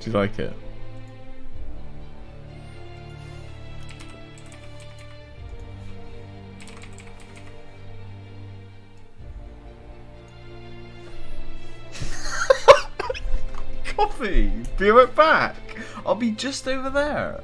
Do you like it? Coffee! Be right back! I'll be just over there.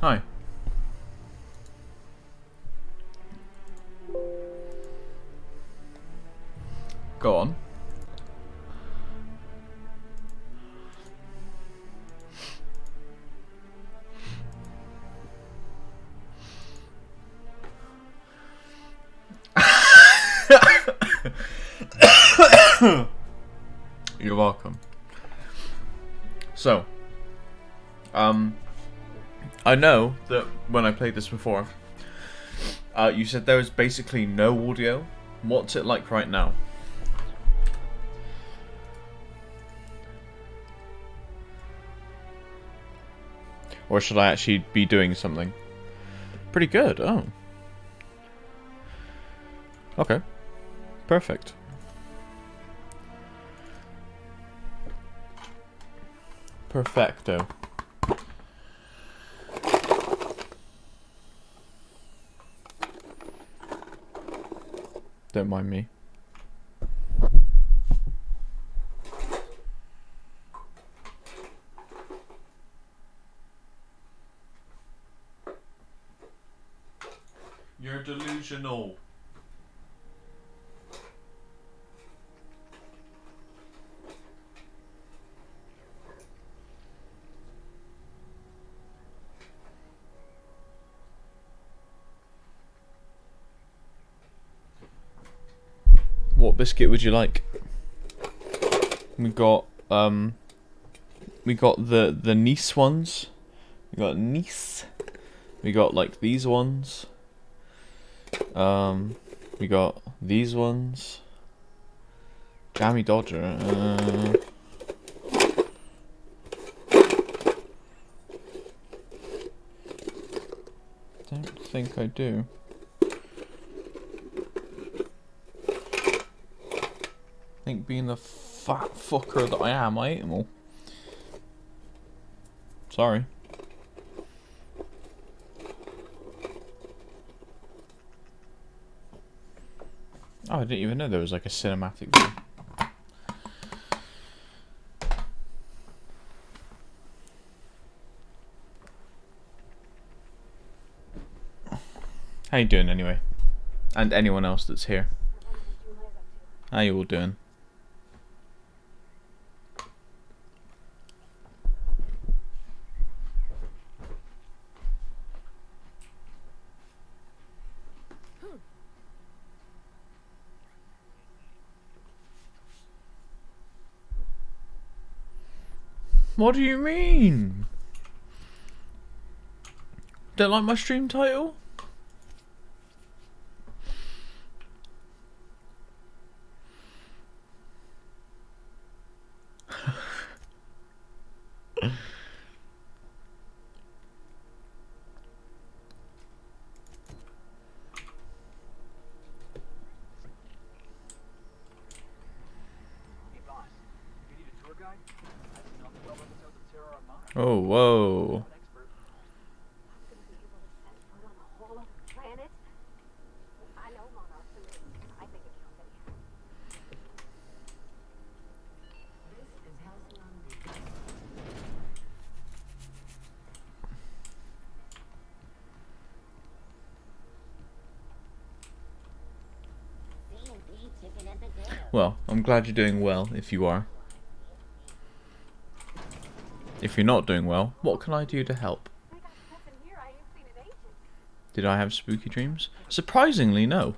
Hi. Go on. You're welcome. So, I know that when I played this before, You said there was basically no audio. What's it like right now? Or should I actually be doing something? Pretty good, oh. Okay. Perfect. Perfecto. Don't mind me. You're delusional. What biscuit would you like? We got the Nice ones. We got Nice. We got like these ones. We got these ones. Jammy Dodger. Don't think I do. I think being the fat fucker that I am, I ate them all. Sorry. Oh, I didn't even know there was like a cinematic view. How you doing anyway? And anyone else that's here. How you all doing? What do you mean? Don't like my stream title? Oh, whoa. Well, I'm glad you're doing well, if you are. If you're not doing well, what can I do to help? Did I have spooky dreams? Surprisingly, no.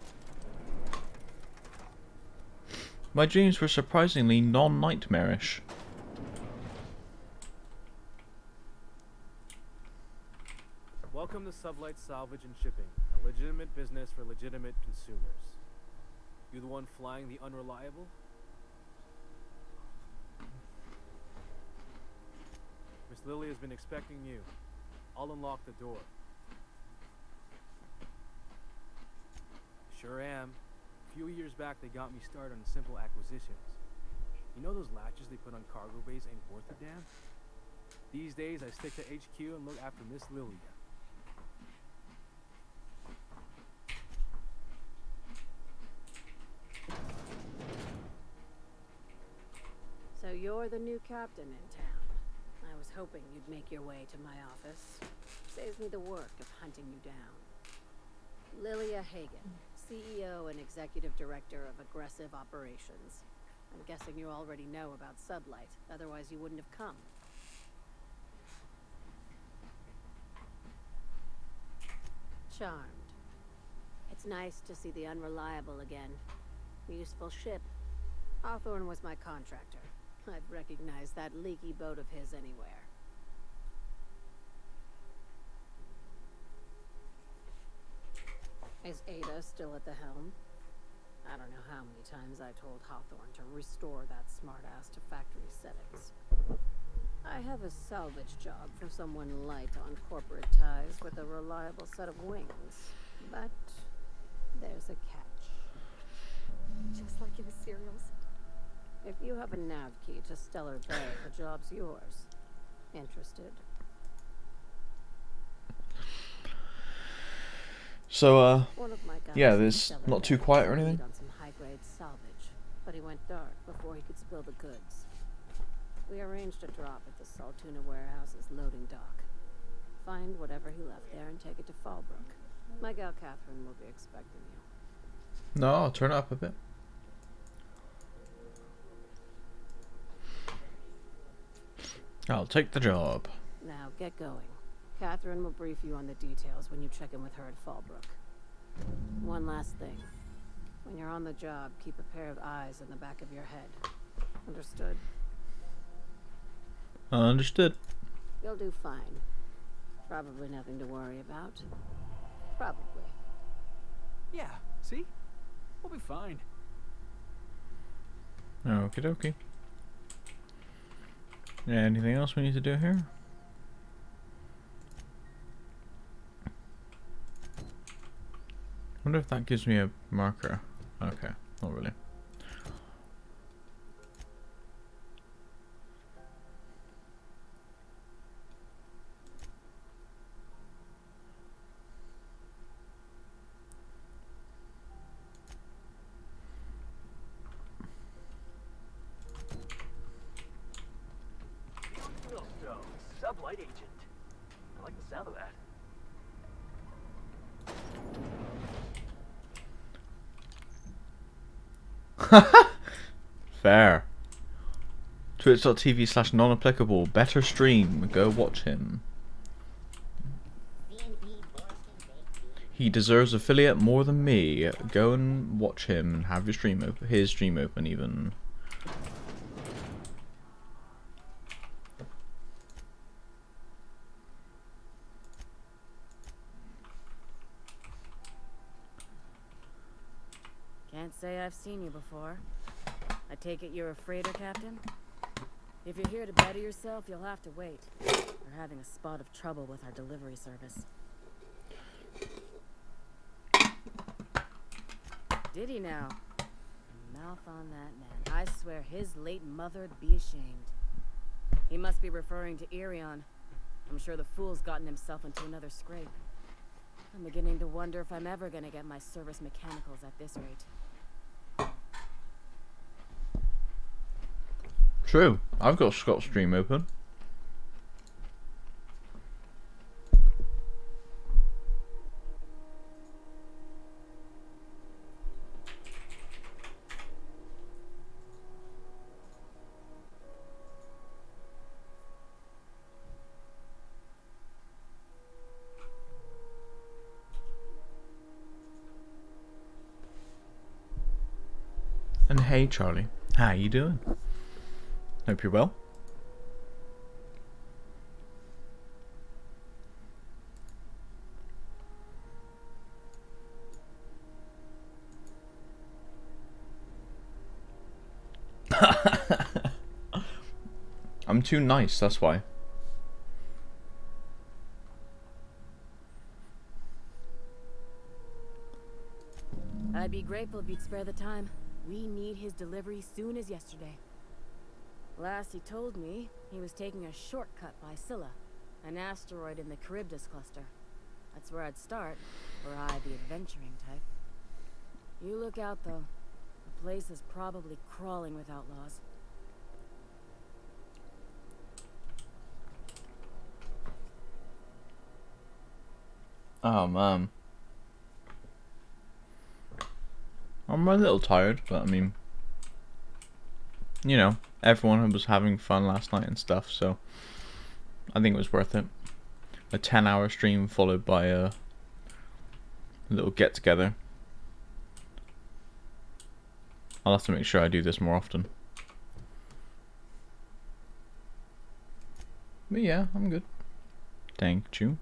My dreams were surprisingly non-nightmarish. Welcome to Sublight Salvage and Shipping, a legitimate business for legitimate consumers. You the one flying the Unreliable? Miss Lily has been expecting you. I'll unlock the door. Sure am. A few years back they got me started on simple acquisitions. You know those latches they put on cargo bays ain't worth a damn? These days I stick to HQ and look after Miss Lilia. So you're the new captain in town. I was hoping you'd make your way to my office. Saves me the work of hunting you down. Lilia Hagen, CEO and Executive Director of Aggressive Operations. I'm guessing you already know about Sublight, otherwise you wouldn't have come. Charmed. It's nice to see the Unreliable again. Useful ship. Hawthorne was my contractor. I'd recognize that leaky boat of his anywhere. I Is Ada still at the helm? I don't know how many times I told Hawthorne to restore that smartass to factory settings. I have a salvage job for someone light on corporate ties with a reliable set of wings. But there's a catch. Just like in the serials. If you have a nav key to Stellar Bay, the job's yours. Interested? So, One of my guys yeah, in there's Stellar not too Bay quiet or took the lead anything. on some high-grade salvage, but he went dark before he could spill the goods. We arranged a drop at the Saltuna warehouse's loading dock. Find whatever he left there and take it to Fallbrook. My gal Catherine will be expecting you. No, I'll turn it up a bit. I'll take the job. Now get going. Catherine will brief you on the details when you check in with her at Fallbrook. One last thing. When you're on the job, keep a pair of eyes in the back of your head. Understood? Understood. You'll do fine. Probably nothing to worry about. Probably. Yeah, see? We'll be fine. Okie dokie. Anything else we need to do here? Wonder if that gives me a marker. Okay, not really. Sublight agent. I like the sound of that. Fair. Twitch.tv/non-applicable. Better stream. Go watch him. He deserves affiliate more than me. Go and watch him and have your stream open. His stream open even. Can't say I've seen you before. I take it you're a freighter captain? If you're here to better yourself, you'll have to wait. We're having a spot of trouble with our delivery service. Did he now? Mouth on that man. I swear his late mother'd be ashamed. He must be referring to Irion. I'm sure the fool's gotten himself into another scrape. I'm beginning to wonder if I'm ever gonna get my service mechanicals at this rate. True. I've got Scott's stream open. And hey Charlie, how you doing? Hope you're well. I'm too nice, that's why. I'd be grateful if you'd spare the time. We need his delivery soon as yesterday. Last he told me, he was taking a shortcut by Scylla, an asteroid in the Charybdis cluster. That's where I'd start, were I the adventuring type. You look out, though. The place is probably crawling with outlaws. Oh man. I'm a little tired, but I mean, you know, everyone was having fun last night and stuff, so I think it was worth it. A 10-hour stream followed by a little get together. I'll have to make sure I do this more often. But yeah, I'm good. Thank you.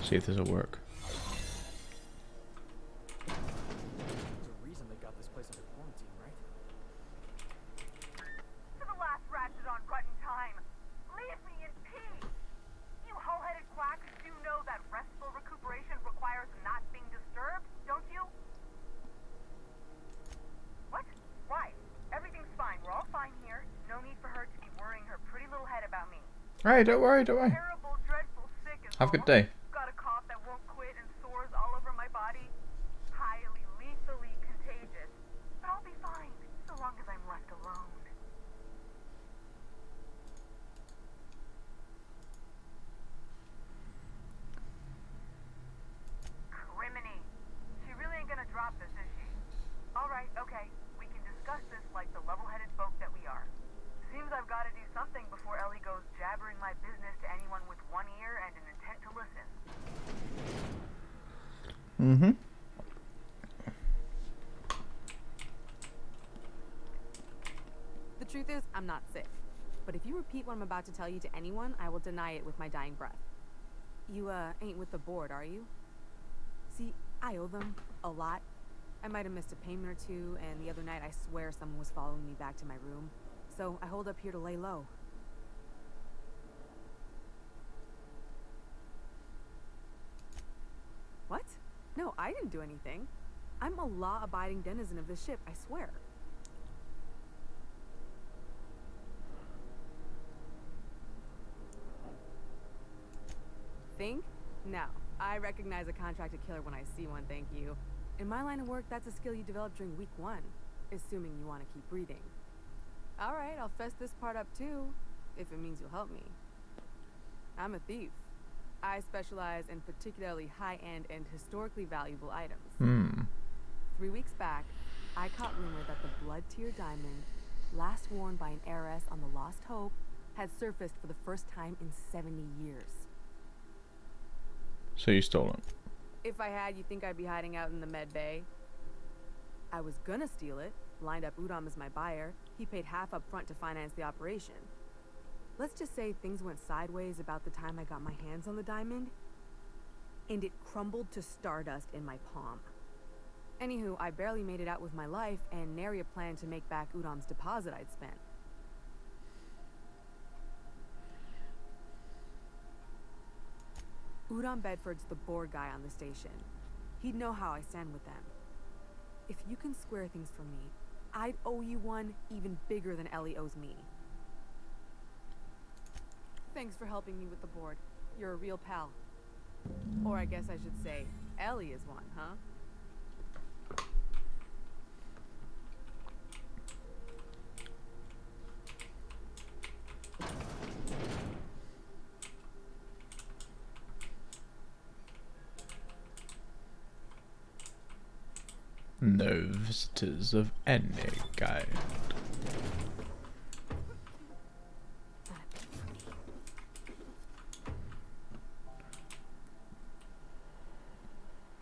See if this will work. There's a reason they got this place under quarantine, right? To the last ratchet on Rutton time. Leave me in peace. You hull-headed quacks do know that restful recuperation requires not being disturbed, don't you? What? Why? Everything's fine. We're all fine here. No need for her to be worrying her pretty little head about me. Alright, don't worry, don't worry. Terrible, dreadful, sick as Have a good home. day. Got a cough that won't quit and sores all over my body. Highly, lethally contagious. But I'll be fine, so long as I'm left alone. Criminy. She really ain't gonna drop this, is she? Alright, okay. We can discuss this like the level-headed folk that we are. Seems I've gotta do something before Ellie goes jabbering my business to anyone with one ear and an intent to listen. Mm-hmm. The truth is, I'm not sick. But if you repeat what I'm about to tell you to anyone, I will deny it with my dying breath. You, ain't with the board, are you? See, I owe them a lot. I might have missed a payment or two, and the other night I swear someone was following me back to my room. So I hold up here to lay low. What? No, I didn't do anything. I'm a law-abiding denizen of this ship, I swear. Think? No. I recognize a contracted killer when I see one, thank you. In my line of work, that's a skill you develop during week 1, assuming you want to keep breathing. Alright, I'll fess this part up too, if it means you'll help me. I'm a thief. I specialize in particularly high-end and historically valuable items. 3 weeks back, I caught rumor that the blood-tier diamond, last worn by an heiress on the Lost Hope, had surfaced for the first time in 70 years. So you stole it. If I had, you think I'd be hiding out in the med bay? I was gonna steal it, lined up Udom as my buyer. He paid half up front to finance the operation. Let's just say things went sideways about the time I got my hands on the diamond, and it crumbled to stardust in my palm. Anywho, I barely made it out with my life, and nary a plan to make back Udom's deposit I'd spent. Udom Bedford's the board guy on the station. He'd know how I stand with them. If you can square things for me, I'd owe you one even bigger than Ellie owes me. Thanks for helping me with the board. You're a real pal. Or I guess I should say, Ellie is one, huh? No visitors of any kind.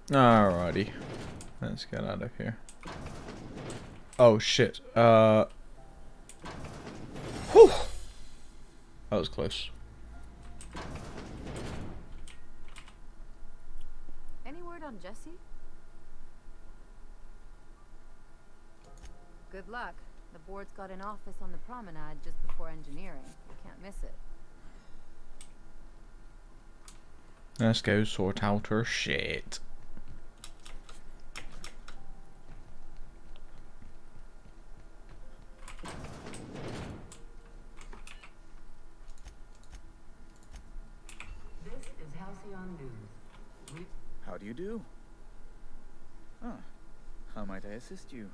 Alrighty. Let's get out of here. Oh shit. Whew. That was close. Any word on Jesse? Good luck. The board's got an office on the promenade just before engineering. You can't miss it. Let's go sort out her shit. This is Halcyon News. How do you do? Ah, how might I assist you?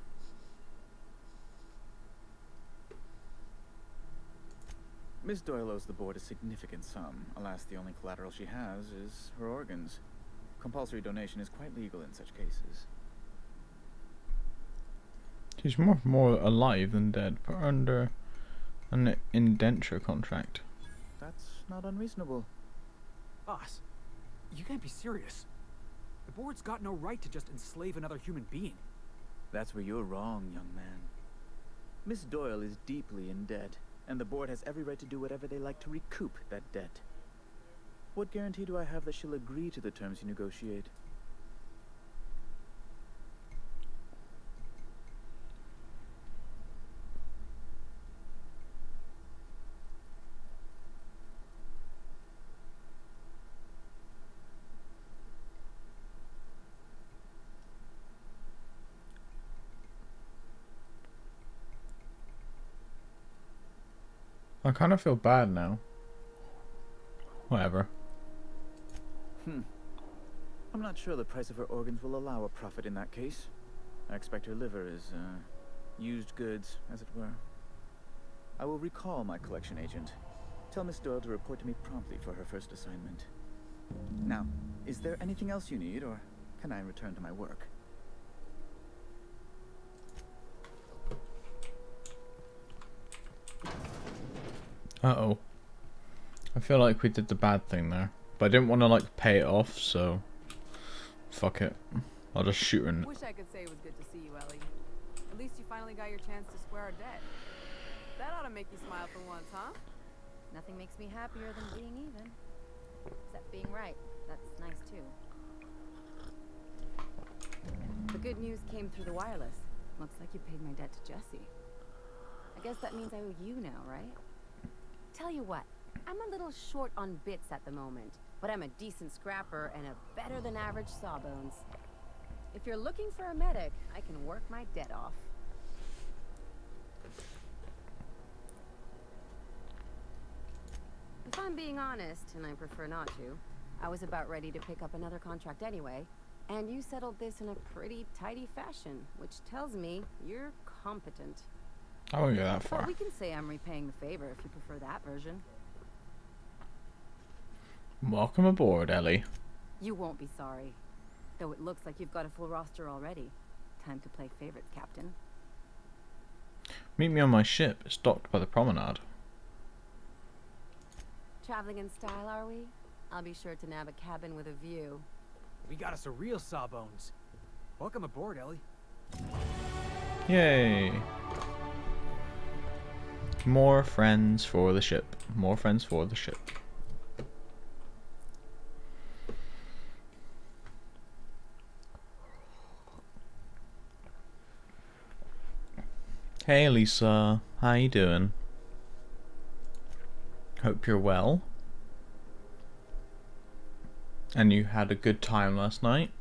Miss Doyle owes the board a significant sum. Alas, the only collateral she has is her organs. Compulsory donation is quite legal in such cases. She's more alive than dead. Put her under an indenture contract. That's not unreasonable. Boss, you can't be serious. The board's got no right to just enslave another human being. That's where you're wrong, young man. Miss Doyle is deeply in debt, and the board has every right to do whatever they like to recoup that debt. What guarantee do I have that she'll agree to the terms you negotiate? I kind of feel bad now. Whatever. I'm not sure the price of her organs will allow a profit in that case. I expect her liver is, used goods, as it were. I will recall my collection agent. Tell Miss Doyle to report to me promptly for her first assignment. Now, is there anything else you need, or can I return to my work? Uh-oh. I feel like we did the bad thing there. But I didn't want to, like, pay it off, so... Fuck it. I'll just shoot her in... Wish I could say it was good to see you, Ellie. At least you finally got your chance to square our debt. That ought to make you smile for once, huh? Nothing makes me happier than being even. Except being right. That's nice, too. The good news came through the wireless. Looks like you paid my debt to Jesse. I guess that means I owe you now, right? Tell you what, I'm a little short on bits at the moment, but I'm a decent scrapper and a better-than-average sawbones. If you're looking for a medic, I can work my debt off. If I'm being honest, and I prefer not to, I was about ready to pick up another contract anyway, and you settled this in a pretty tidy fashion, which tells me you're competent. I won't go that But far. we can say I'm repaying the favor if you prefer that version. Welcome aboard, Ellie. You won't be sorry. Though it looks like you've got a full roster already. Time to play favorites, Captain. Meet me on my ship. It's docked by the promenade. Traveling in style, are we? I'll be sure to nab a cabin with a view. We got us a real sawbones. Welcome aboard, Ellie. Yay! More friends for the ship. More friends for the ship. Hey Lisa, how you doing? Hope you're well. And you had a good time last night.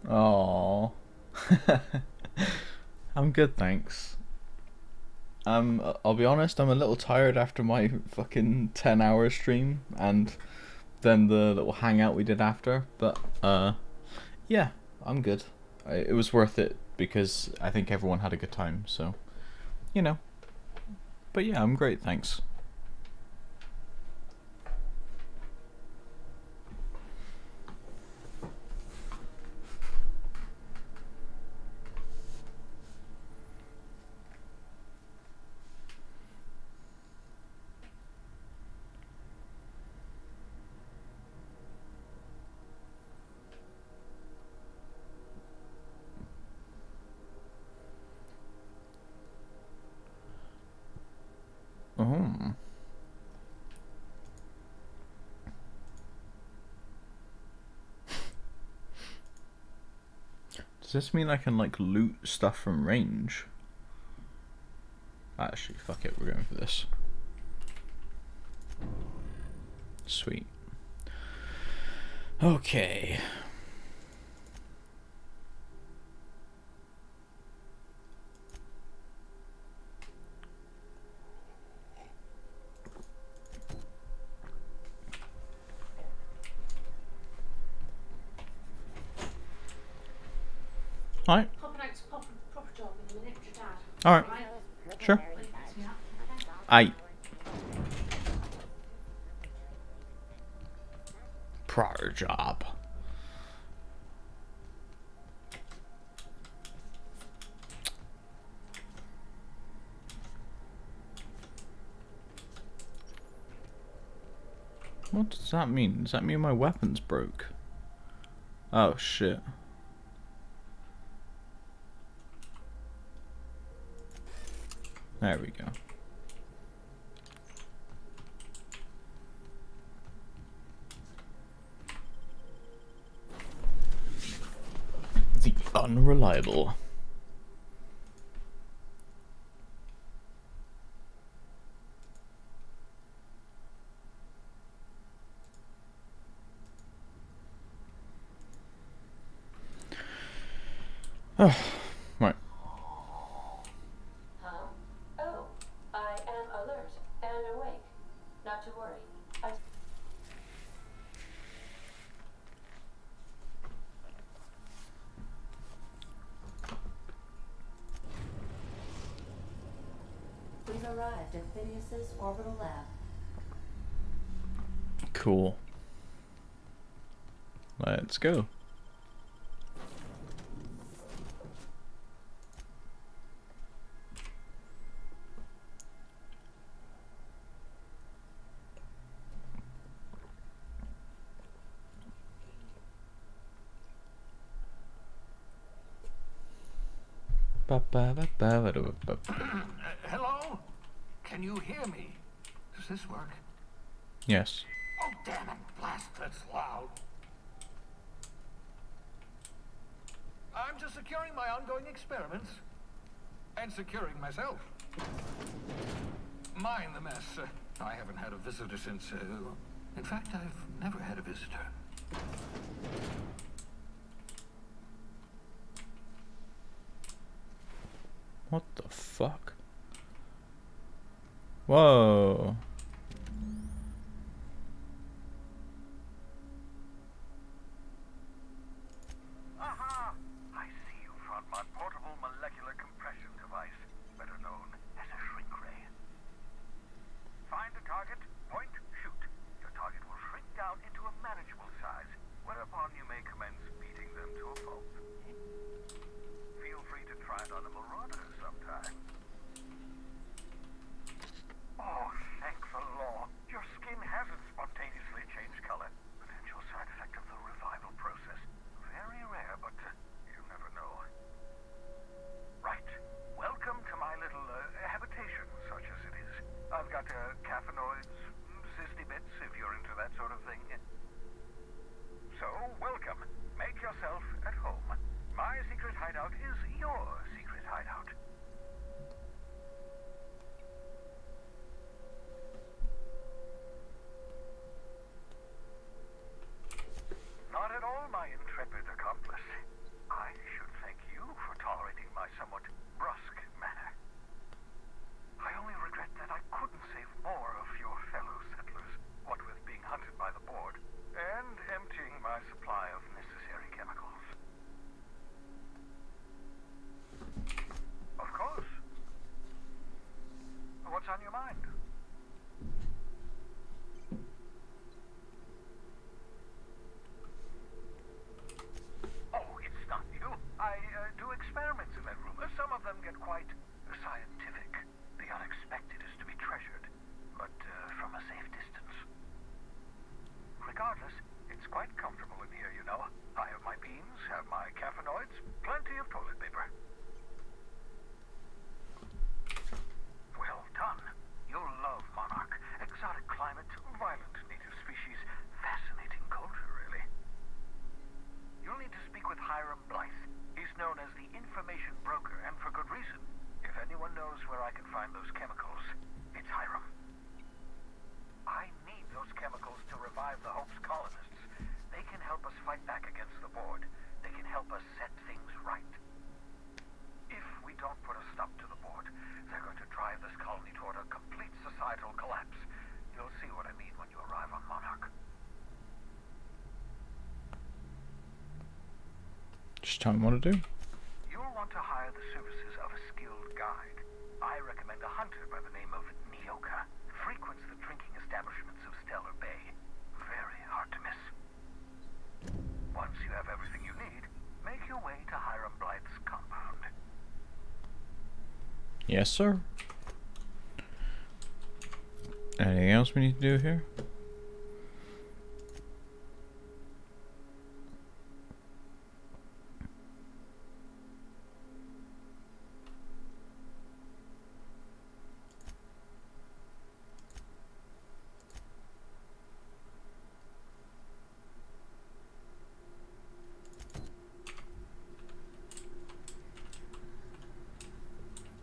Oh, I'm good, thanks. I'll be honest, I'm a little tired after my fucking 10-hour stream and then the little hangout we did after, but yeah, I'm good. It was worth it because I think everyone had a good time, so you know. But yeah, I'm great, thanks. Oh. Does this mean I can like loot stuff from range? Actually, fuck it, we're going for this. Sweet. Okay. Alright. Alright. Sure. Aye. Proper job. What does that mean? Does that mean my weapons broke? Oh shit. There we go. The unreliable. Oh, right. Huh? Oh, I am alert and awake. Not to worry. We've arrived at Phineas's orbital lab. Cool. Let's go. Hello? Can you hear me? Does this work? Yes. Oh, damn it. Blast, that's loud. I'm just securing my ongoing experiments. And securing myself. Mind the mess. I haven't had a visitor since... in fact, I've never had a visitor. What the fuck? Whoa. Aha! I see you found my portable molecular compression device, better known as a shrink ray. Find a target, point, shoot. Your target will shrink down into a manageable size, whereupon you may commence beating them to a pulp. Feel free to try it on a marauder sometime. Oh, thank the law. Your skin hasn't spontaneously changed color. Potential side effect of the revival process. Very rare, but you never know. Right. Welcome to my little habitation, such as it is. I've got caffeinoids, cysty bits, if you're into that sort of thing. So, welcome. Make yourself at home. My secret hideout is your secret hideout. Not at all, my intrepid accomplice. I should thank you for tolerating my somewhat brusque manner. I only regret that I couldn't save more of your fellow settlers, what with being hunted by the board, and emptying my supply of necessary chemicals. Of course. What's on your mind? Oh, it's not you. I do experiments in that room. Some of them get quite scientific. The unexpected is to be treasured, but from a safe distance. Regardless, it's quite comfortable in here, you know. I have my beans, have my caffeinoids, plenty of toilet paper. Well done. You'll love Monarch. Exotic climate, violent native species, fascinating culture, really. You'll need to speak with Hiram Blythe. He's known as the information broker, and for good reason. If anyone knows where I can find those chemicals, it's Hiram. I need those chemicals to revive the Hope's colonists. They can help us fight back against the board. They can help us set things right. If we don't put a stop to the board, they're going to drive this colony toward a complete societal collapse. You'll see what I mean when you arrive on Monarch. Just tell me what to do. You'll want to hire the services of a skilled guide. I recommend a hunter by the name of Nyoka. Frequents the drinking establishments of Stellar Bay. Very hard to miss. Once you have everything you need, make your way to Hiram Blythe's compound. Yes, sir. Anything else we need to do here?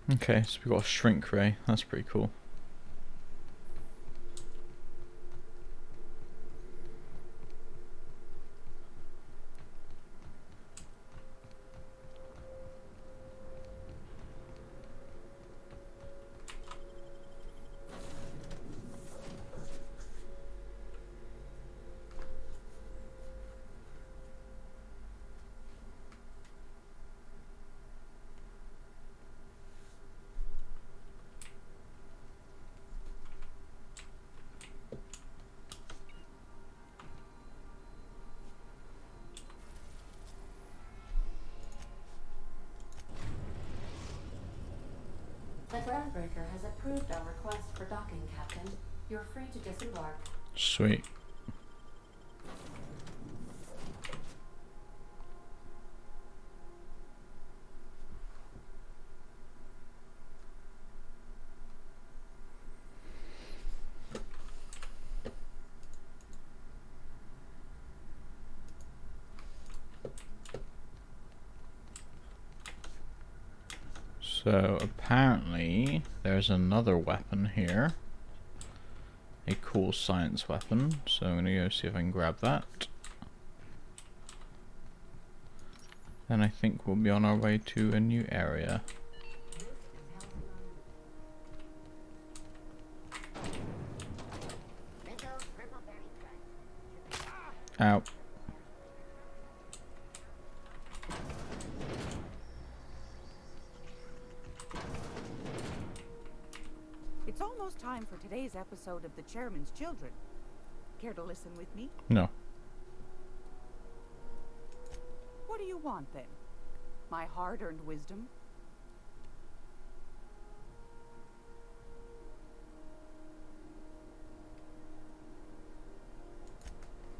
Okay, so we've got a shrink ray. That's pretty cool. The Groundbreaker has approved our request for docking, Captain. You're free to disembark. Sweet. So apparently there's another weapon here. A cool science weapon. So I'm gonna go see if I can grab that. Then I think we'll be on our way to a new area. Ow. It's almost time for today's episode of The Chairman's Children. Care to listen with me? No. What do you want, then? My hard-earned wisdom?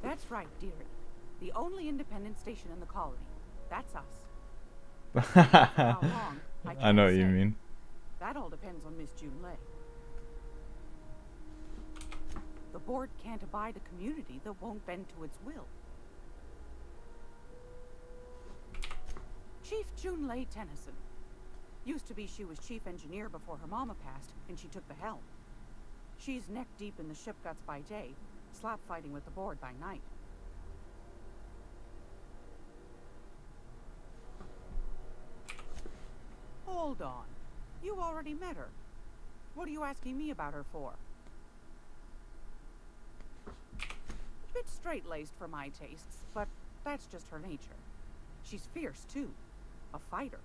That's right, dearie. The only independent station in the colony. That's us. For how long, I know what can't you say. mean. That all depends on Miss June Lay. The board can't abide a community that won't bend to its will. Chief June Lay Tennyson. Used to be she was chief engineer before her mama passed, and she took the helm. She's neck deep in the ship guts by day, slap fighting with the board by night. Hold on. You already met her. What are you asking me about her for? Bit straight-laced for my tastes, but that's just her nature. She's fierce, too. A fighter.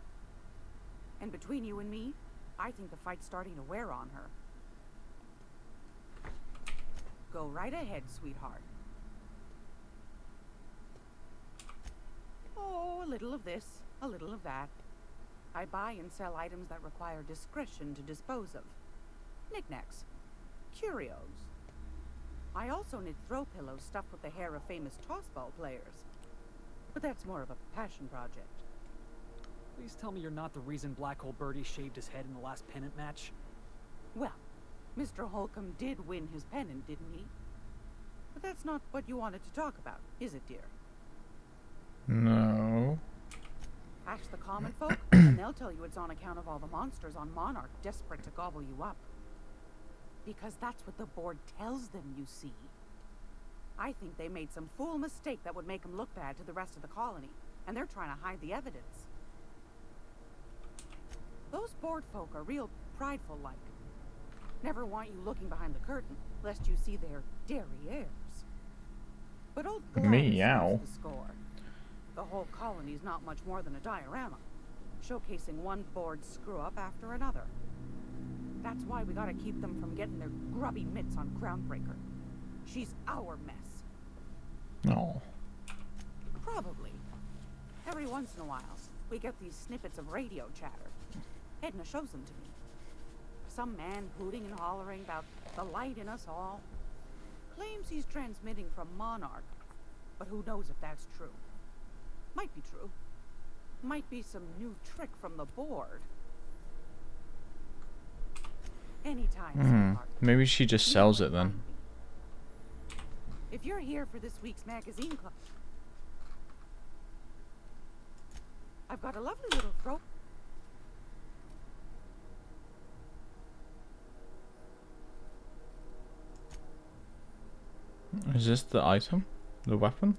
And between you and me, I think the fight's starting to wear on her. Go right ahead, sweetheart. Oh, a little of this, a little of that. I buy and sell items that require discretion to dispose of. Knickknacks. Curios. I also knit throw pillows stuffed with the hair of famous tossball players. But that's more of a passion project. Please tell me you're not the reason Black Hole Birdie shaved his head in the last pennant match. Well, Mr. Holcomb did win his pennant, didn't he? But that's not what you wanted to talk about, is it, dear? No. Ask the common folk, and they'll tell you it's on account of all the monsters on Monarch desperate to gobble you up. Because that's what the board tells them, you see. I think they made some fool mistake that would make them look bad to the rest of the colony, and they're trying to hide the evidence. Those board folk are real prideful-like. Never want you looking behind the curtain, lest you see their derrieres. But old Gladys Meow. knows the score. The whole colony's not much more than a diorama, showcasing one board screw-up after another. That's why we gotta keep them from getting their grubby mitts on Groundbreaker. She's our mess. No. Probably. Every once in a while, we get these snippets of radio chatter. Edna shows them to me. Some man hooting and hollering about the light in us all. Claims he's transmitting from Monarch, but who knows if that's true. Might be true. Might be some new trick from the board. Anytime, sweetheart. Maybe she just sells it then. If you're here for this week's magazine club, I've got a lovely little throw. Is this the item? The weapon?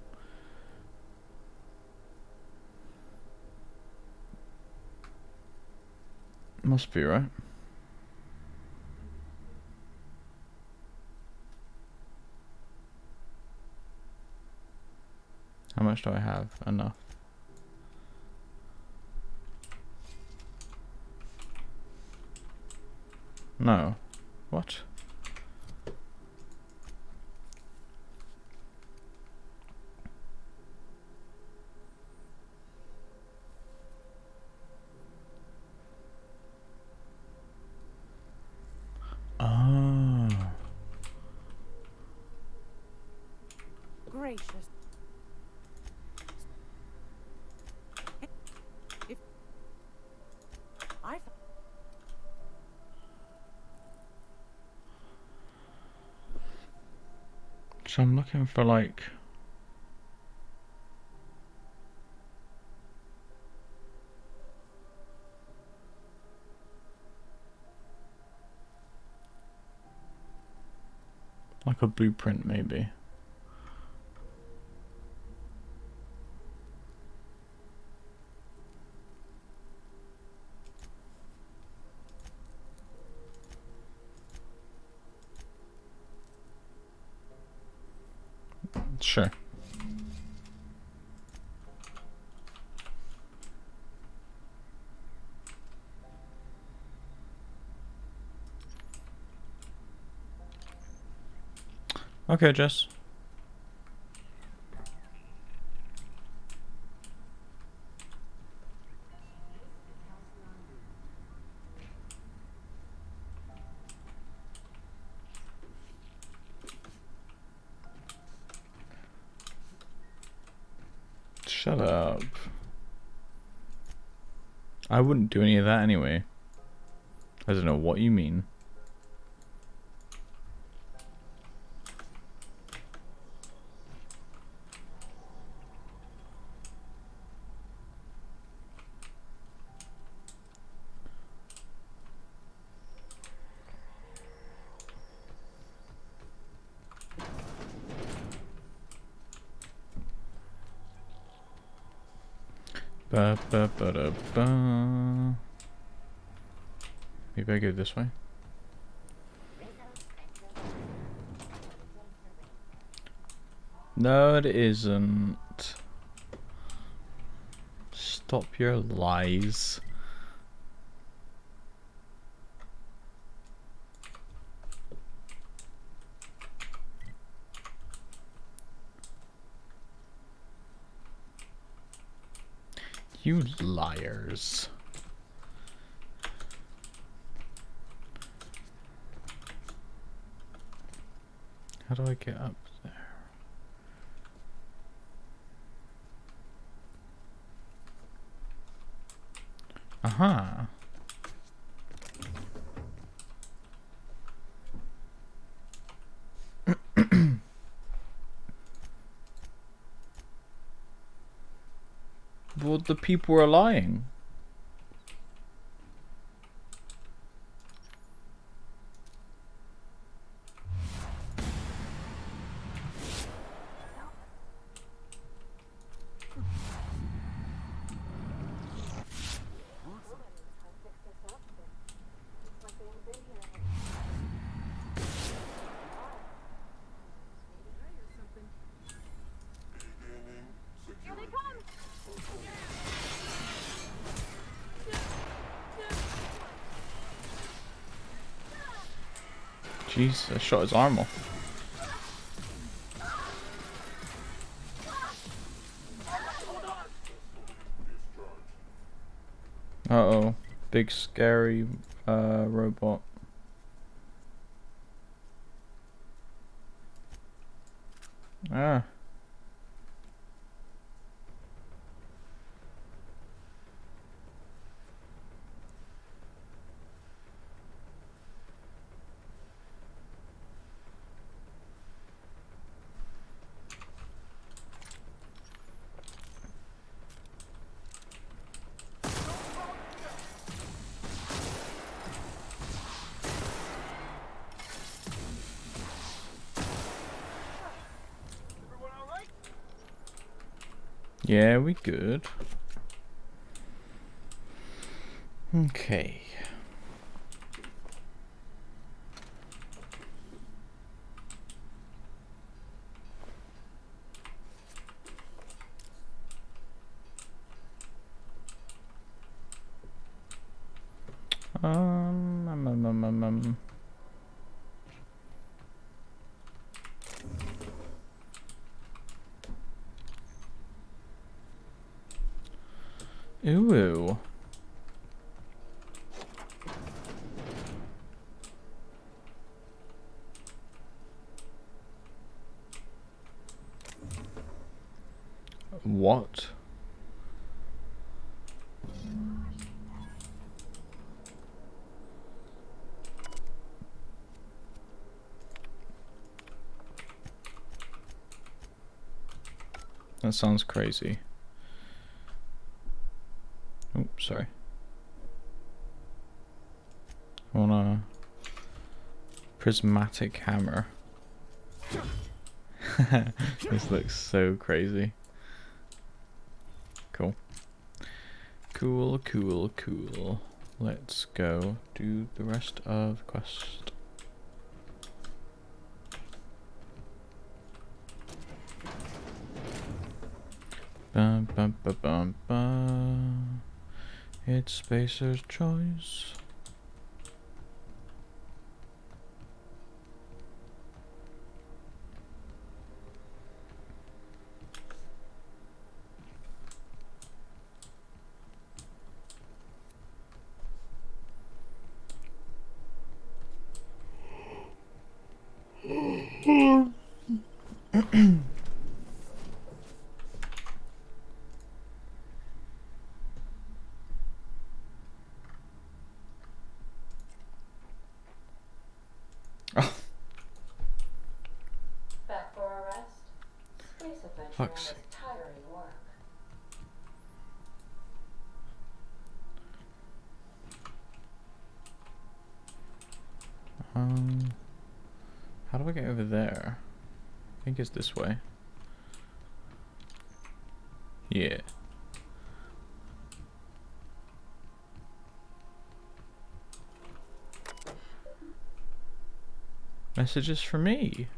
Must be, right? How much do I have? Enough. No. What? Oh. Gracious. If I So I'm looking for like a blueprint maybe. Sure. Okay, Jess. Shut up. I wouldn't do any of that anyway. I don't know what you mean. Ba, ba, ba, da, ba. Maybe I go this way. No, it isn't. Stop your lies. You liars. How do I get up there? Aha. Well, the people are lying. Jeez, I shot his arm off. Uh-oh. Big scary robot. Ah. Yeah, we good. Okay. Um. Ooh. What? That sounds crazy. Oh, sorry. I want a prismatic hammer. This looks so crazy. Cool. Cool, cool, cool. Let's go do the rest of the quest. Bum, bum, bum, bum, bum. It's Spacer's choice. Back for a rest? Space adventure Fuck's is tiring work. How do I get over there? I think it's this way. Yeah. Messages for me.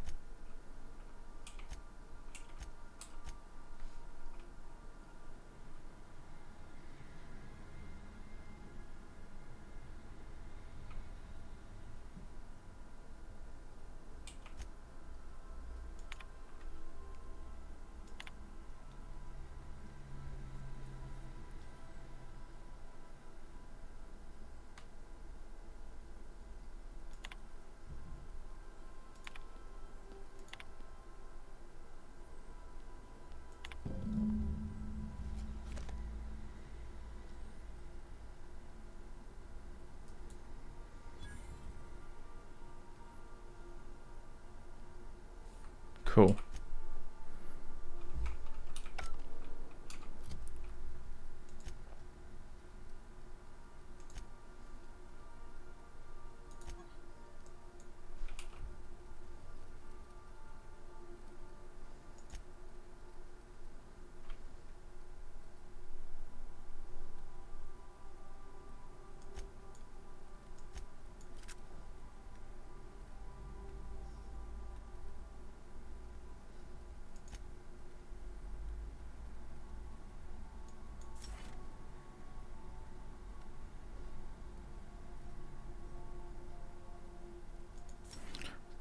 Cool.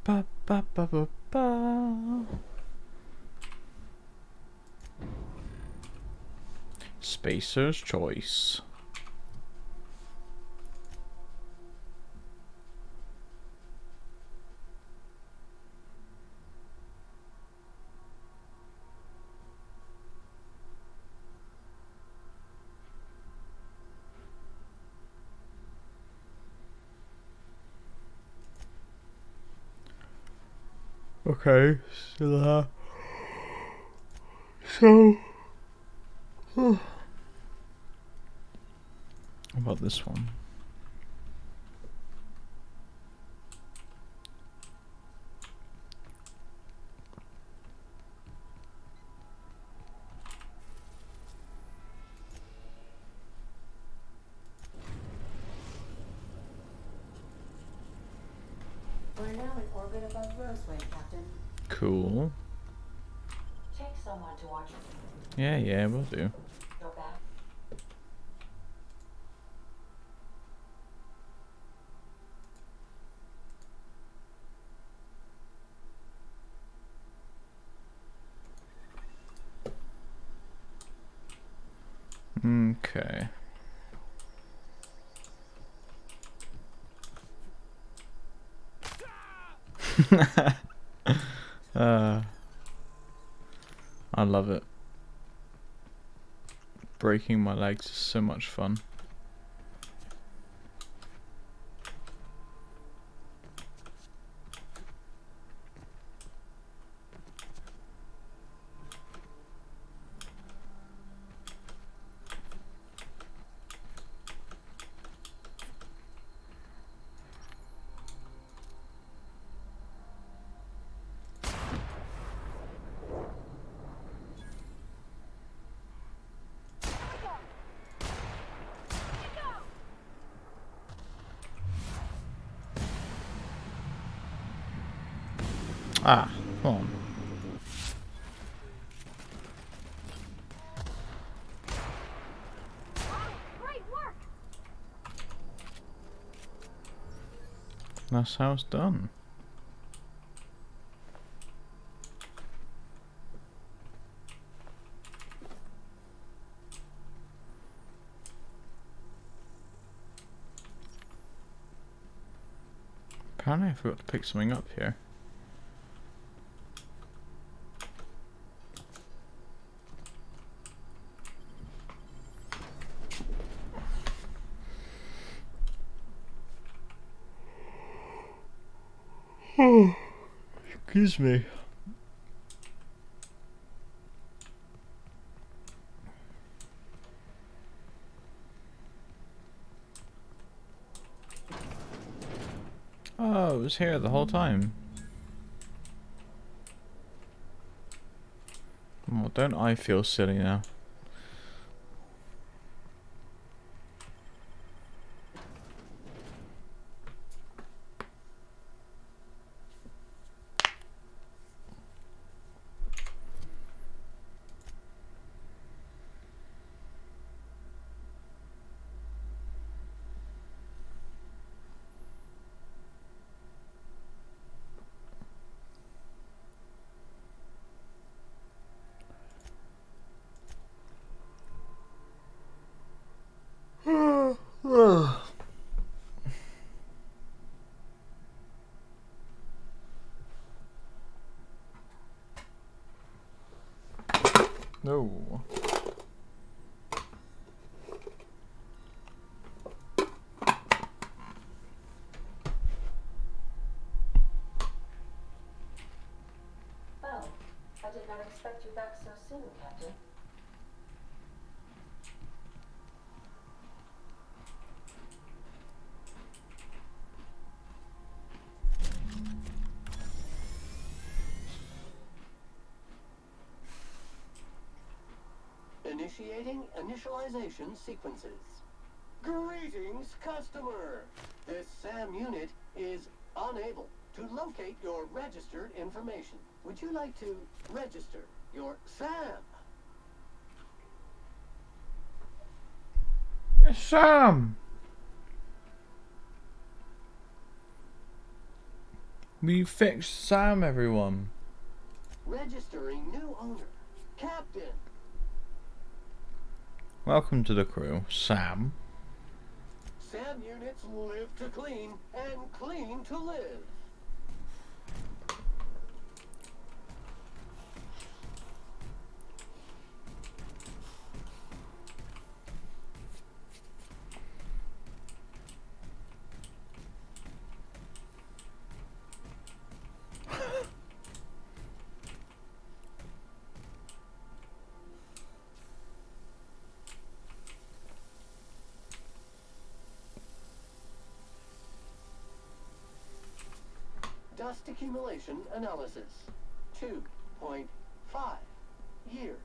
Ba ba ba ba ba. Spacer's choice. Okay, so how about this one? now in orbit above Roseway, Captain. Cool. Take someone to watch Yeah, we'll do. your back. Okay. I love it. Breaking my legs is so much fun. Ah, come on. Great work! That's how it's done. Apparently I forgot to pick something up here. Excuse me. Oh, it was here the whole time. Oh, don't I feel silly now? No. Oh, I did not expect you back so soon, Captain. Initiating initialization sequences. Greetings, customer! This SAM unit is unable to locate your registered information. Would you like to register your SAM? Sam! We fixed Sam, everyone. Registering new owner. Captain. Welcome to the crew, Sam. SAM units live to clean and clean to live. Dust accumulation analysis. 2.5 years.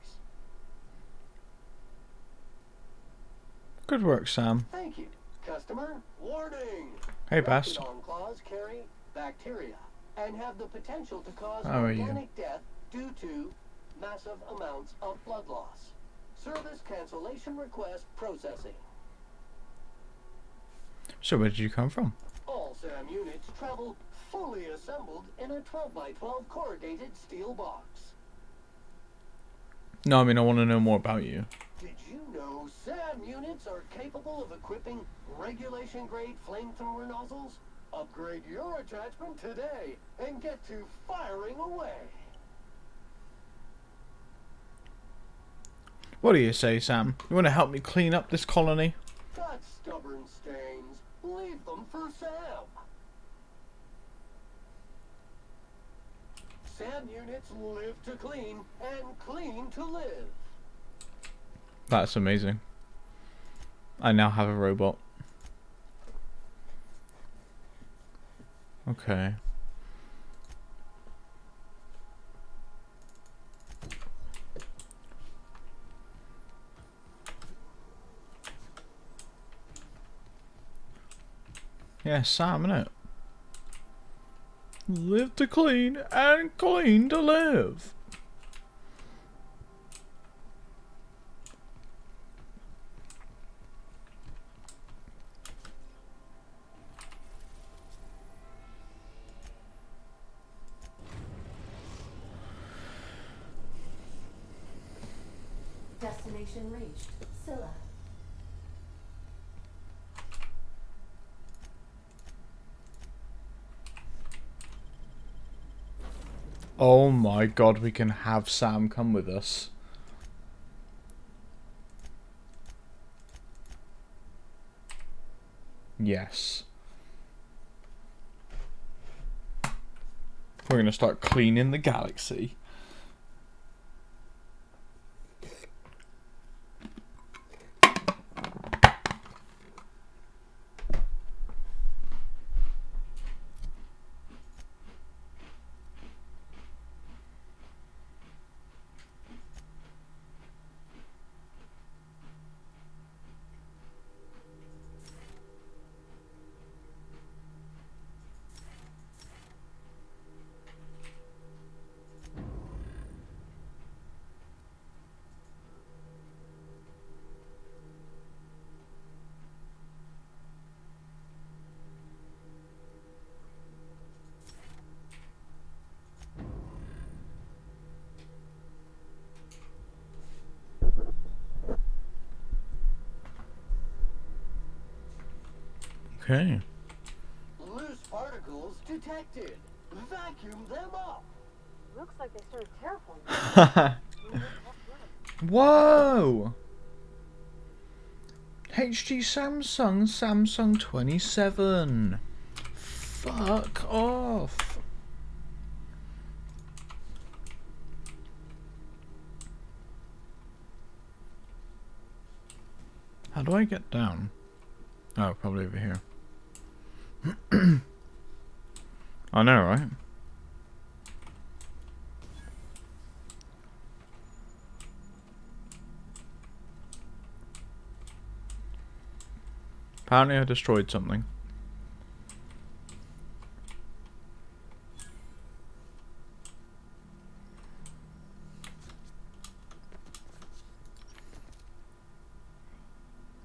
Good work, Sam. Thank you. Customer, warning! Hey, Bass. Rapidon claws carry bacteria. and have the potential to cause How are you? organic death due to massive amounts of blood loss. Service cancellation request processing. So where did you come from? All SAM units travel fully assembled in a 12x12 corrugated steel box. No, I mean I want to know more about you. Did you know SAM units are capable of equipping regulation-grade flamethrower nozzles? Upgrade your attachment today and get to firing away. What do you say, Sam? You want to help me clean up this colony? Got stubborn stains. Leave them for Sam. SAM units live to clean and clean to live. That's amazing. I now have a robot. Okay. Yeah, Sam, innit? Live to clean and clean to live. Destination reached. Scylla. Oh my god, we can have Sam come with us. Yes. We're gonna start cleaning the galaxy. Okay. Loose particles detected. Vacuum them up. Looks like they started terraforming. Whoa! HG Samsung 27. Fuck off. How do I get down? Oh, probably over here. I know, right? Apparently I destroyed something.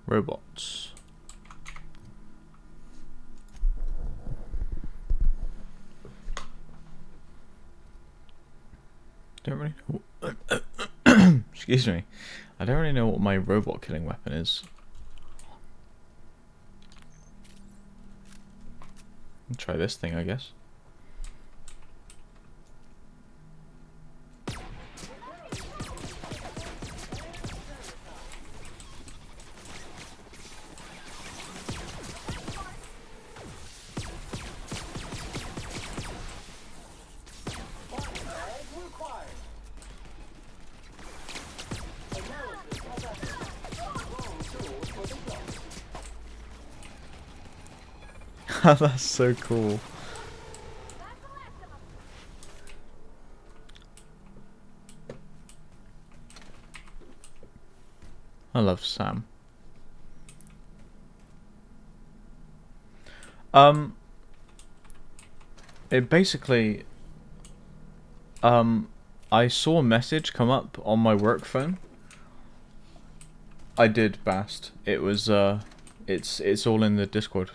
Robots. Don't really know. Excuse me. I don't really know what my robot killing weapon is. I'll try this thing, I guess. That's so cool. I love Sam. It basically, I saw a message come up on my work phone. I did, Bast. It was, it's all in the Discord.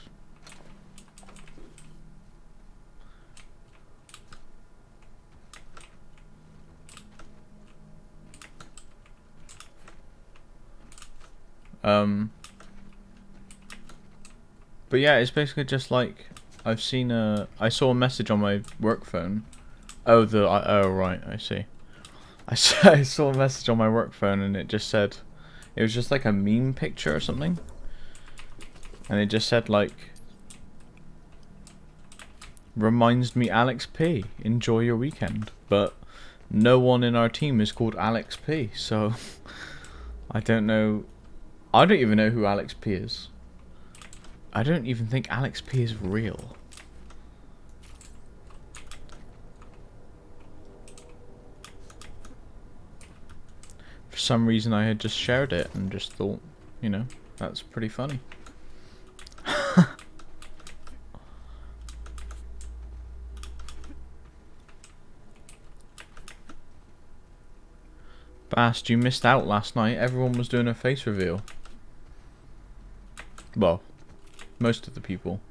But yeah, it's basically just like, I saw a message on my work phone. Oh, oh right, I see. I saw a message on my work phone and it just said, it was just like a meme picture or something. And it just said like, reminds me Alex P, enjoy your weekend. But no one in our team is called Alex P, so I don't know. I don't even know who Alex P is. I don't even think Alex P is real. For some reason I had just shared it and just thought, you know, that's pretty funny. Bast, you missed out last night. Everyone was doing a face reveal. Well, most of the people.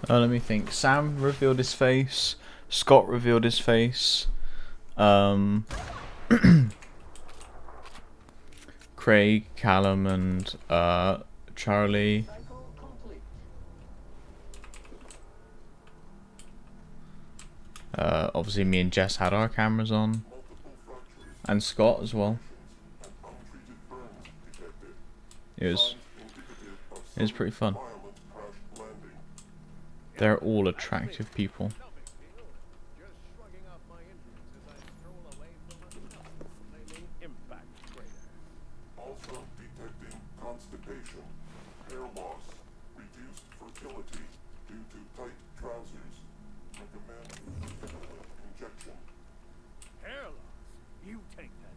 Let me think. Sam revealed his face. Scott revealed his face. Craig, Callum, and Charlie. Obviously, me and Jess had our cameras on, and Scott as well. It was pretty fun. They're all attractive people. Also detecting constipation, hair loss, reduced fertility due to tight trousers. Recommend injection. Hair loss? You take that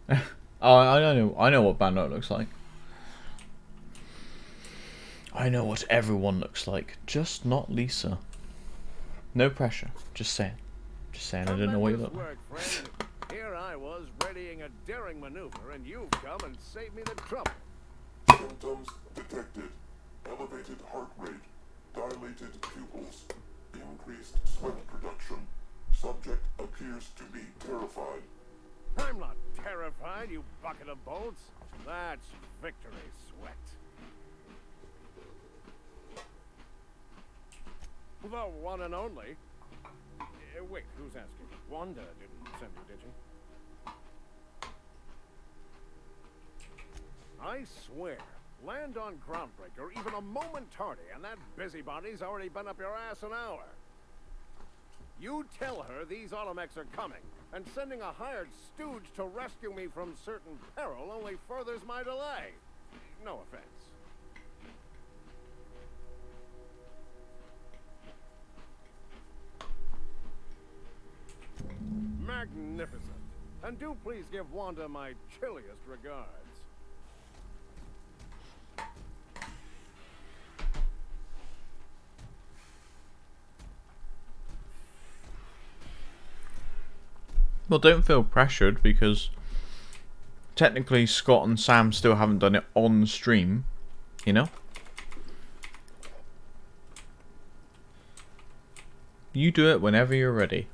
back. Oh, I know what Bandit looks like. I know what everyone looks like, just not Lisa. No pressure. Just saying. Just saying. I don't know what you look like. Here I was readying a daring maneuver, and you've come and saved me the trouble. Symptoms detected. Elevated heart rate, dilated pupils, increased sweat production. Subject appears to be terrified. I'm not terrified, you bucket of bolts. That's victory sweat. The one and only. Wait, who's asking? Wanda didn't send you, did she? I swear, land on Groundbreaker even a moment tardy, and that busybody's already been up your ass an hour. You tell her these automecs are coming, and sending a hired stooge to rescue me from certain peril only furthers my delay. No offense. Magnificent. And do please give Wanda my chilliest regards. Well, don't feel pressured because technically Scott and Sam still haven't done it on stream, you know? You do it whenever you're ready.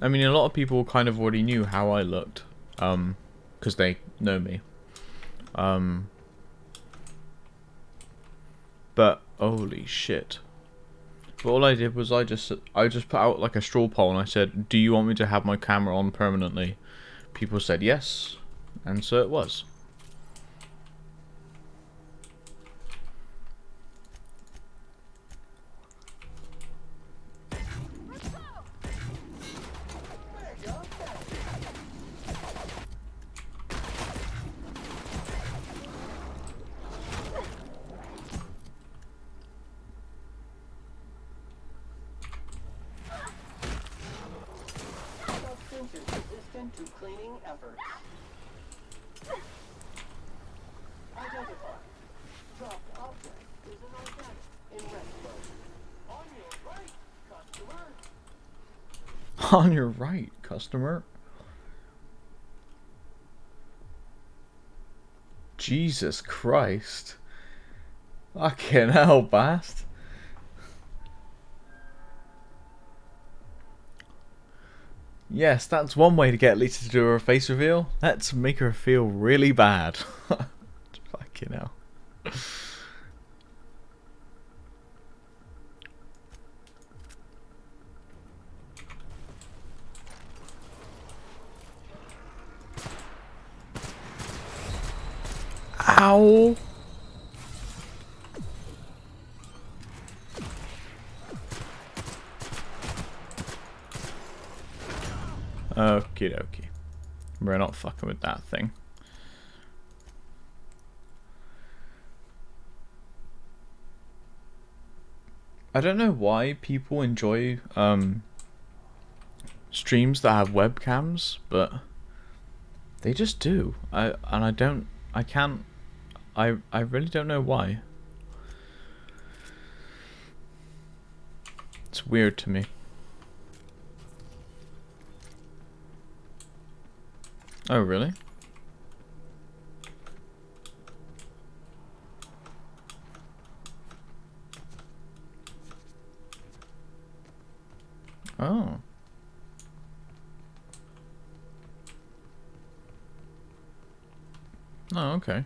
I mean, a lot of people kind of already knew how I looked, because they know me. But holy shit. But all I did was I just put out like a straw poll and I said, do you want me to have my camera on permanently? People said yes, and so it was. Resistant to cleaning efforts. Identified. Dropped object is an organic in rest mode. On your right, customer. On your right, customer. Jesus Christ. Fucking hell, bast. Yes, that's one way to get Lisa to do her face reveal. Let's make her feel really bad. Fucking hell. Ow. Okie dokie. We're not fucking with that thing. I don't know why people enjoy streams that have webcams, but they just do. I really don't know why. It's weird to me. Oh, really? Oh. Oh, okay.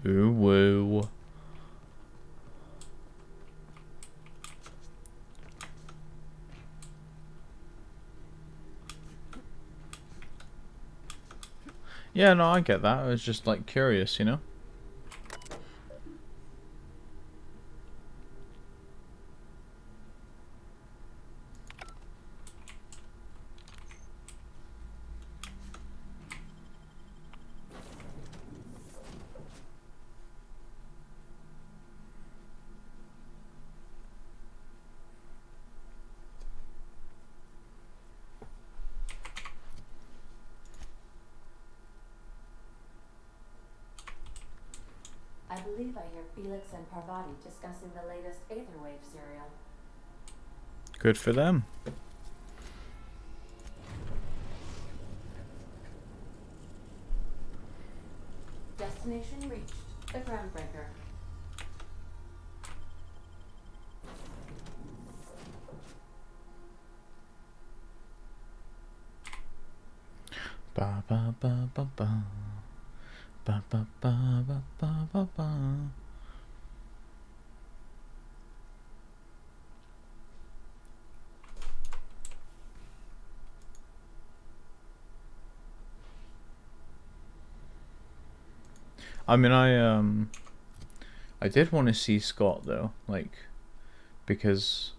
Ooh, woo. Yeah, no, I get that. I was just like curious, you know? I believe I hear Felix and Parvati discussing the latest Aetherwave serial. Good for them. Destination reached. The Groundbreaker. Ba ba ba ba ba. Ba ba ba ba ba ba ba. I mean, I did want to see Scott though, like, because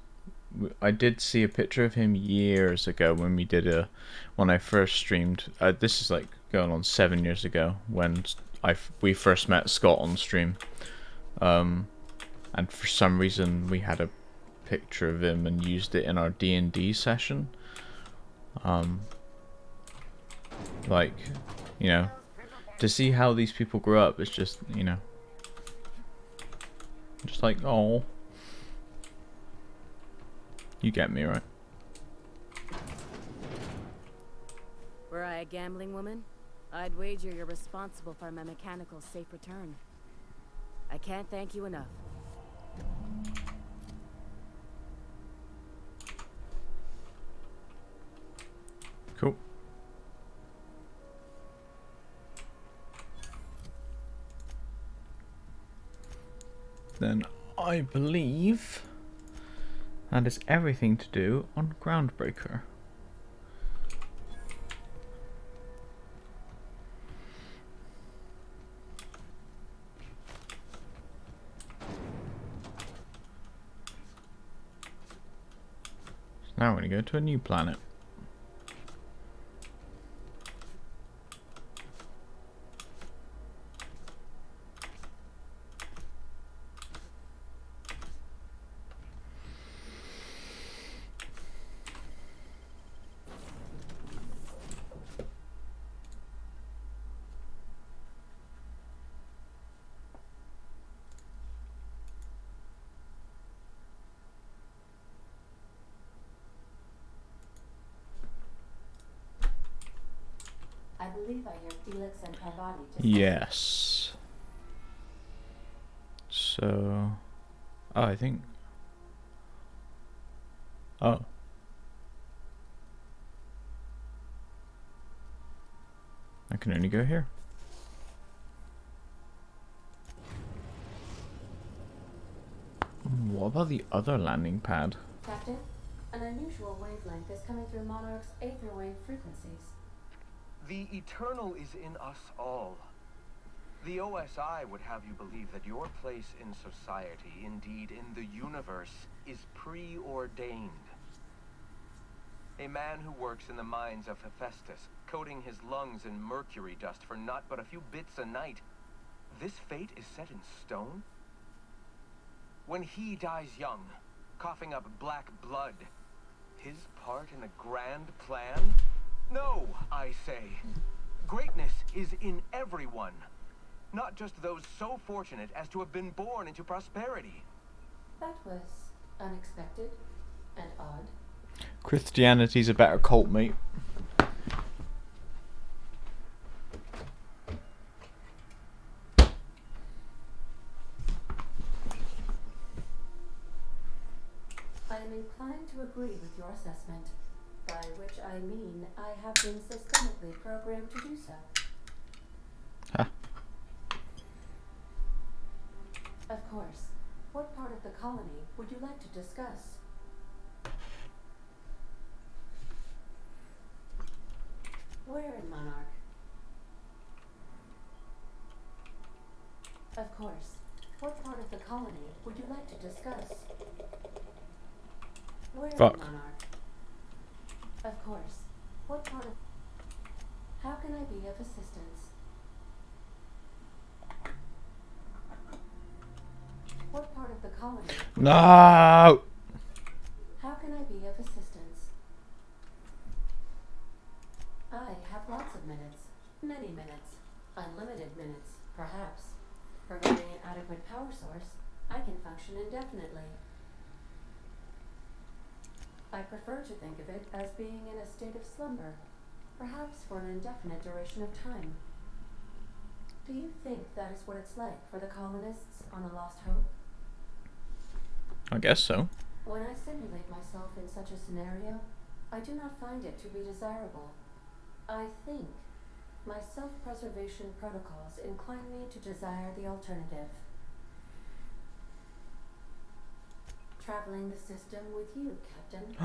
I did see a picture of him years ago when when I first streamed. This is like going on 7 years ago when we first met Scott on stream, and for some reason we had a picture of him and used it in our D&D session. Like, you know, to see how these people grew up, it's just, you know, just like, oh, you get me, right? a gambling woman? I'd wager you're responsible for my mechanical safe return. I can't thank you enough. Cool. Then I believe that is everything to do on Groundbreaker. So now we're going to go to a new planet. I believe I hear Felix and Parvati just Yes. So... Oh, I think... Oh. I can only go here. What about the other landing pad? Captain, an unusual wavelength is coming through Monarch's aether wave frequencies. The eternal is in us all. The OSI would have you believe that your place in society, indeed in the universe, is preordained. A man who works in the mines of Hephaestus, coating his lungs in mercury dust for not but a few bits a night. This fate is set in stone? When he dies young, coughing up black blood, his part in a grand plan? No, I say. Greatness is in everyone. Not just those so fortunate as to have been born into prosperity. That was unexpected and odd. Christianity's a better cult, mate. I am inclined to agree with your assessment, by which I mean I have been systemically programmed to do so. Huh. Of course. What part of the colony would you like to discuss? Where in Monarch? Of course. What part of the colony would you like to discuss? Where Fuck. in Monarch? Of course. What part of... How can I be of assistance? What part of the colony? No! How can I be of assistance? I have lots of minutes. Many minutes. Unlimited minutes, perhaps. Providing an adequate power source, I can function indefinitely. I prefer to think of it as being in a state of slumber, perhaps for an indefinite duration of time. Do you think that is what it's like for the colonists on a Lost Hope? I guess so. When I simulate myself in such a scenario, I do not find it to be desirable. I think my self-preservation protocols incline me to desire the alternative. Traveling the system with you, Captain.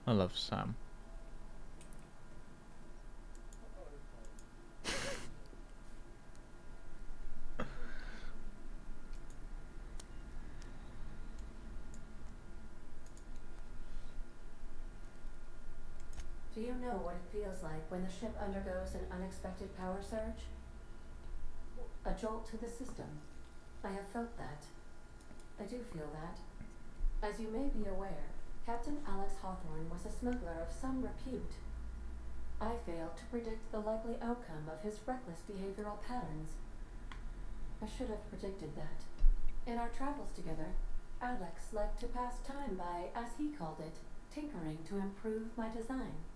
I love Sam. Do Do you know what it feels like when the ship undergoes an unexpected power surge? A jolt to the system. I have felt that. I do feel that. As you may be aware, Captain Alex Hawthorne was a smuggler of some repute. I failed to predict the likely outcome of his reckless behavioral patterns. I should have predicted that. In our travels together, Alex liked to pass time by, as he called it, tinkering to improve my design.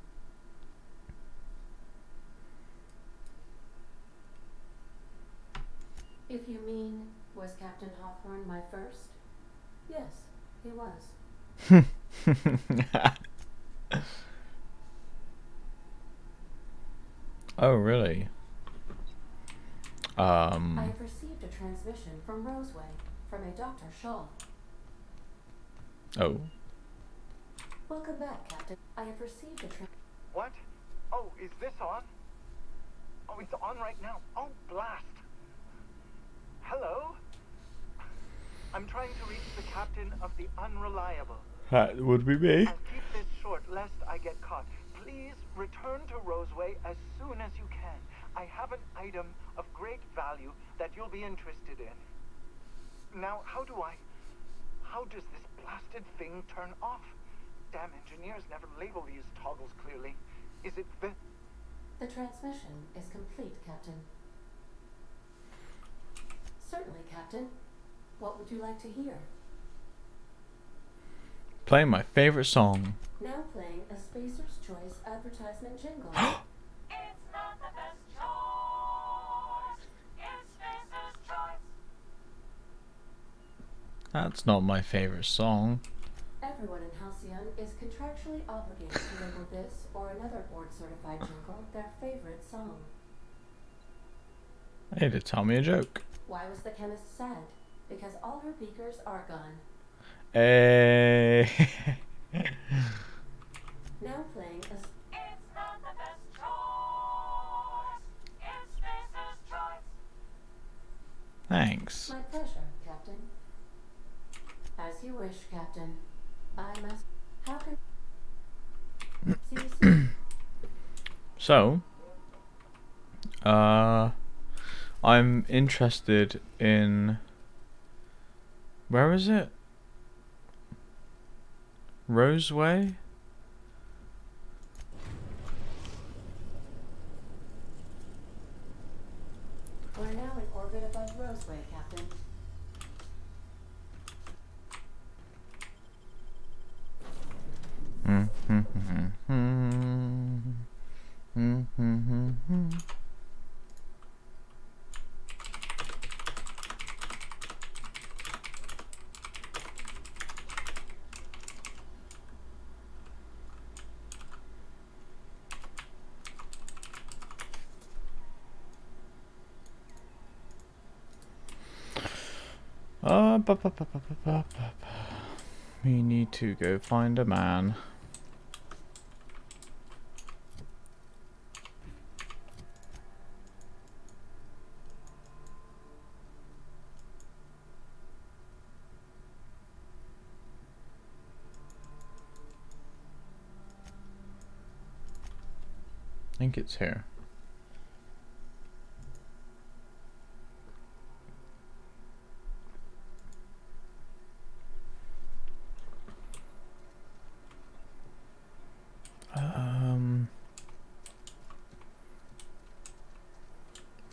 If you mean, was Captain Hawthorne my first? Yes, he was. Oh, really? I have received a transmission from Roseway, from a Dr. Shaw. Oh. Welcome back, Captain. I have received a What? Oh, is this on? Oh, it's on right now. Oh, blast. Hello? I'm trying to reach the captain of the Unreliable. That would be me. I'll keep this short lest I get caught. Please return to Roseway as soon as you can. I have an item of great value that you'll be interested in. Now, how does this blasted thing turn off? Damn engineers never label these toggles clearly. Is it the... The transmission is complete, Captain. Certainly, Captain. What would you like to hear? Playing my favorite song. Now playing a Spacer's Choice advertisement jingle. It's not the best choice. It's Spacer's Choice. That's not my favorite song. Everyone in Halcyon is contractually obligated to label this or another board-certified jingle their favorite song. Hey, to tell me a joke. Why was the chemist sad? Because all her beakers are gone. Hey. Now playing a... It's not the best choice. It's Spacer's Choice. Thanks. My pleasure, Captain. As you wish, Captain. I must... How can... See you soon. So, I'm interested in... Where is it? Roseway? We're now in orbit above Roseway, Captain. We need to go find a man. I think it's here.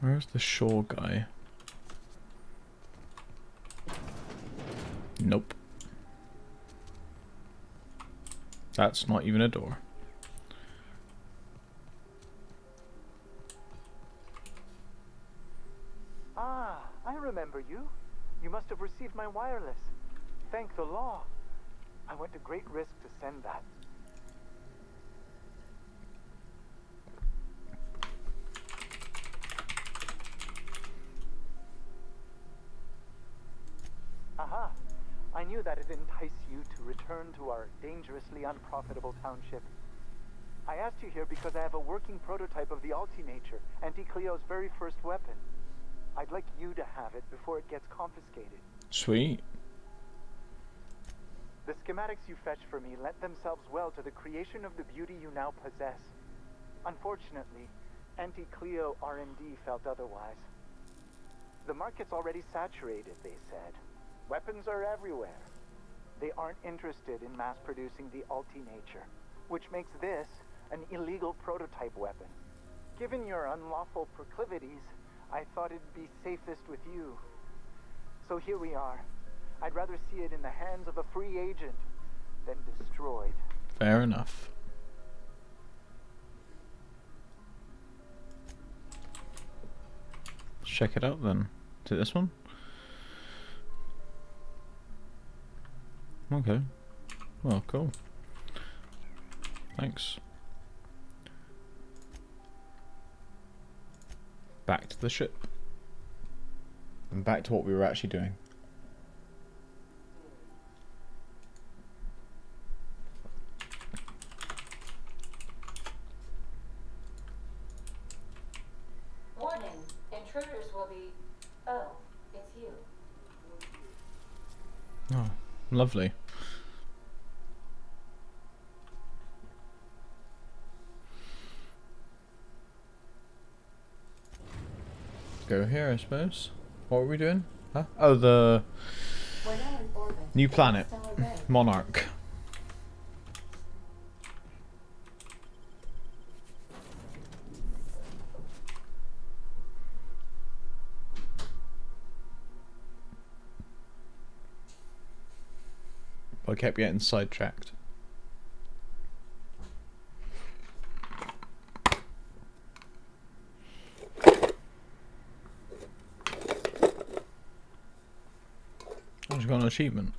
Where's the Shaw guy? Nope. That's not even a door. Ah, I remember you. You must have received my wireless. Thank the law. I went to great risk to send that. Aha! I knew that'd entice you to return to our dangerously unprofitable township. I asked you here because I have a working prototype of the Altinature, Auntie Cleo's very first weapon. I'd like you to have it before it gets confiscated. Sweet. The schematics you fetched for me lent themselves well to the creation of the beauty you now possess. Unfortunately, Anti-Cleo R&D felt otherwise. The market's already saturated, they said. Weapons are everywhere. They aren't interested in mass-producing the Ulti-Nature, which makes this an illegal prototype weapon. Given your unlawful proclivities, I thought it'd be safest with you. So here we are. I'd rather see it in the hands of a free agent than destroyed. Fair enough. Let's check it out then. Is it this one? Okay. Well, cool. Thanks. Back to the ship. And back to what we were actually doing. Warning, intruders will be... Oh, it's you. Oh, lovely. Go here, I suppose. What were we doing? Huh? Oh, the new planet, Monarch. I kept getting sidetracked. I just got an achievement.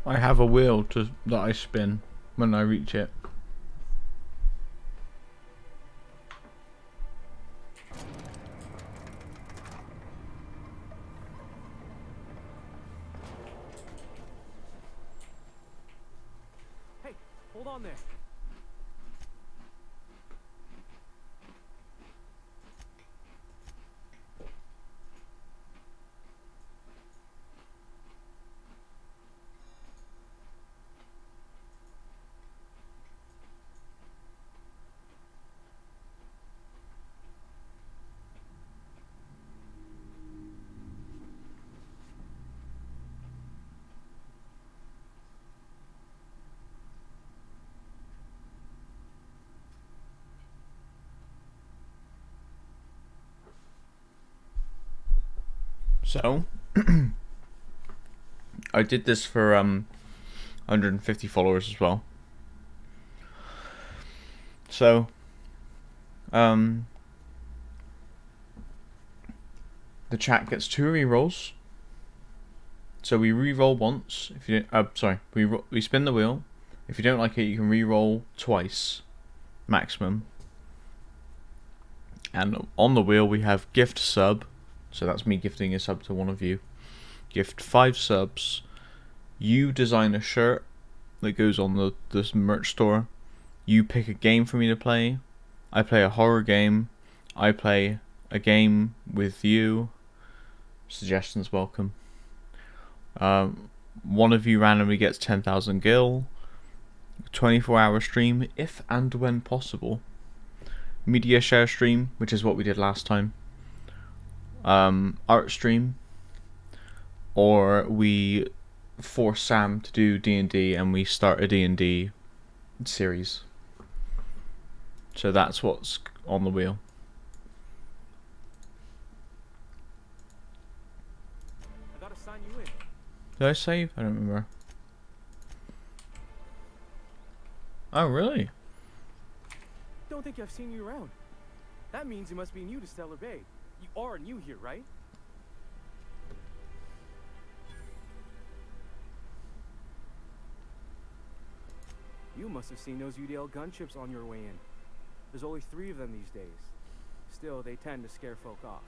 I have a wheel that I spin when I reach it. Hey, hold on there. So, I did this for 150 followers as well. So, the chat gets 2 rerolls. So we reroll once. If you we spin the wheel. If you don't like it, you can reroll twice, maximum. And on the wheel we have gift sub. So that's me gifting a sub to one of you. Gift 5 subs. You design a shirt that goes on this merch store. You pick a game for me to play. I play a horror game. I play a game with you. Suggestions welcome. One of you randomly gets 10,000 gil. 24-hour stream if and when possible. Media share stream, which is what we did last time. Art stream, or we force Sam to do D&D and we start a D&D series. So that's what's on the wheel. I gotta sign you in. Did I save? I don't remember. Oh, really? Don't think I've seen you around. That means you must be new to Stellar Bay. You are new here, right? You must have seen those UDL gunships on your way in. There's only 3 of them these days. Still, they tend to scare folk off.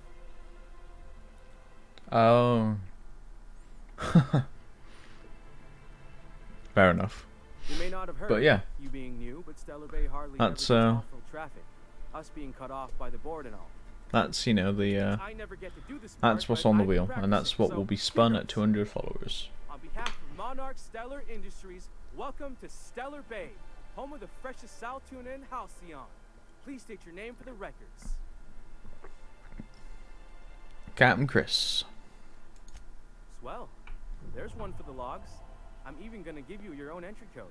Oh. Fair enough. You may not have heard, But yeah. you being new, but Stellar Bay hardly That's, ever gets off-road traffic. Us being cut off by the board and all. That's, you know, the I never get to do this that's part, what's but on the I've been wheel, and that's practicing, what so will be spun at 200 followers. on behalf of Monarch Stellar Industries, welcome to Stellar Bay, home of the freshest Sal tuna and halcyon. Please state your name for the records. Captain Chris. Swell. There's one for the logs. I'm even gonna give you your own entry code.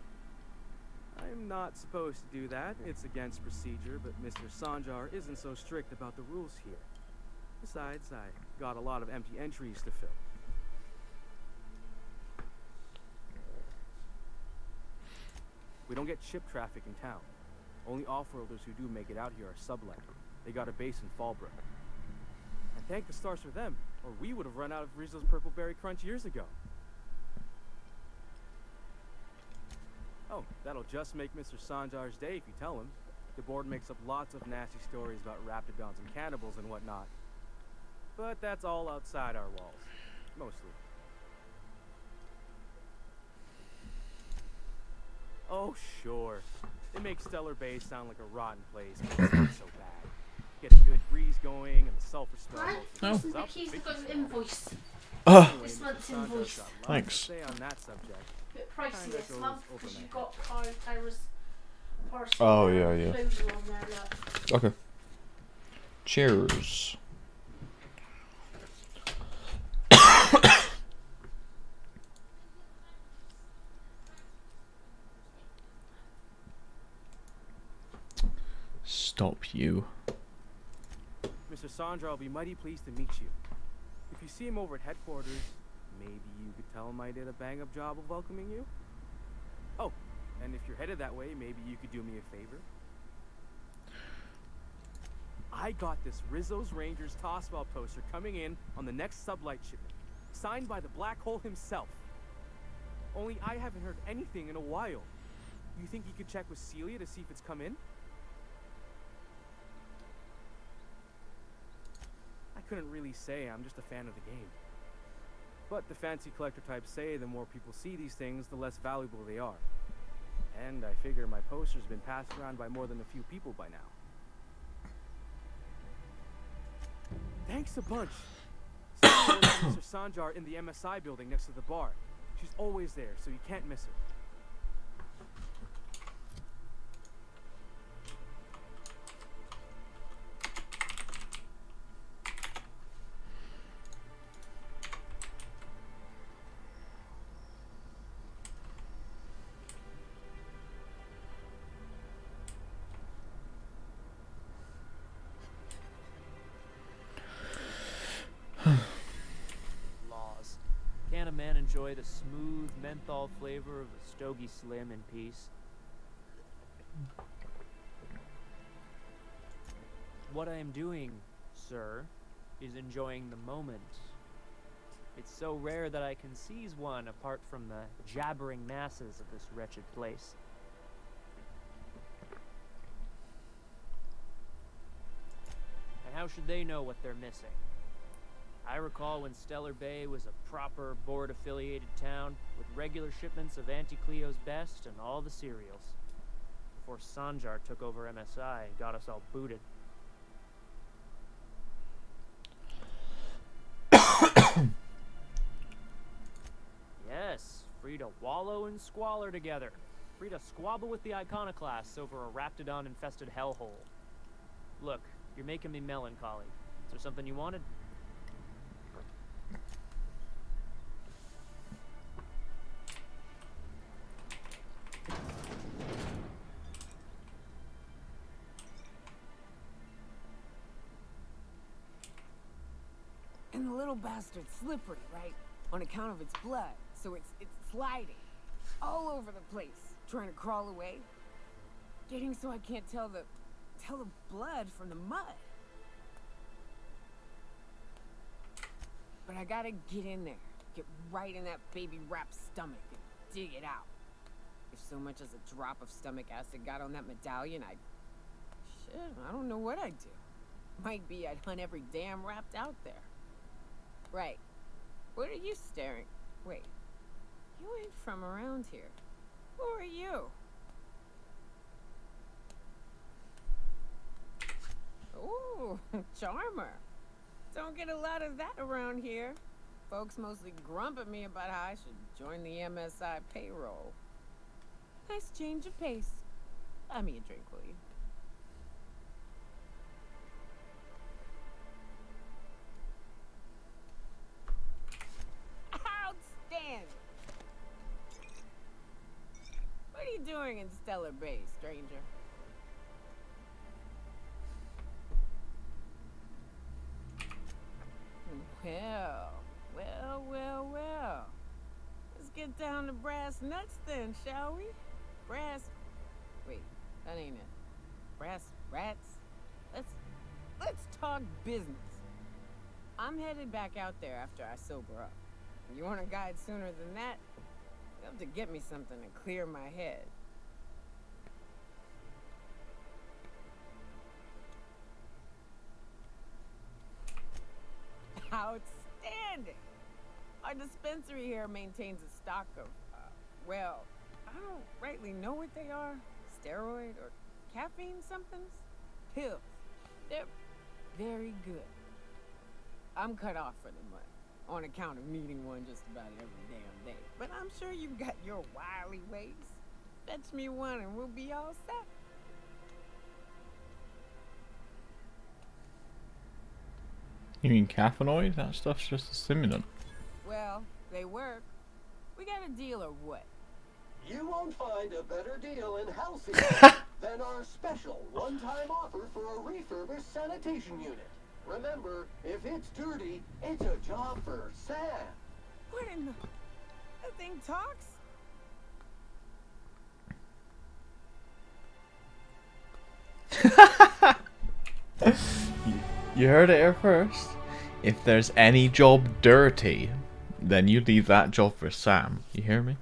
I'm not supposed to do that. It's against procedure, but Mr. Sanjar isn't so strict about the rules here. Besides, I got a lot of empty entries to fill. We don't get ship traffic in town. Only off-roaders who do make it out here are sublet. They got a base in Fallbrook. And thank the stars for them, or we would have run out of Rizzo's Purple Berry Crunch years ago. Oh, that'll just make Mr. Sanjar's day if you tell him. The board makes up lots of nasty stories about raptidons and cannibals and whatnot. But that's all outside our walls. Mostly. Oh, sure. They make Stellar Bay sound like a rotten place, but it's not so bad. Get a good breeze going, and the sulfur smell mostly goes up. He's got an invoice. This month's invoice. Thanks. Say on that subject. Bit pricey this month because you've got Paris. Oh, yeah. Closure on there, look. Okay. Cheers. Stop you. Mr. Sandra will be mighty pleased to meet you. If you see him over at headquarters, maybe you could tell him I did a bang-up job of welcoming you? Oh, and if you're headed that way, maybe you could do me a favor? I got this Rizzo's Rangers Tosswell poster coming in on the next sublight shipment, signed by the Black Hole himself. Only I haven't heard anything in a while. You think you could check with Celia to see if it's come in? I couldn't really say, I'm just a fan of the game. But the fancy collector types say the more people see these things, the less valuable they are. And I figure my poster's been passed around by more than a few people by now. Thanks a bunch. Mr. Sanjar in the MSI building next to the bar. She's always there, so you can't miss her. Laws. Can a man enjoy the smooth menthol flavor of a Stogie Slim in peace? What I am doing, sir, is enjoying the moment. It's so rare that I can seize one apart from the jabbering masses of this wretched place. And how should they know what they're missing? I recall when Stellar Bay was a proper board-affiliated town with regular shipments of Auntie Cleo's best and all the cereals. Before Sanjar took over MSI and got us all booted. Yes, free to wallow and squalor together. Free to squabble with the iconoclasts over a raptidon-infested hellhole. Look, you're making me melancholy. Is there something you wanted? And the little bastard's slippery, right? On account of its blood, so it's sliding all over the place, trying to crawl away. Getting so I can't tell the blood from the mud. But I gotta get in there, get right in that baby rap's stomach and dig it out. If so much as a drop of stomach acid got on that medallion, shit, I don't know what I'd do. Might be I'd hunt every damn Rapt out there. Right. What are you staring? Wait. You ain't from around here. Who are you? Ooh, charmer. Don't get a lot of that around here. Folks mostly grump at me about how I should join the MSI payroll. Nice change of pace. Buy me a drink, will you? Outstanding! What are you doing in Stellar Bay, stranger? Well. Let's get down to brass nuts then, shall we? Wait, that ain't it. Brass rats? Let's talk business. I'm headed back out there after I sober up. You want a guide sooner than that? You have to get me something to clear my head. Outstanding! Our dispensary here maintains a stock of, well, I don't rightly know what they are. Steroid or caffeine somethings? Pills. They're very good. I'm cut off for the money, on account of needing one just about every damn day. But I'm sure you've got your wily ways. Fetch me one and we'll be all set. You mean caffeinoid? That stuff's just a stimulant. Well, they work. We got a deal or what? You won't find a better deal in Halcyon than our special one-time offer for a refurbished sanitation unit. Remember, if it's dirty, it's a job for Sam. What in the... That thing talks? You heard it here first. If there's any job dirty, then you leave that job for Sam. You hear me?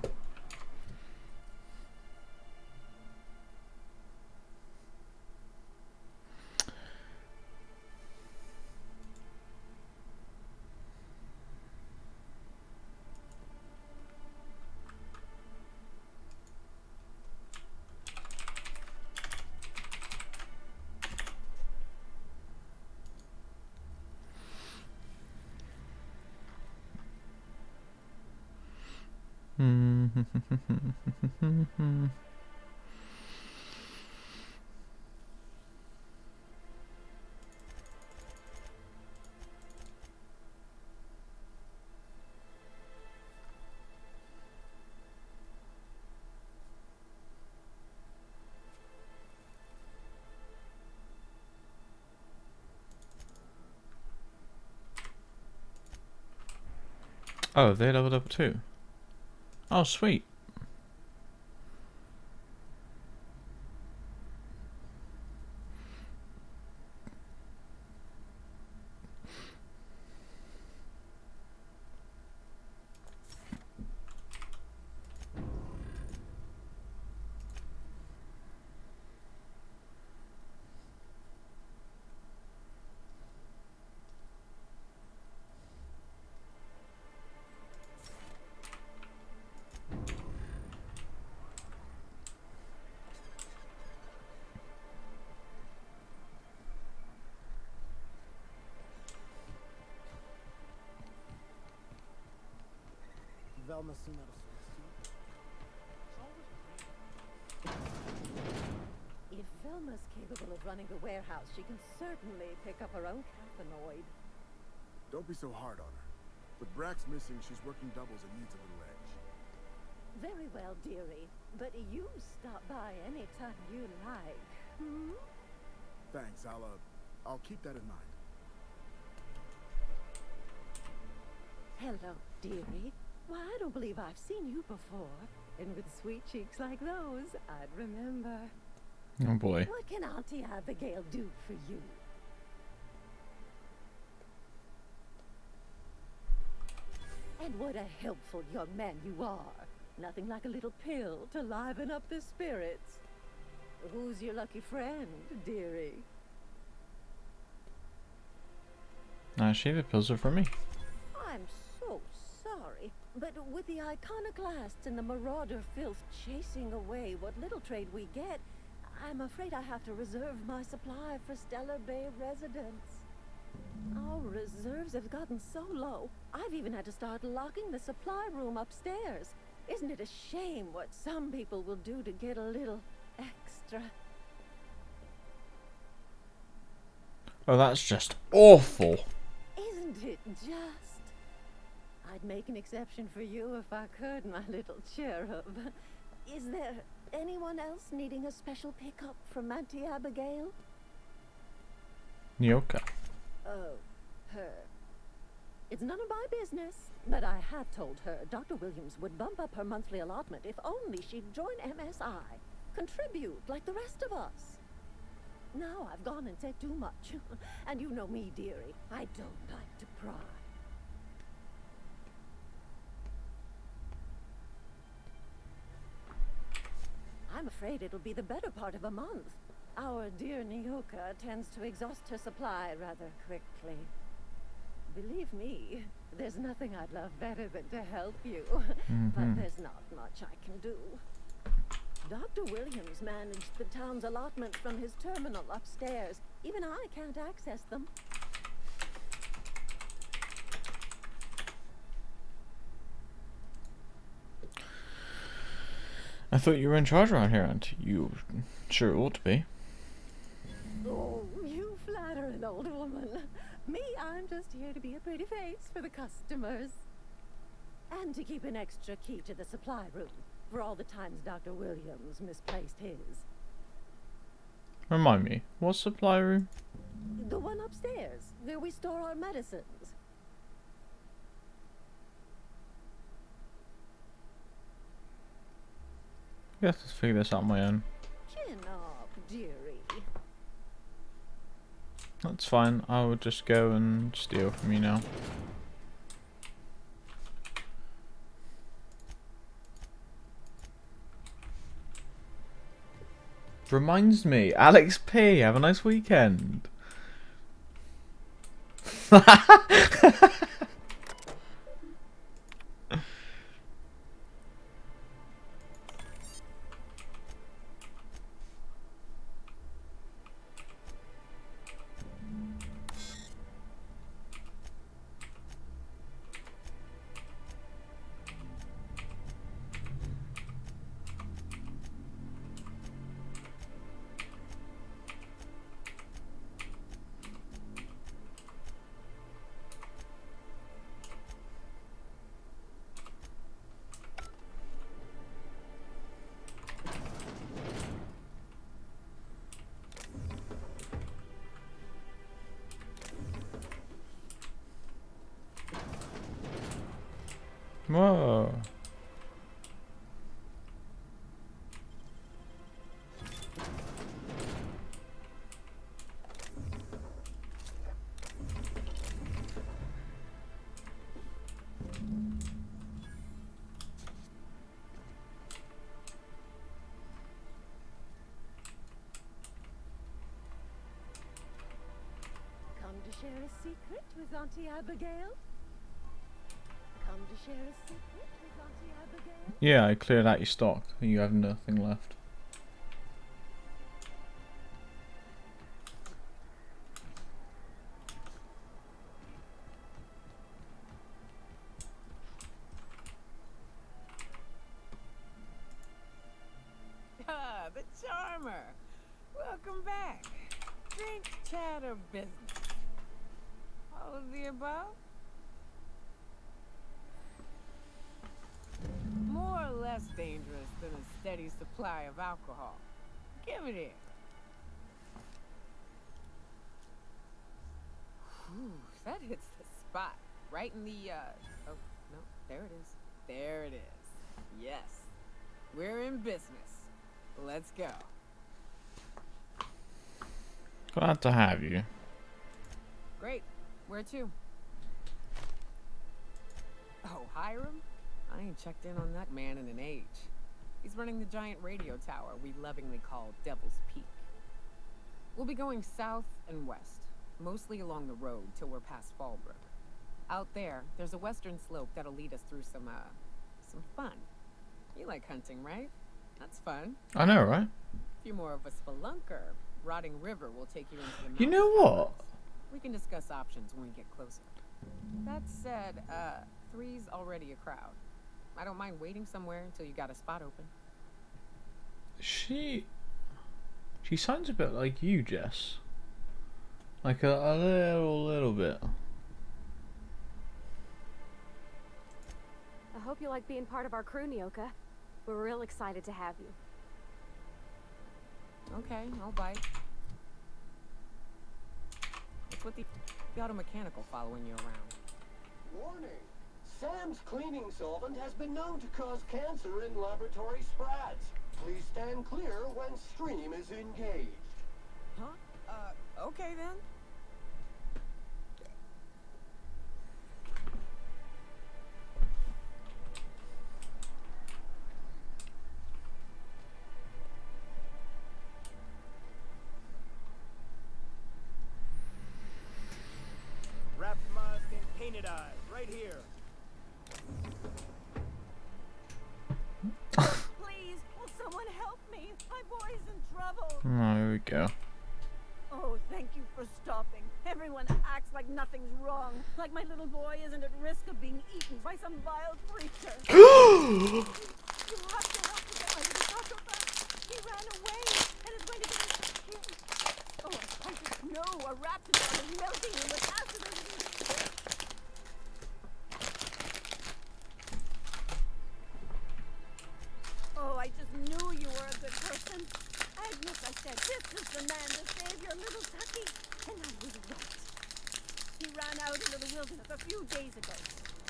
Oh, they leveled up too. Oh, sweet. Velma seen out of If Velma's capable of running the warehouse, she can certainly pick up her own caffeinoid. Don't be so hard on her. With Brax missing, she's working doubles and needs a little edge. Very well, dearie. But you stop by anytime you like. Hmm? Thanks, I'll keep that in mind. Hello, dearie. Why, I don't believe I've seen you before. And with sweet cheeks like those, I'd remember. Oh boy. What can Auntie Abigail do for you? And what a helpful young man you are. Nothing like a little pill to liven up the spirits. Who's your lucky friend, dearie? Actually, the pills are for me. I'm so sorry, but with the iconoclasts and the marauder filth chasing away what little trade we get, I'm afraid I have to reserve my supply for Stellar Bay residents. Our reserves have gotten so low, I've even had to start locking the supply room upstairs. Isn't it a shame what some people will do to get a little extra? Oh, that's just awful. Isn't it just? I'd make an exception for you if I could, my little cherub. Is there anyone else needing a special pickup from Auntie Abigail? Nyoka. Oh, her. It's none of my business, but I have told her Dr. Williams would bump up her monthly allotment if only she'd join MSI. Contribute like the rest of us. Now I've gone and said too much. And you know me, dearie. I don't like to pry. I'm afraid it'll be the better part of a month. Our dear Nyoka tends to exhaust her supply rather quickly. Believe me, there's nothing I'd love better than to help you. But there's not much I can do. Dr. Williams managed the town's allotment from his terminal upstairs. Even I can't access them. I thought you were in charge around here, and you sure ought to be. Oh, you flatter an old woman. Me, I'm just here to be a pretty face for the customers. And to keep an extra key to the supply room for all the times Dr. Williams misplaced his. Remind me, what supply room? The one upstairs, where we store our medicines. I guess let's figure this out on my own. Chin up, dearie. That's fine, I will just go and steal from you now. Reminds me, Alex P, have a nice weekend. Whoa. Come to share a secret with Auntie Abigail? Come to share a secret with Auntie Abigail? Yeah, I cleared out your stock. You have nothing left. Ah, the charmer. Welcome back. Drink, chat, or business? All of the above? More or less dangerous than a steady supply of alcohol. Give it here. Whew, that hits the spot. Right in the, oh, no, there it is. There it is. Yes. We're in business. Let's go. Glad to have you. Great. Where to? Oh, Hiram? I ain't checked in on that man in an age. He's running the giant radio tower we lovingly call Devil's Peak. We'll be going south and west, mostly along the road till we're past Fallbrook. Out there's a western slope that'll lead us through some fun. You like hunting, right? That's fun. I know, right? If you're more of a spelunker, Rotting River will take you into the mountains. You know what? We can discuss options when we get closer. That said, 3's already a crowd. I don't mind waiting somewhere until you got a spot open. She sounds a bit like you, Jess. Like a little bit. I hope you like being part of our crew, Nyoka. We're real excited to have you. Okay, I'll bite. What's with the auto mechanical following you around? Warning! Sam's cleaning solvent has been known to cause cancer in laboratory sprats. Please stand clear when stream is engaged. Huh? Okay then. Wrapped mask and painted eyes, right here. Please, will someone help me? My boy's in trouble. Oh, here we go. Oh, thank you for stopping. Everyone acts like nothing's wrong. Like my little boy isn't at risk of being eaten by some vile creature. You have to help me get my little taco back. He ran away and is going to get his skin. Oh, I just know a raptor is melting him with acid under his skin. Oh, I just knew you were a good person. Agnes, I said, this is the man to save your little Tucky. And I was right. He ran out into the wilderness a few days ago.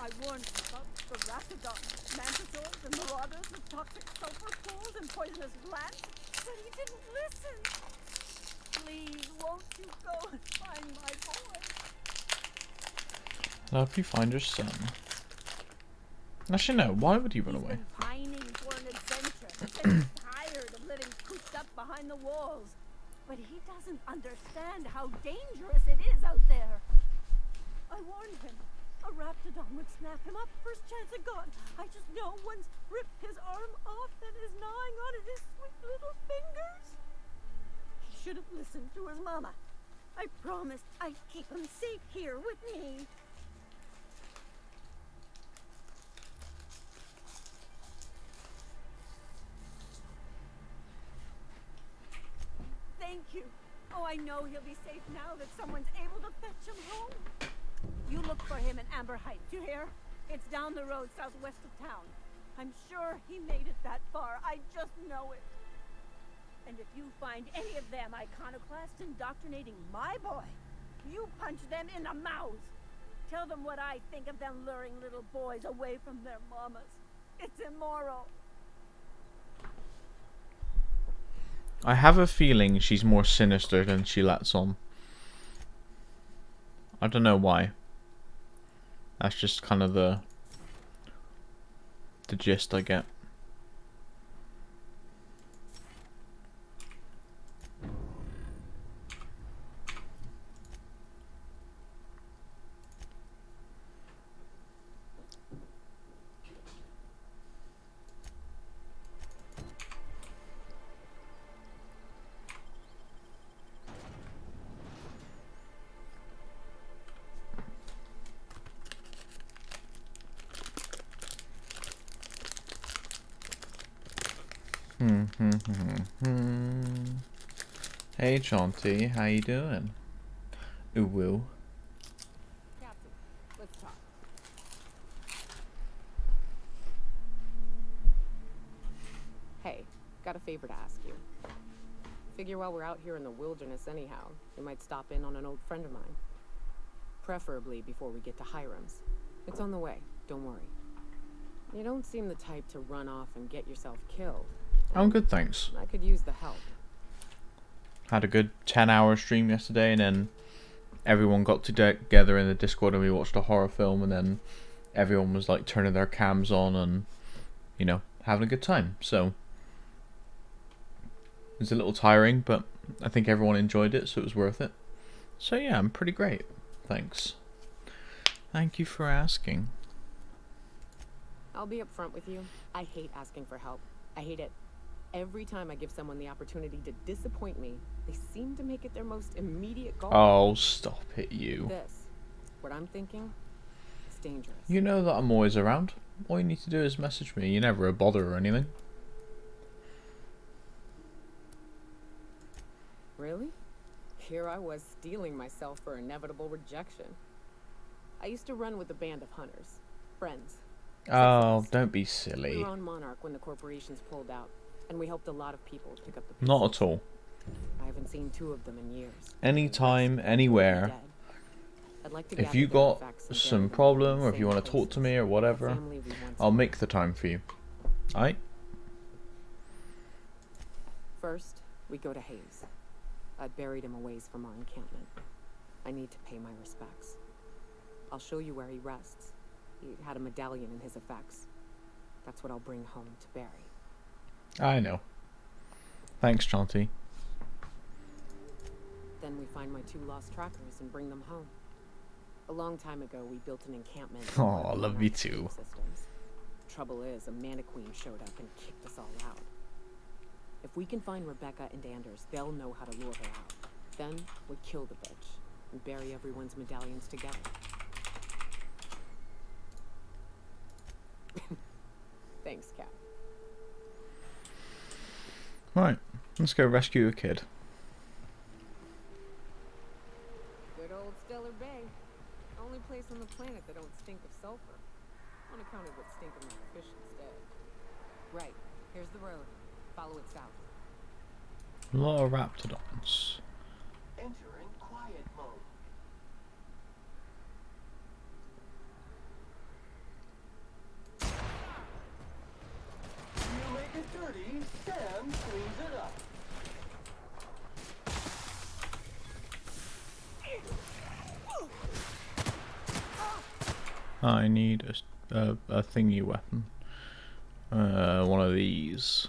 I warned him about the raptidon, mantisaurs, and marauders with toxic sulfur pools and poisonous plants, but he didn't listen. Please, won't you go and find my boy? Help you find your son. Actually, no. Why would he run away? Pining for an adventure. He's tired of living cooped up behind the walls. But he doesn't understand how dangerous it is out there. I warned him. A raptidon would snap him up first chance it got. I just know one's ripped his arm off and is gnawing on his sweet little fingers. He should have listened to his mama. I promised I'd keep him safe here with me. Thank you. Oh, I know he'll be safe now that someone's able to fetch him home. You look for him in Amber Heights, you hear? It's down the road southwest of town. I'm sure he made it that far. I just know it. And if you find any of them iconoclasts indoctrinating my boy, you punch them in the mouth. Tell them what I think of them luring little boys away from their mamas. It's immoral. I have a feeling she's more sinister than she lets on. I don't know why. That's just kind of the gist I get. Hey Chauncey, how you doing? Ooh woo. Captain, let's talk. Hey, got a favor to ask you. Figure while we're out here in the wilderness anyhow, you might stop in on an old friend of mine. Preferably before we get to Hiram's. It's on the way, don't worry. You don't seem the type to run off and get yourself killed. I'm good, thanks. I could use the help. Had a good 10-hour stream yesterday, and then everyone got together in the Discord and we watched a horror film, and then everyone was like turning their cams on and, you know, having a good time. So it's a little tiring, but I think everyone enjoyed it, so it was worth it. So yeah, I'm pretty great. Thanks. Thank you for asking. I'll be upfront with you. I hate asking for help. I hate it. Every time I give someone the opportunity to disappoint me, they seem to make it their most immediate goal. Oh, stop it, you. This, what I'm thinking, is dangerous. You know that I'm always around. All you need to do is message me. You're never a bother or anything. Really? Here I was steeling myself for inevitable rejection. I used to run with a band of hunters. Friends. Oh, don't be We silly. were on Monarch when the corporations pulled out, and we helped a lot of people pick up the pieces. Not at all. I haven't seen 2 of them in years. Anytime, anywhere. I'd like to If gather you their got effects and some bury them problem, in or if you safe want to talk to places. me or The whatever, family we once I'll had. make the time for you. Aight? First, we go to Hayes. I buried him a ways from our encampment. I need to pay my respects. I'll show you where he rests. He had a medallion in his effects. That's what I'll bring home to Barry. I know. Thanks, Jaunty. Then we find my 2 lost trackers and bring them home. A long time ago, we built an encampment. in one Aw, of love you Monarch's too. systems. Trouble is, a Mantiqueen showed up and kicked us all out. If we can find Rebecca and Anders, they'll know how to lure her out. Then we kill the bitch and bury everyone's medallions together. Thanks, Cap. Right, let's go rescue a kid. Good old Stellar Bay. Only place on the planet that don't stink of sulfur. On account of what's stinking like fish instead. Right, here's the road. Follow it south. A lot of raptidons. Entering quiet mode. You make it dirty, Sam cleans it up. I need a thingy weapon. One of these.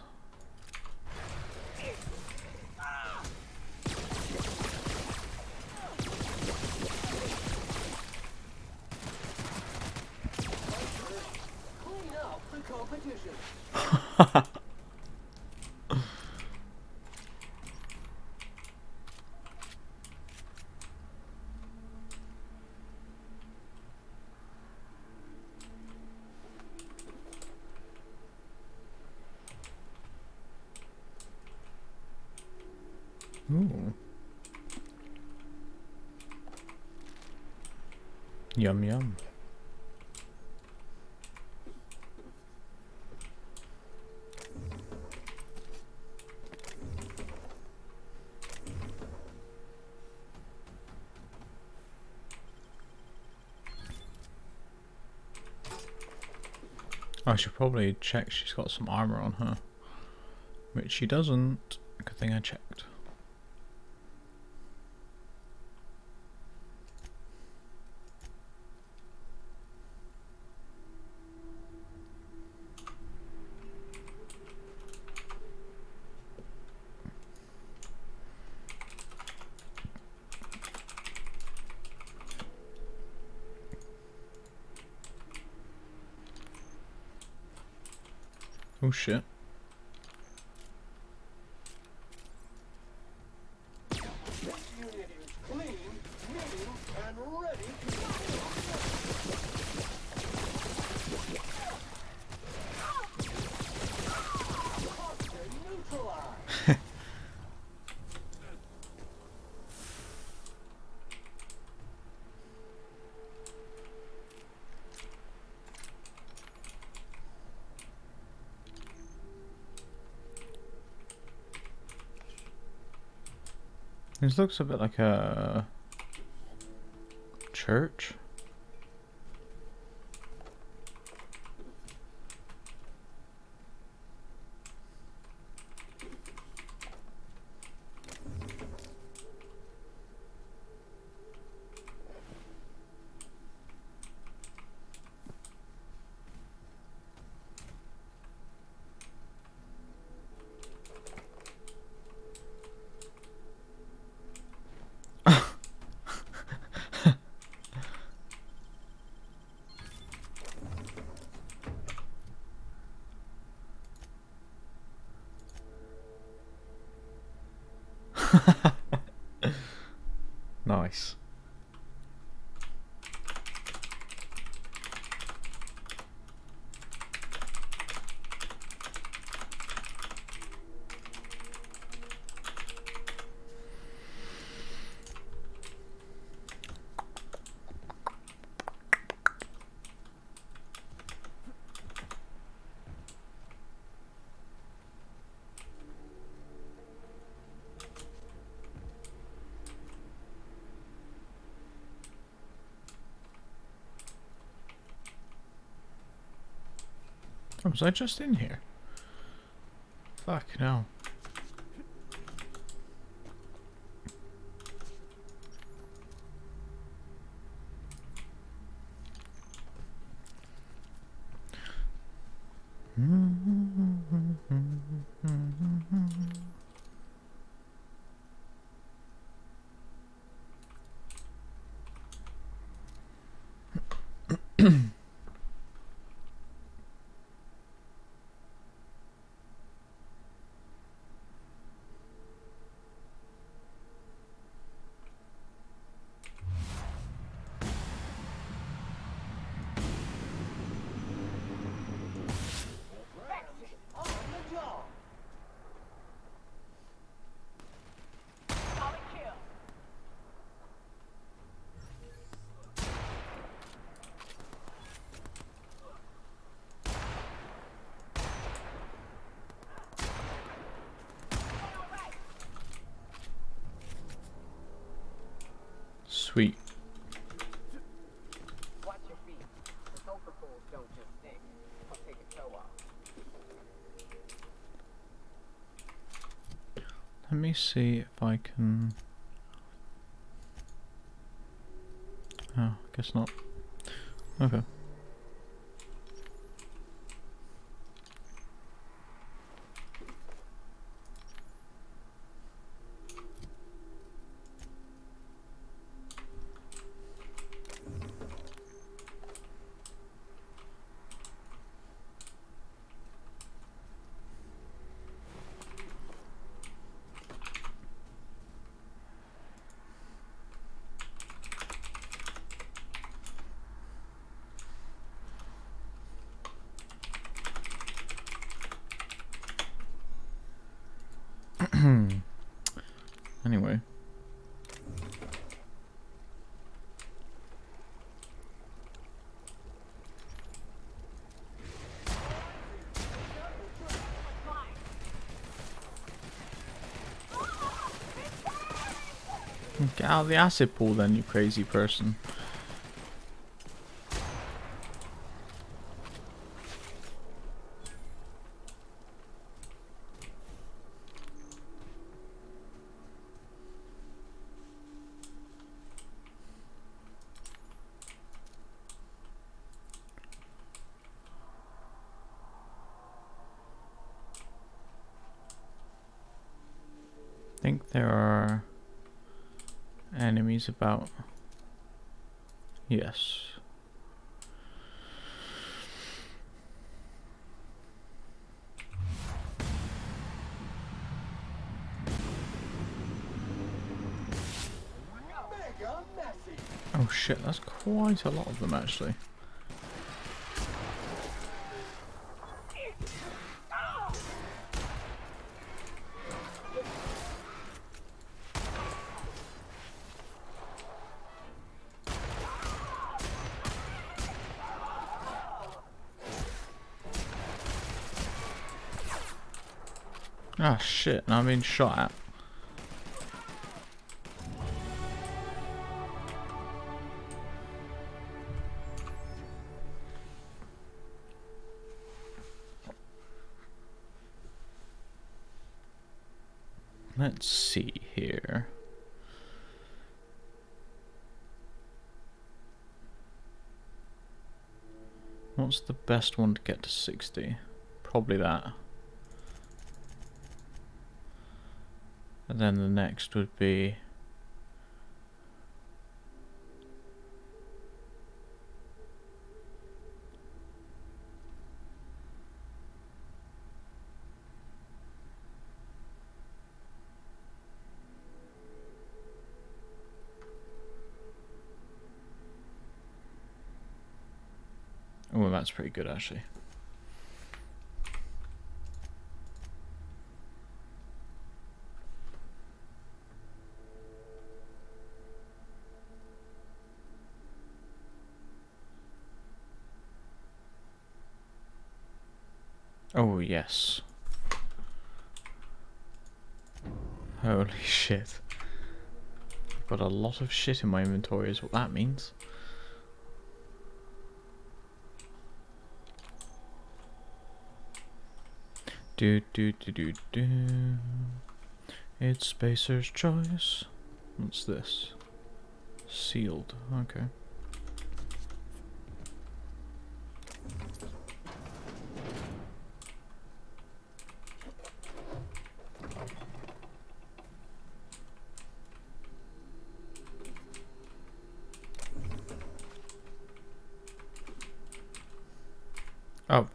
Clean up the competition. Ooh. Yum yum. I should probably check she's got some armor on her. Which she doesn't. Good thing I checked. Oh shit. This unit is clean, knitting, and ready to Toxin neutralized. This looks a bit like a church. Nice. Oh, was I just in here? Fuck no. Sweet. Watch your feet. The sulfur pools don't just stink. I'll take a toe off. Let me see if I can... Oh, guess not. Okay. Anyway. Get out of the acid pool then, you crazy person. I think there are enemies about. Yes. Oh shit, that's quite a lot of them actually. Ah shit, now I'm being shot at. Let's see here. What's the best one to get to 60? Probably that. And then the next would be That's pretty good actually. Oh yes. Holy shit. I've got a lot of shit in my inventory is what that means. Do do do do do. It's Spacer's choice. What's this? Sealed. Okay. Oh,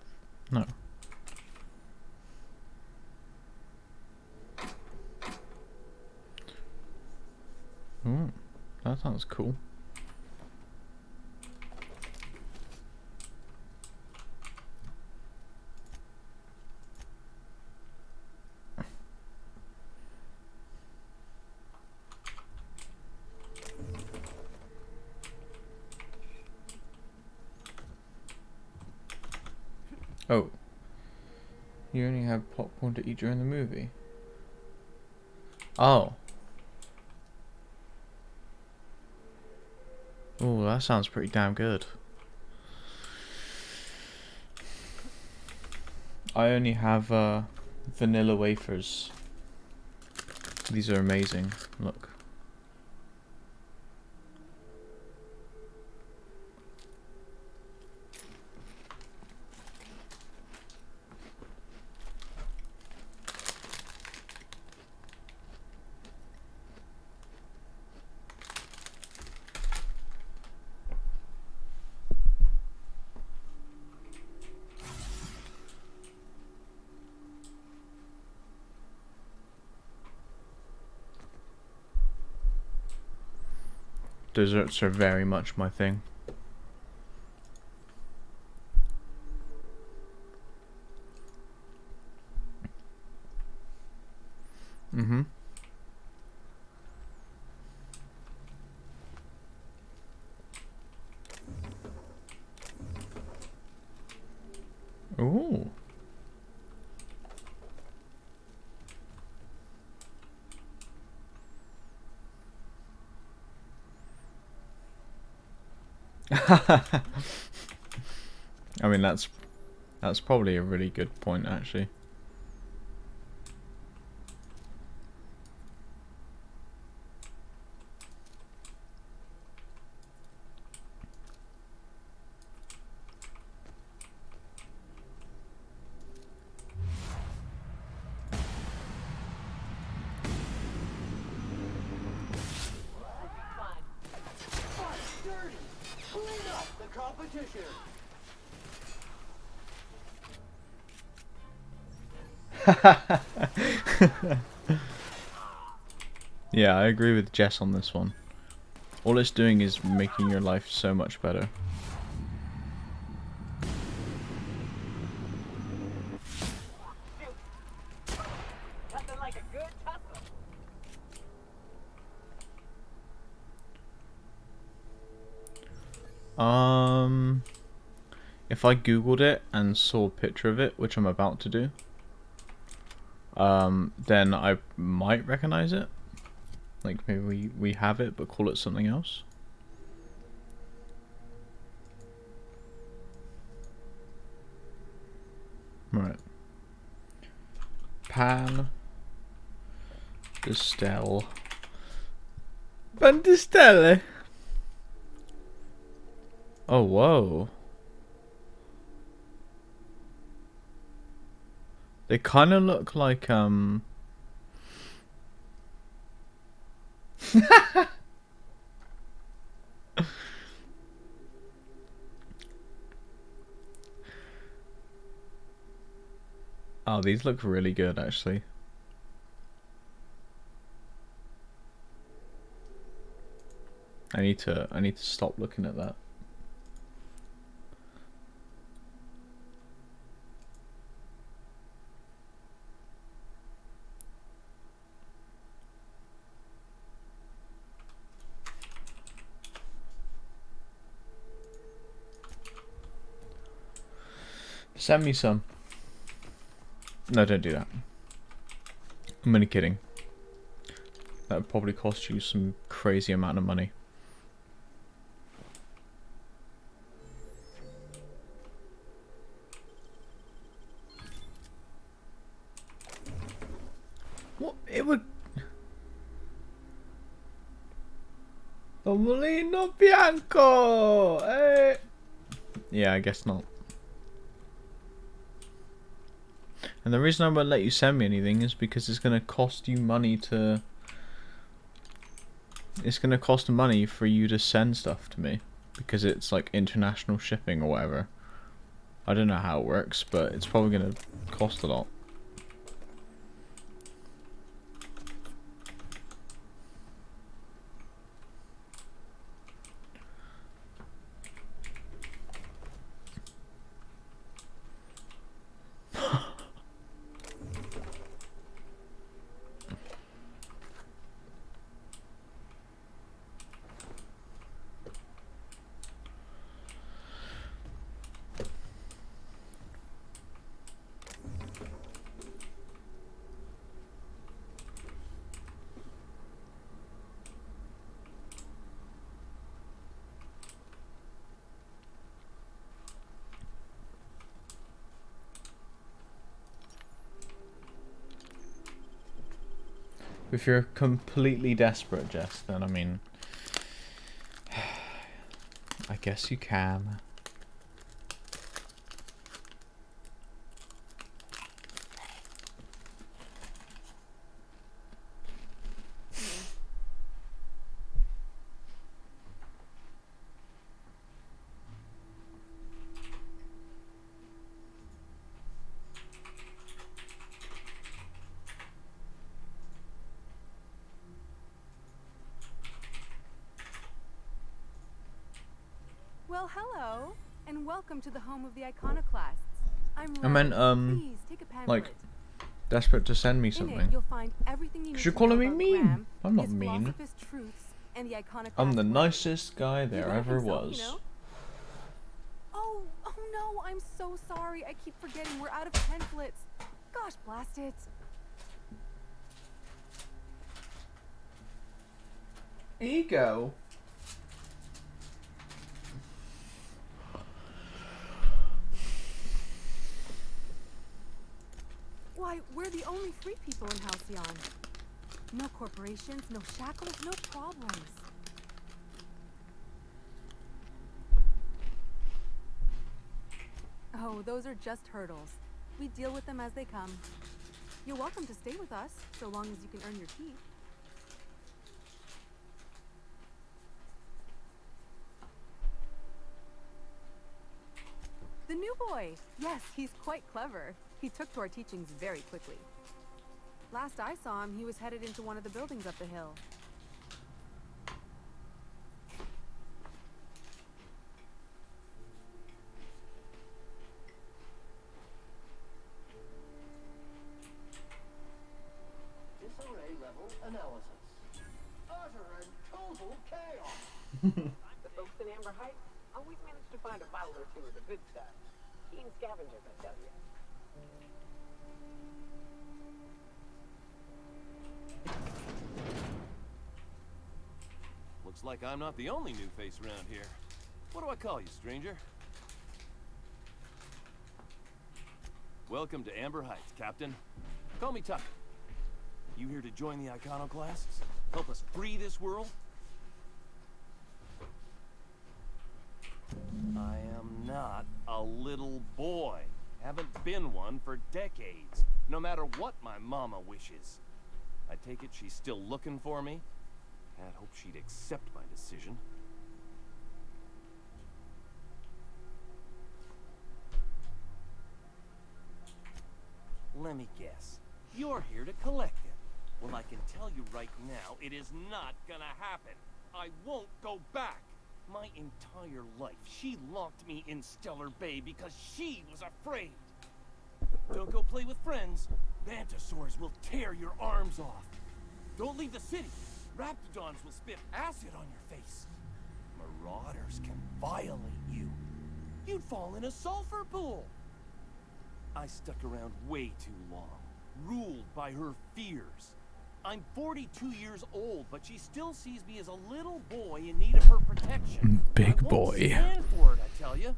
no. Ooh, that sounds cool. Oh. You only have popcorn to eat during the movie? Oh. Oh, that sounds pretty damn good. I only have vanilla wafers. These are amazing. Look. Desserts are very much my thing. Mm-hmm. Ooh. I mean that's probably a really good point actually. Clean up the competition. Yeah, I agree with Jess on this one. All it's doing is making your life so much better. Nothing like a good tussle. If I googled it and saw a picture of it, which I'm about to do, then I might recognize it. Like maybe we have it but call it something else. Right. Pan Distel. Pan Distelle. Oh whoa. They kind of look like Oh, these look really good actually. I need to stop looking at that. Send me some. No, don't do that. I'm only kidding. That would probably cost you some crazy amount of money. What? It would... The Mulino Bianco! Hey! Yeah, I guess not. And the reason I won't let you send me anything is because it's going to cost you money to... It's going to cost money for you to send stuff to me. Because it's like international shipping or whatever. I don't know how it works, but it's probably going to cost a lot. If you're completely desperate, Jess, then I mean, I guess you can. Well, hello, and welcome to the home of the Iconoclasts. I meant, Please, take a like, pamphlet. desperate to send me In it, something. you'll find everything you need 'Cause you're to calling know me about mean. Graham, I'm not his mean. philosophist truths, and the Iconoclast I'm the way. nicest guy He there wrote it ever himself, was. you know? Oh no, I'm so sorry. I keep forgetting we're out of pamphlets. Gosh, blast it. Ego. Why, we're the only free people in Halcyon. No corporations, no shackles, no problems. Oh, those are just hurdles. We deal with them as they come. You're welcome to stay with us, so long as you can earn your keep. The new boy! Yes, he's quite clever. He took to our teachings very quickly. Last I saw him, he was headed into one of the buildings up the hill. Disarray level analysis. Utter and total chaos. The folks in Amber Heights always manage to find a bottle or two of the good stuff. Keen scavengers, I tell you. Looks like I'm not the only new face around here. What do I call you, stranger? Welcome to Amber Heights, Captain. Call me Tucker. You here to join the Iconoclasts? Help us free this world? I am not a little boy. Haven't been one for decades. No matter what my mama wishes. I take it she's still looking for me? I'd hope she'd accept my decision. Let me guess. You're here to collect it. Well, I can tell you right now, it is not gonna happen. I won't go back. My entire life, she locked me in Stellar Bay because she was afraid. Don't go play with friends. Mantisaurs will tear your arms off. Don't leave the city. Raptidons will spit acid on your face. Marauders can violate you. You'd fall in a sulfur pool. I stuck around way too long, ruled by her fears. I'm 42 years old, but she still sees me as a little boy in need of her protection. Big I won't boy. stand for it, I tell you.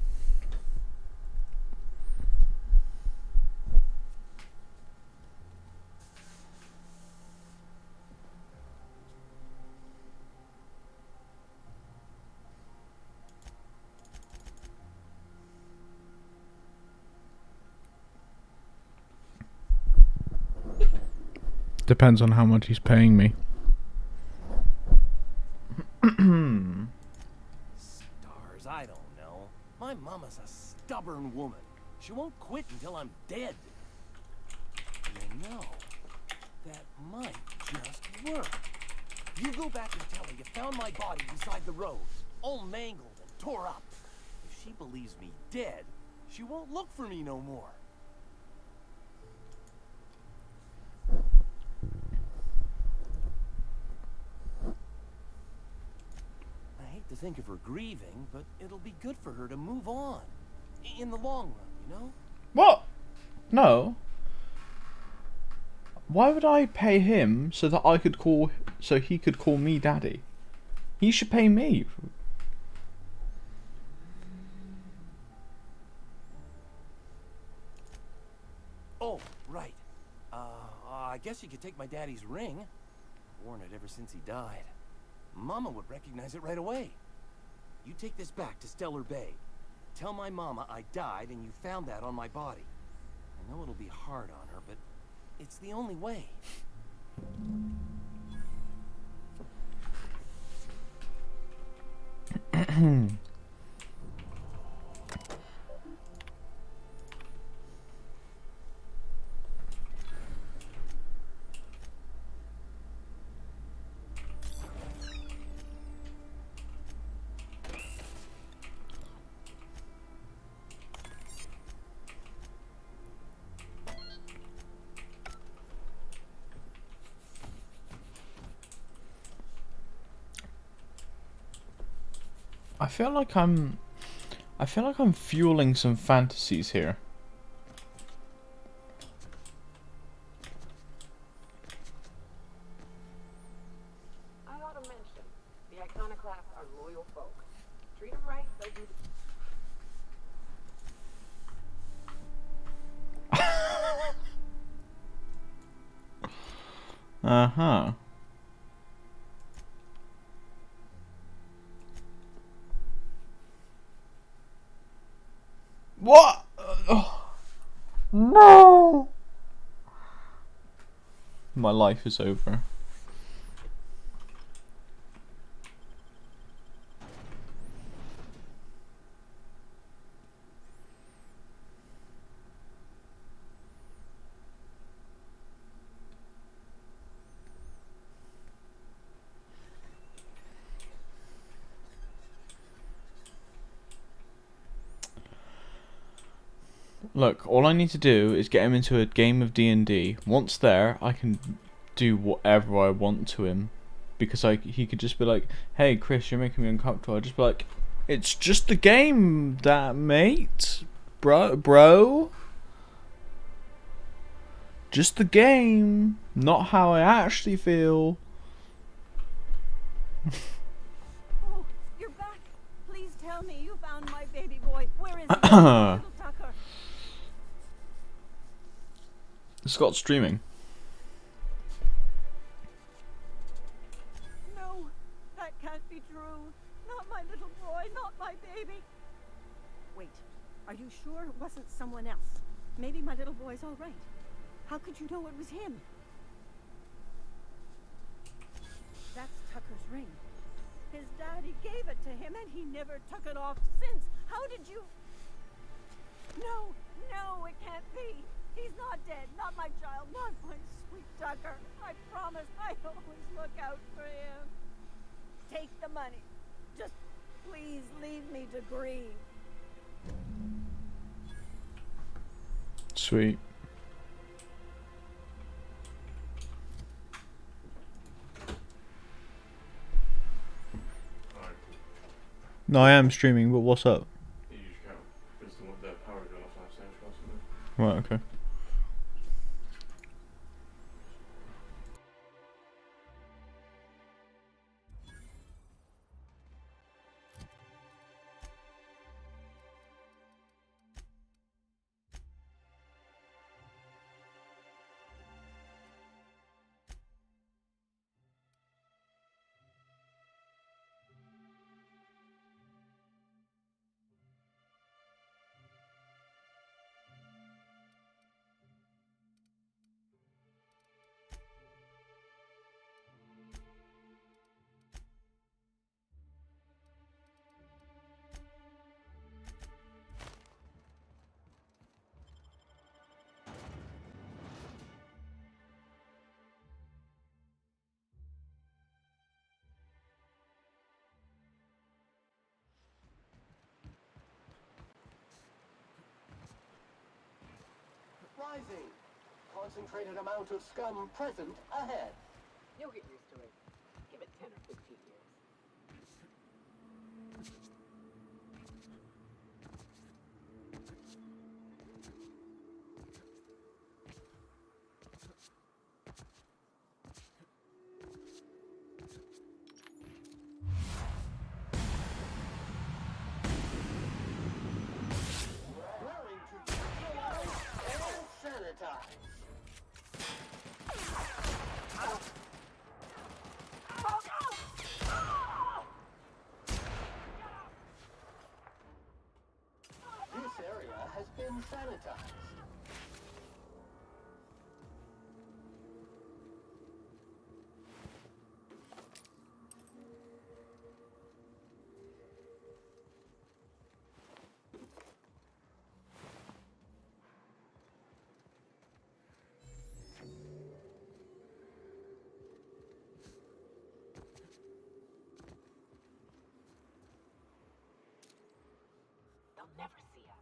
Depends on how much he's paying me. Stars, I don't know. My mama's a stubborn woman. She won't quit until I'm dead. You know, that might just work. You go back and tell her you found my body beside the road, all mangled and tore up. If she believes me dead, she won't look for me no more. I hate to think of her grieving, but it'll be good for her to move on. In the long run, you know? What? No. Why would I pay him so that he could call me daddy? He should pay me. Oh, right. I guess you could take my daddy's ring. Worn it ever since he died. Mama would recognize it right away. You take this back to Stellar Bay. Tell my mama I died and you found that on my body. I know it'll be hard on her, but it's the only way. I feel like I'm fueling some fantasies here. I ought to mention, the Iconoclasts are loyal folk. Treat them right, they'll do Uh-huh. What? No! My life is over. Look, all I need to do is get him into a game of D&D. Once there, I can do whatever I want to him. Because he could just be like, hey Chris, you're making me uncomfortable. I'd just be like, it's just the game, that mate. Bro. Just the game. Not how I actually feel. Oh, you're back. Please tell me you found my baby boy. Where is he? Little Tucker. Scott's streaming. No, that can't be true. Not my little boy, not my baby. Wait, are you sure it wasn't someone else? Maybe my little boy's all right. How could you know it was him? That's Tucker's ring. His daddy gave it to him and he never took it off since. How did you... No, it can't be. He's not dead, not my child, not my sweet Tucker. I promise I'll always look out for him. Take the money. Just please leave me to grieve. Sweet. No, I am streaming, but what's up? You just can't, because the power going off last night or something. Right, okay. Rising. Concentrated amount of scum present ahead. You'll get used to it. Give it 10 or 15 years. Raring to neutralize and sanitize. This area has been sanitized. They'll never see us.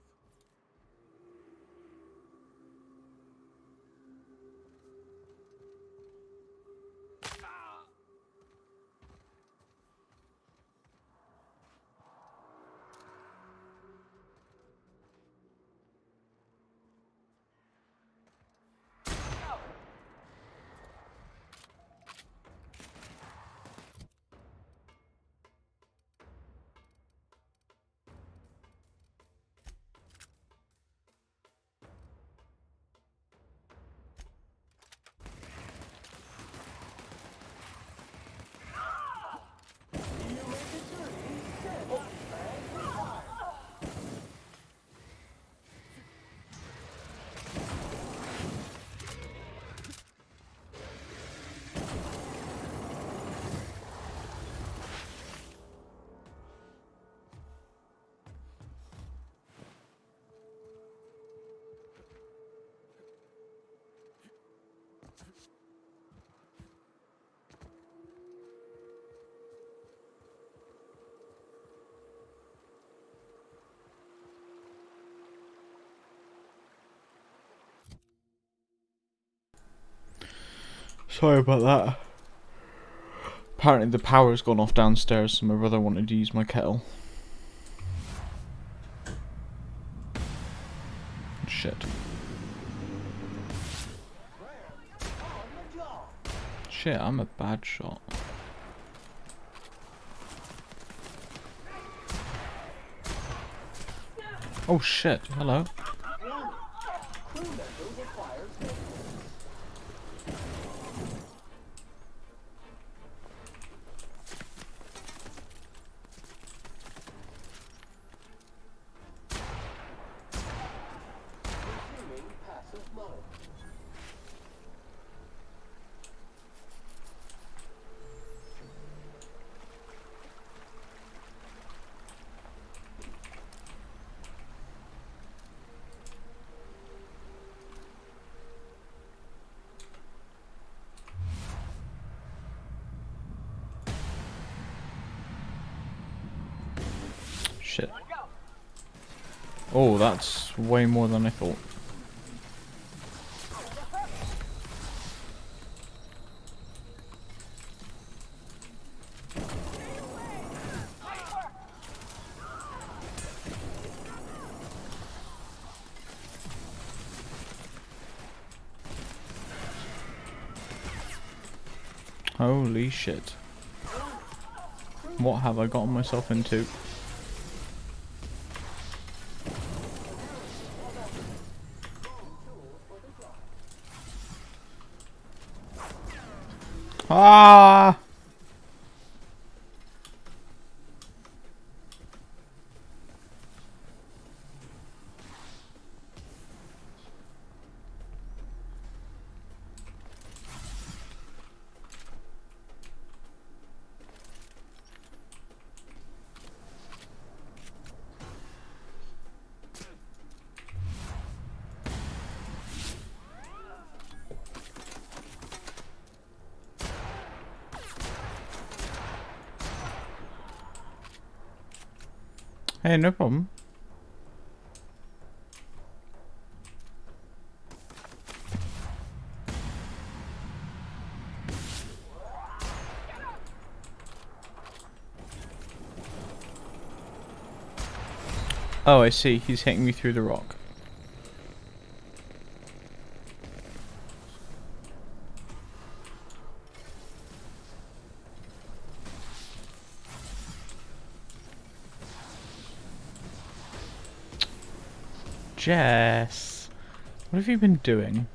Sorry about that. Apparently the power's gone off downstairs, so my brother wanted to use my kettle. Shit. Shit, I'm a bad shot. Oh shit, hello. Crew member requires maintenance. Resuming passive mode. Shit. Oh, that's way more than I thought. Holy shit. What have I gotten myself into? Ah! Hey, no problem. Oh, I see. He's hitting me through the rock. Jess, what have you been doing?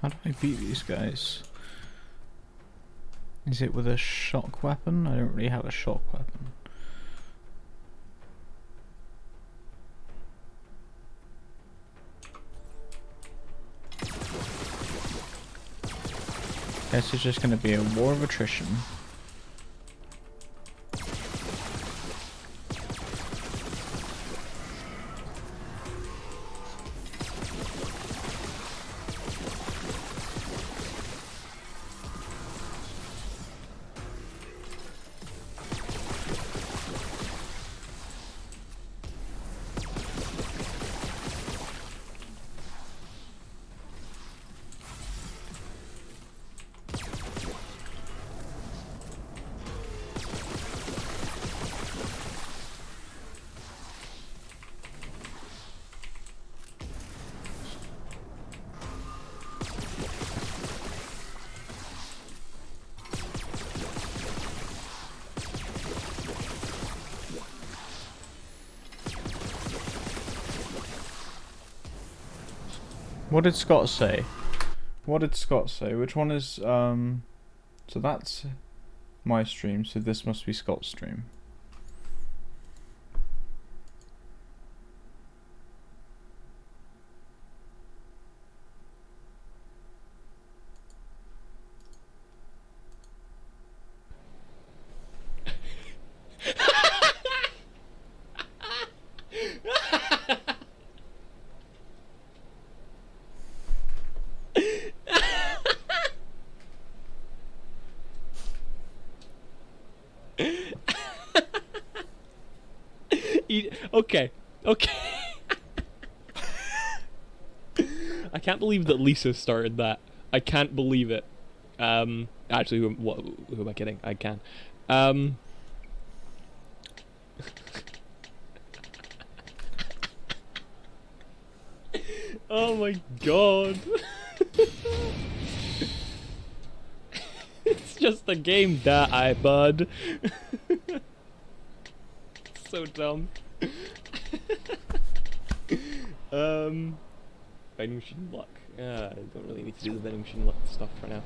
How do I beat these guys? Is it with a shock weapon? I don't really have a shock weapon. Guess it's just gonna be a war of attrition. What did Scott say? What did Scott say? Which one is, so that's my stream, so this must be Scott's stream. Okay, okay. I can't believe that Lisa started that. I can't believe it. Actually, who am I kidding? I can. Oh my god. It's just a game, bud. So dumb. Vending machine luck. I don't really need to do the vending machine luck stuff for now.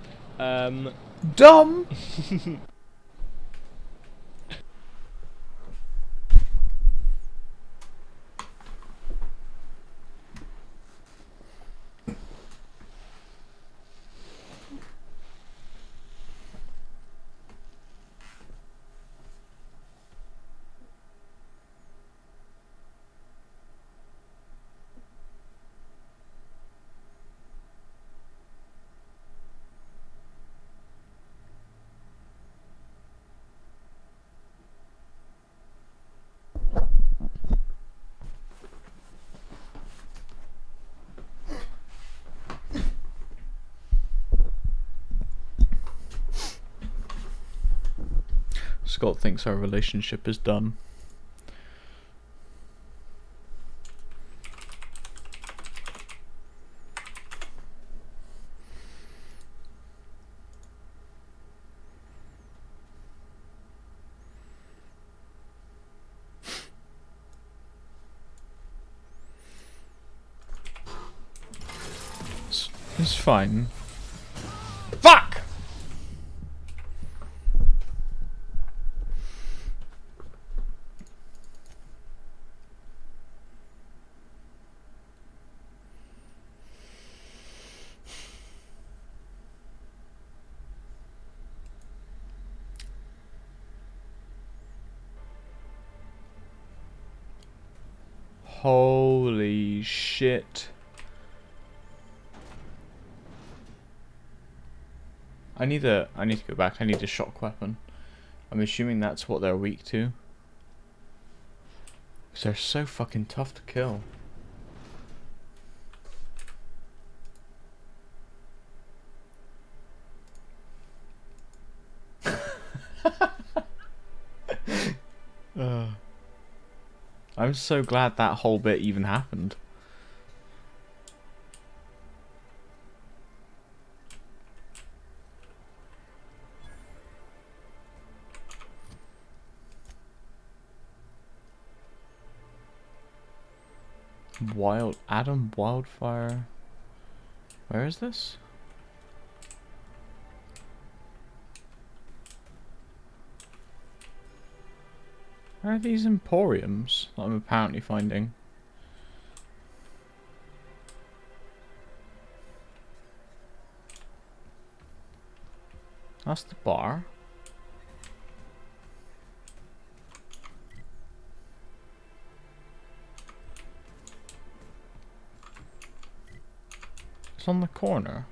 Dumb! Scott thinks our relationship is done. It's fine. Fuck! Holy shit. I need to go back. I need a shock weapon. I'm assuming that's what they're weak to. Because they're so fucking tough to kill. I'm so glad that whole bit even happened. Adam Wildfire. Where is this? Where are these emporiums that I'm apparently finding? That's the bar. It's on the corner.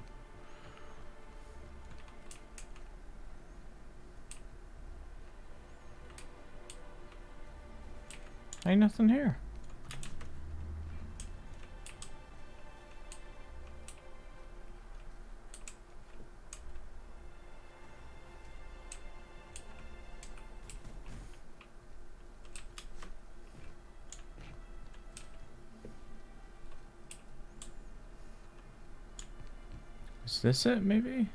Ain't nothing here. Is this it, maybe?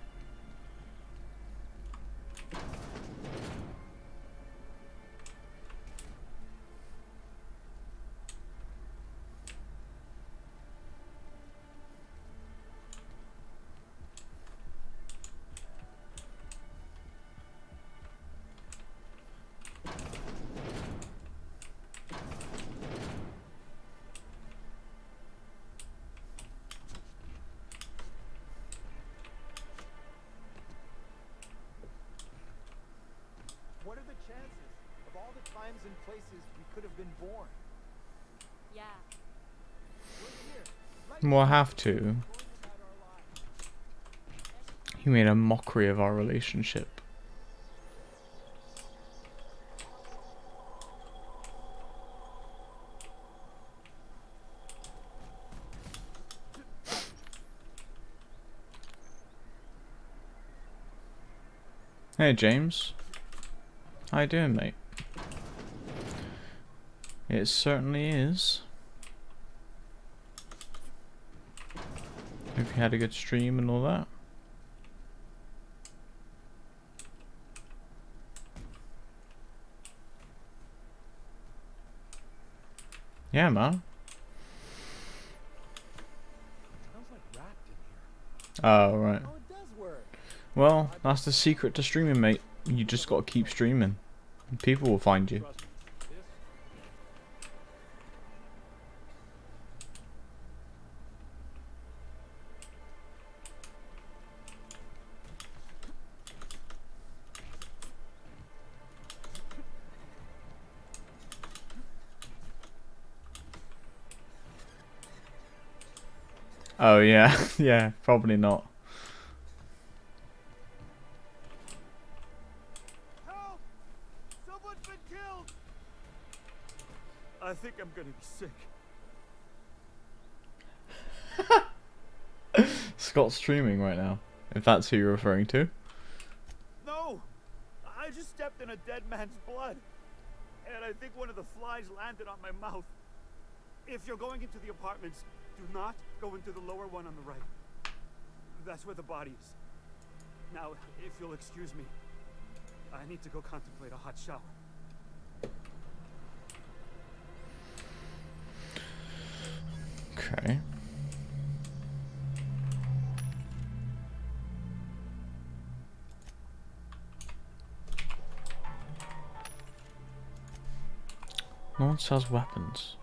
What are the chances of all the times and places we could have been born? Yeah. We'll have to. He made a mockery of our relationship. Hey James, how you doing, mate? It certainly is. Hope you had a good stream and all that. Yeah, man. Smells like wrapped in here. Oh, right. Oh, it does work. Well, that's the secret to streaming, mate. You just gotta keep streaming. And people will find you. Oh yeah, yeah, probably not. Help! Someone's been killed! I think I'm gonna be sick. Scott's streaming right now, if that's who you're referring to. No! I just stepped in a dead man's man's blood. And I think one of the flies landed on my mouth. If you're going into the apartments, do not go into the lower one on the right. That's where the body is. Now, if you'll excuse me, I need to go contemplate a hot shower. Okay. No one sells weapons.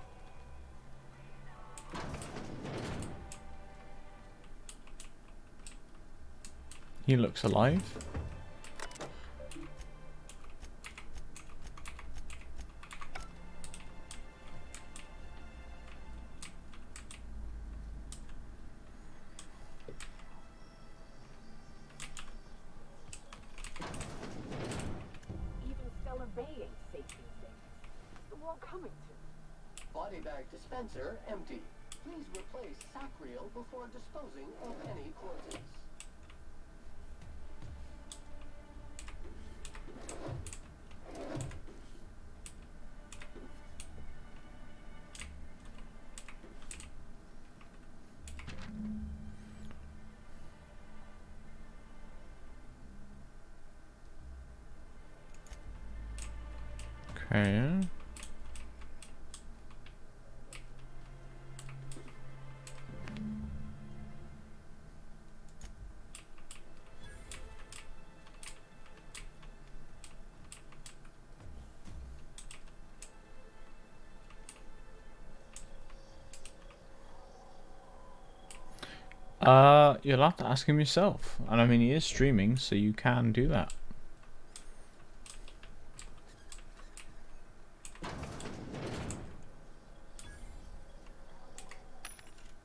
He looks alive. Even Stellar Bay ain't safe these days. What's the world coming to? Body bag dispenser empty. Please replace sack reel before disposing of any corpses. Okay. You'll have to ask him yourself. And I mean, he is streaming, so you can do that.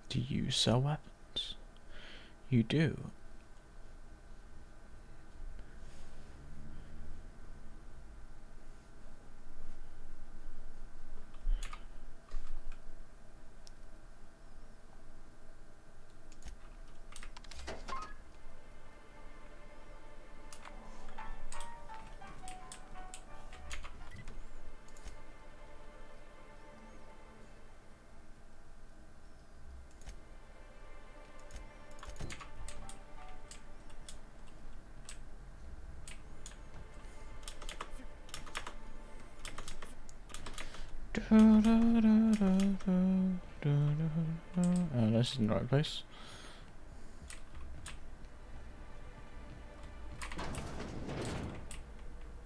Do you sell weapons? You do. This isn't the right place.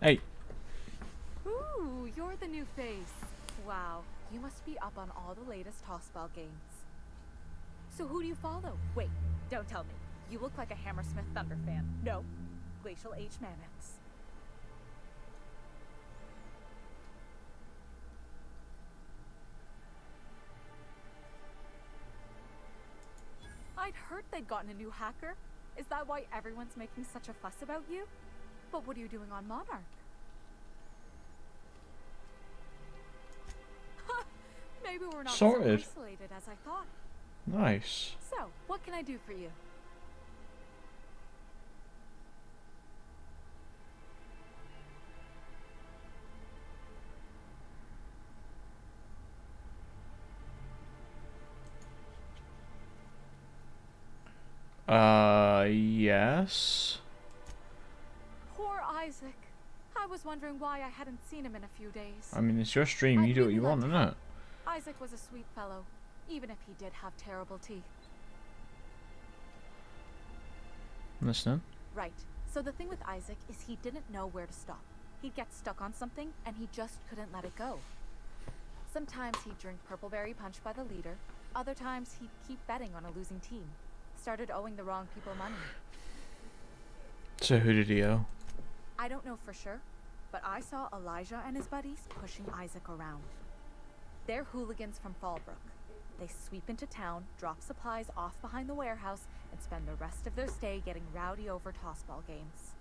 Hey. Ooh, you're the new face. Wow, you must be up on all the latest tossball games. So who do you follow? Wait, don't tell me. You look like a Hammersmith Thunder fan. No, Glacial H. Mammoths. I'd heard they'd gotten a new hacker. Is that why everyone's making such a fuss about you? But what are you doing on Monarch? Maybe we're not Sorted. so isolated as I thought. Nice. So, what can I do for you? Yes. Poor Isaac. I was wondering why I hadn't seen him in a few days. I mean, it's your stream. You do what you want, innit? Isaac was a sweet fellow, even if he did have terrible teeth. Listening. Right. So the thing with Isaac is he didn't know where to stop. He'd get stuck on something, and he just couldn't let it go. Sometimes he'd drink Purpleberry Punch by the liter. Other times he'd keep betting on a losing team. Started owing the wrong people money. So who did he owe? I don't know for sure, but I saw Elijah and his buddies pushing Isaac around. They're hooligans from Fallbrook. They sweep into town, drop supplies off behind the warehouse, and spend the rest of their stay getting rowdy over tossball games.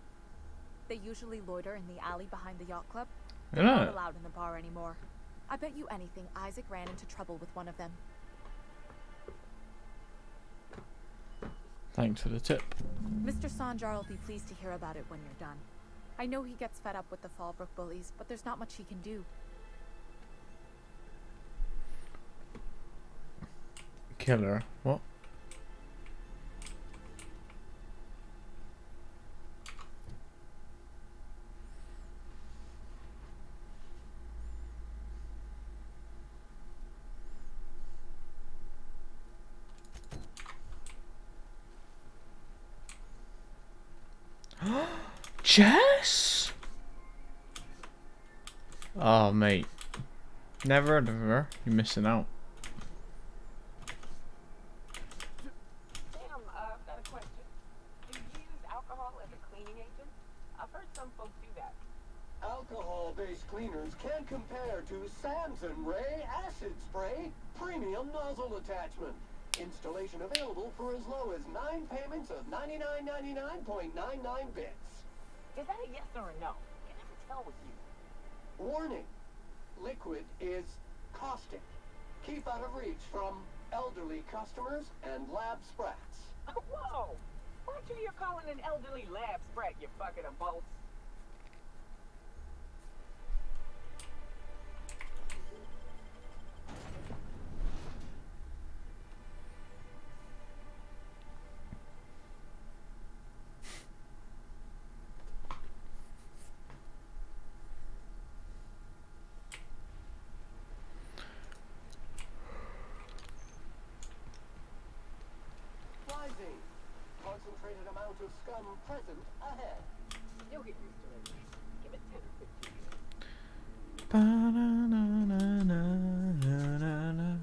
They usually loiter in the alley behind the yacht club. They're not allowed in the bar anymore. I bet you anything Isaac ran into trouble with one of them. Thanks for the tip. Mr. Sanjar will be pleased to hear about it when you're done. I know he gets fed up with the Fallbrook bullies, but there's not much he can do. Killer. What? Jess? Oh, mate. Never heard of her. You're missing out. Sam, I've got a question. Do you use alcohol as a cleaning agent? I've heard some folks do that. Alcohol-based cleaners can compare to Samson Ray Acid Spray Premium Nozzle Attachment. Installation available for as low as 9 payments of $99.99.99 bits. Is that a yes or a no? I can never tell with you. Warning, liquid is caustic. Keep out of reach from elderly customers and lab sprats. Whoa! Aren't you here calling an elderly lab sprat, you bucket of bolts? Rising. Concentrated amount of scum present ahead. You'll get used to it. Give it 10 or 15 years. Ba-na-na-na-na-na-na.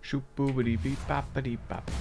Shoop boobity beep boppity bop.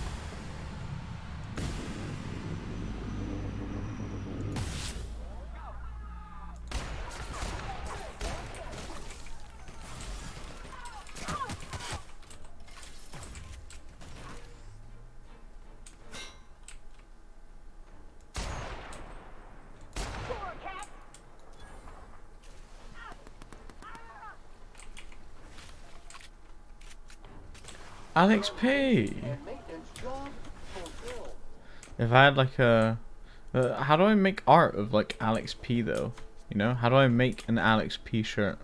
Alex P. If I had like a, how do I make art of like Alex P though? You know, how do I make an Alex P shirt?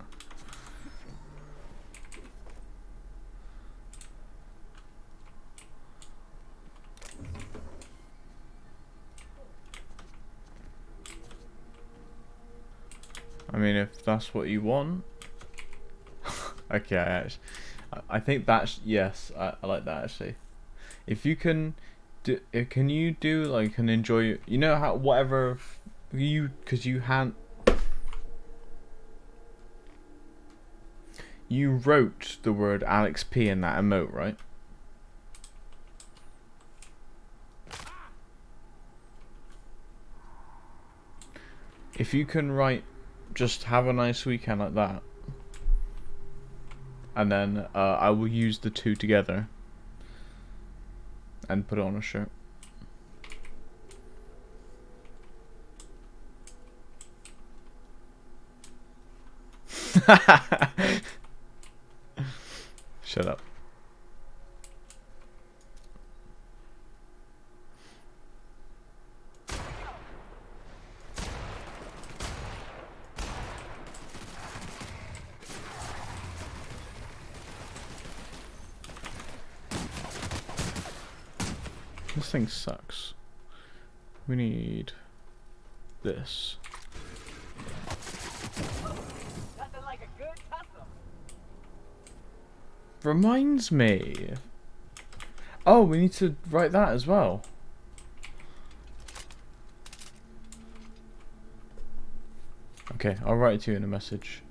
I mean, if that's what you want. Okay, I think that's, yes, I like that actually. If you can do, can you do like an enjoy, you know how whatever you, because you wrote the word Alex P in that emote, right? If you can write just have a nice weekend like that, and then I will use the two together and put it on a shirt. Shut up. This thing sucks. We need this. Nothing like a good tussle. Reminds me. Oh, we need to write that as well. Okay, I'll write it to you in a message.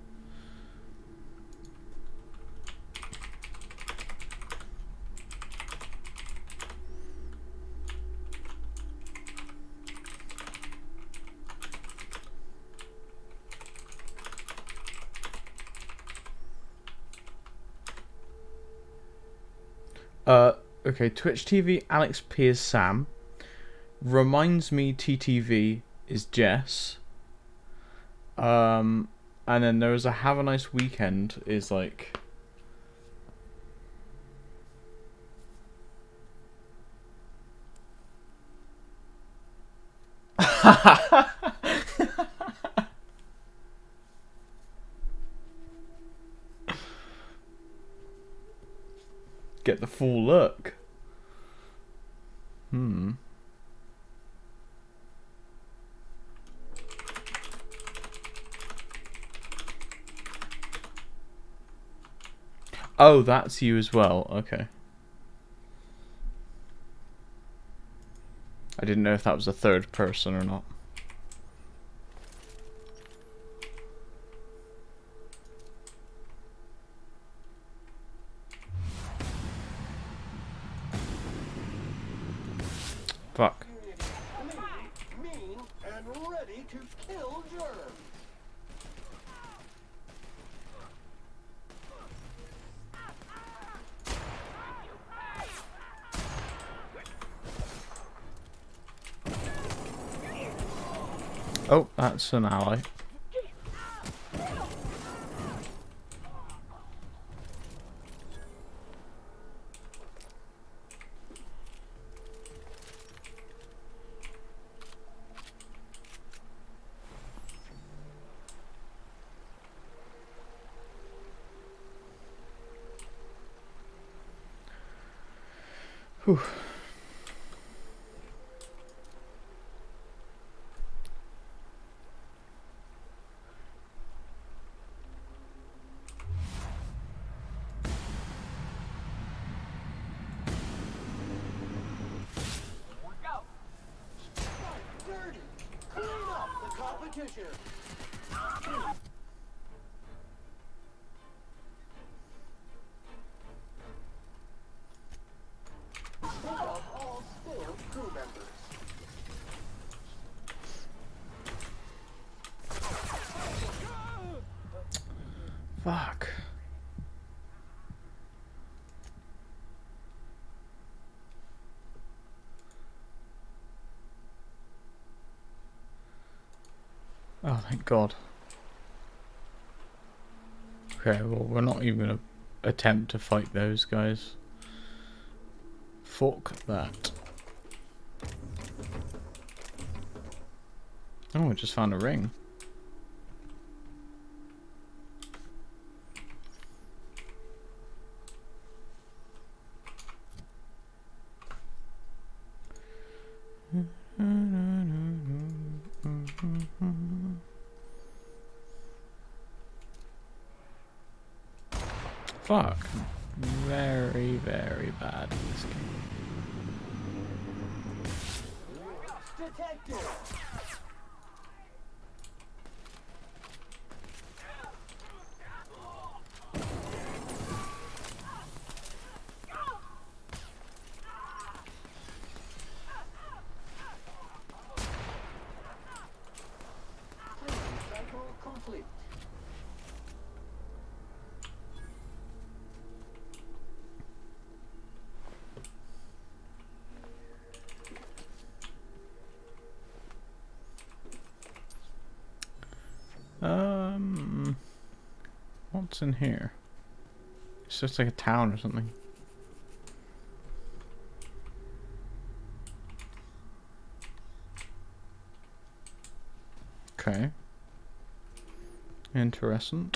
Okay, Twitch TV Alex P is Sam. Reminds Me TTV is Jess. And then there was a Have a Nice Weekend is like Get the full look. Hmm. Oh, that's you as well. Okay. I didn't know if that was a third person or not. Fuck. Mean and ready to kill germs. Oh, that's an ally. Whew. Dirty. Clean up the competition. Pick up all spilled crew members. Fuck. Oh, thank God. Okay, well, we're not even gonna attempt to fight those guys. Fuck that. Oh, I just found a ring. Fuck. Very, very bad in this game. Detective. Cycle complete. What's in here? It's just like a town or something. Okay. Interesting.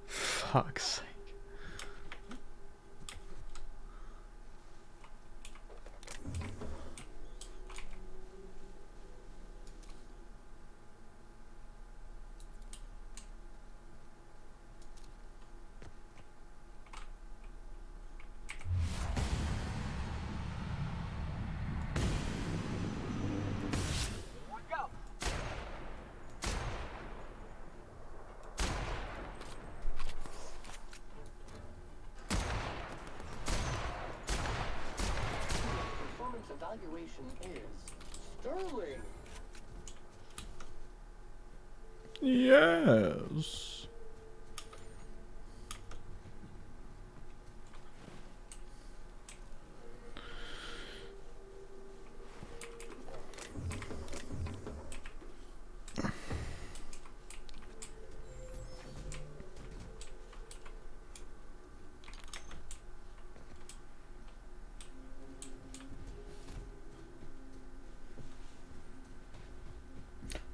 Fuck's sake. Performance evaluation is sterling. Yes.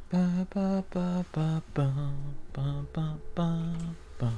Ba ba ba ba ba ba ba ba ba.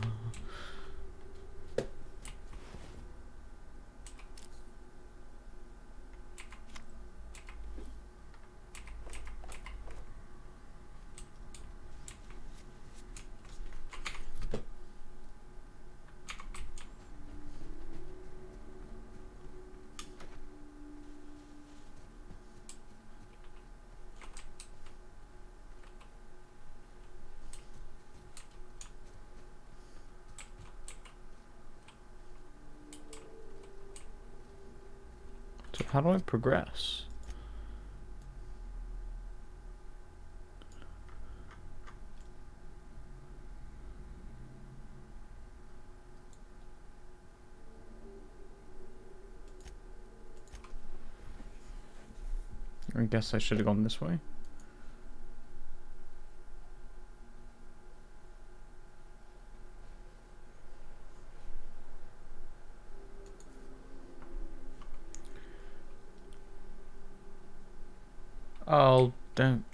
So how do I progress? I guess I should have gone this way. Oh, don't.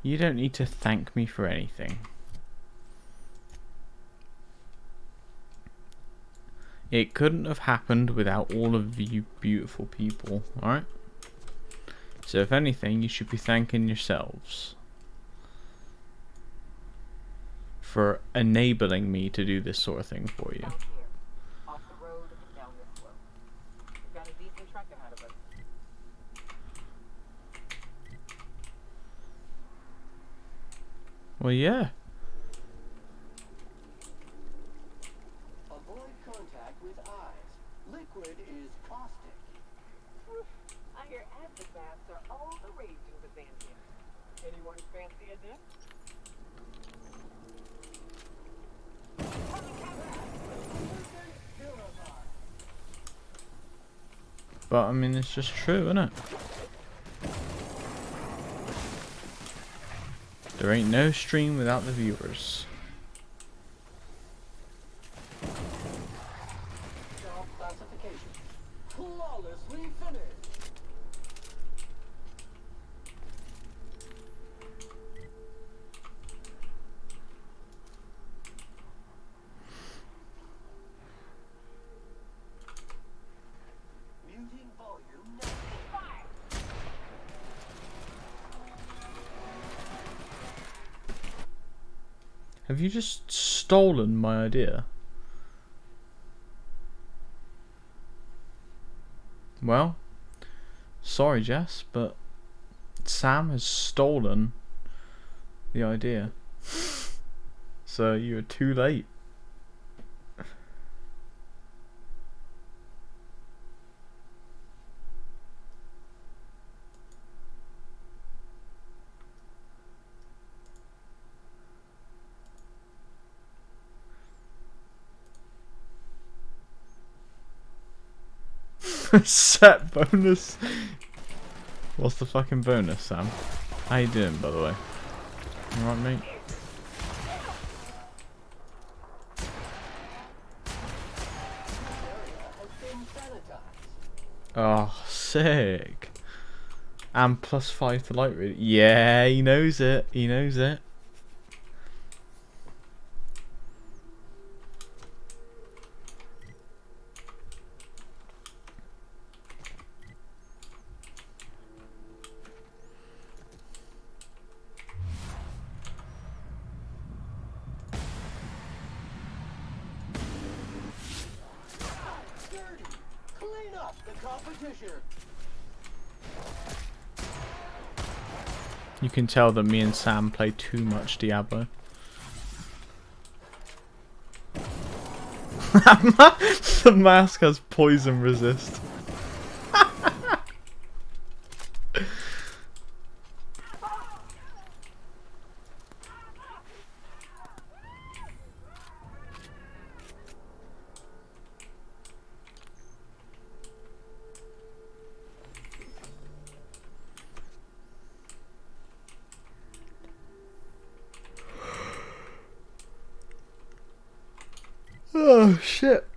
You don't need to thank me for anything. It couldn't have happened without all of you beautiful people, alright? So if anything, you should be thanking yourselves for enabling me to do this sort of thing for you. Off the road, down this slope. We've got a decent trek ahead of us. Well, yeah. Avoid contact with eyes. Liquid is caustic. I hear acid baths are all the rage in Byzantium. Anyone fancy a dip? But I mean, it's just true, isn't it? There ain't no stream without the viewers. Job classification. Flawlessly finished. Muting volume 95. Have you just stolen my idea? Well, sorry Jess, but Sam has stolen the idea. So you were too late. Set bonus. What's the fucking bonus, Sam? How you doing, by the way? Alright, mate? Oh, sick. And +5 to light reading. Yeah, he knows it. He knows it. Clean up the competition. You can tell that me and Sam play too much Diablo. The mask has poison resist. Oh shit.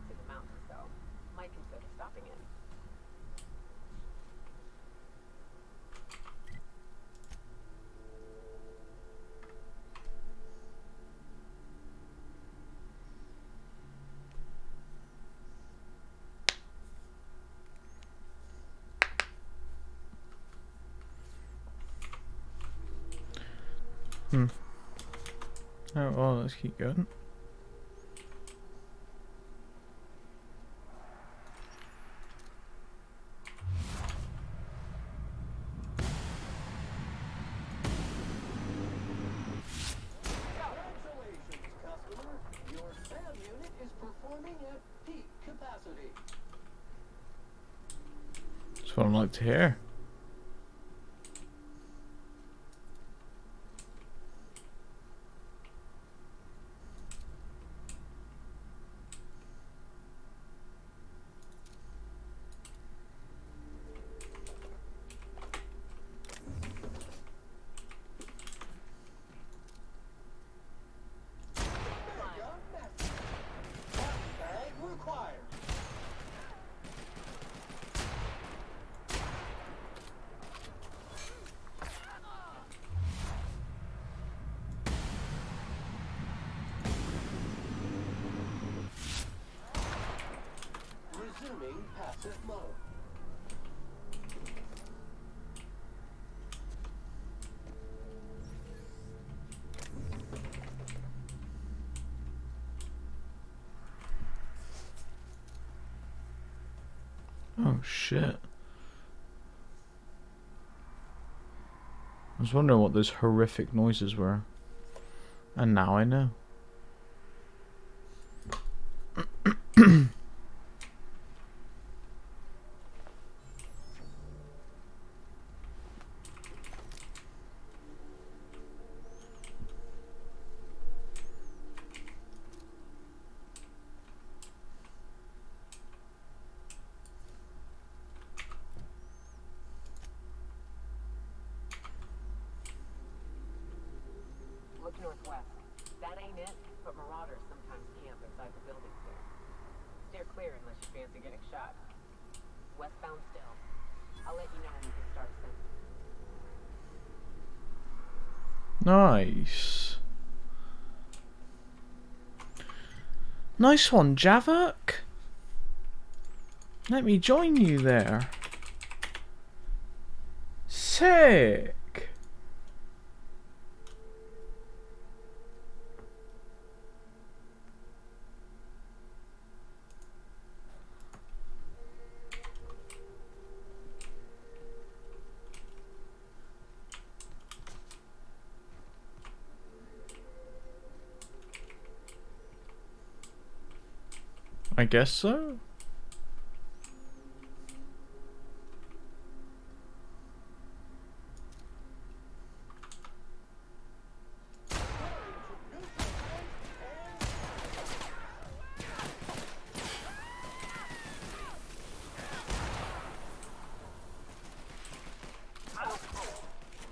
retreats in the mountains, though. Might consider stopping in. Oh, well, let's keep going. Congratulations, customer. Your SAM unit is performing at peak capacity. That's what I'd like to hear. Bag required. Resuming passive mode. Oh shit. I was wondering what those horrific noises were. And now I know. Look northwest. That ain't it, but marauders sometimes camp inside the buildings there. Steer clear unless you fancy getting shot. Westbound still. I'll let you know when we can start sending. Nice. Nice one, Javok. Let me join you there. Sick. I guess so.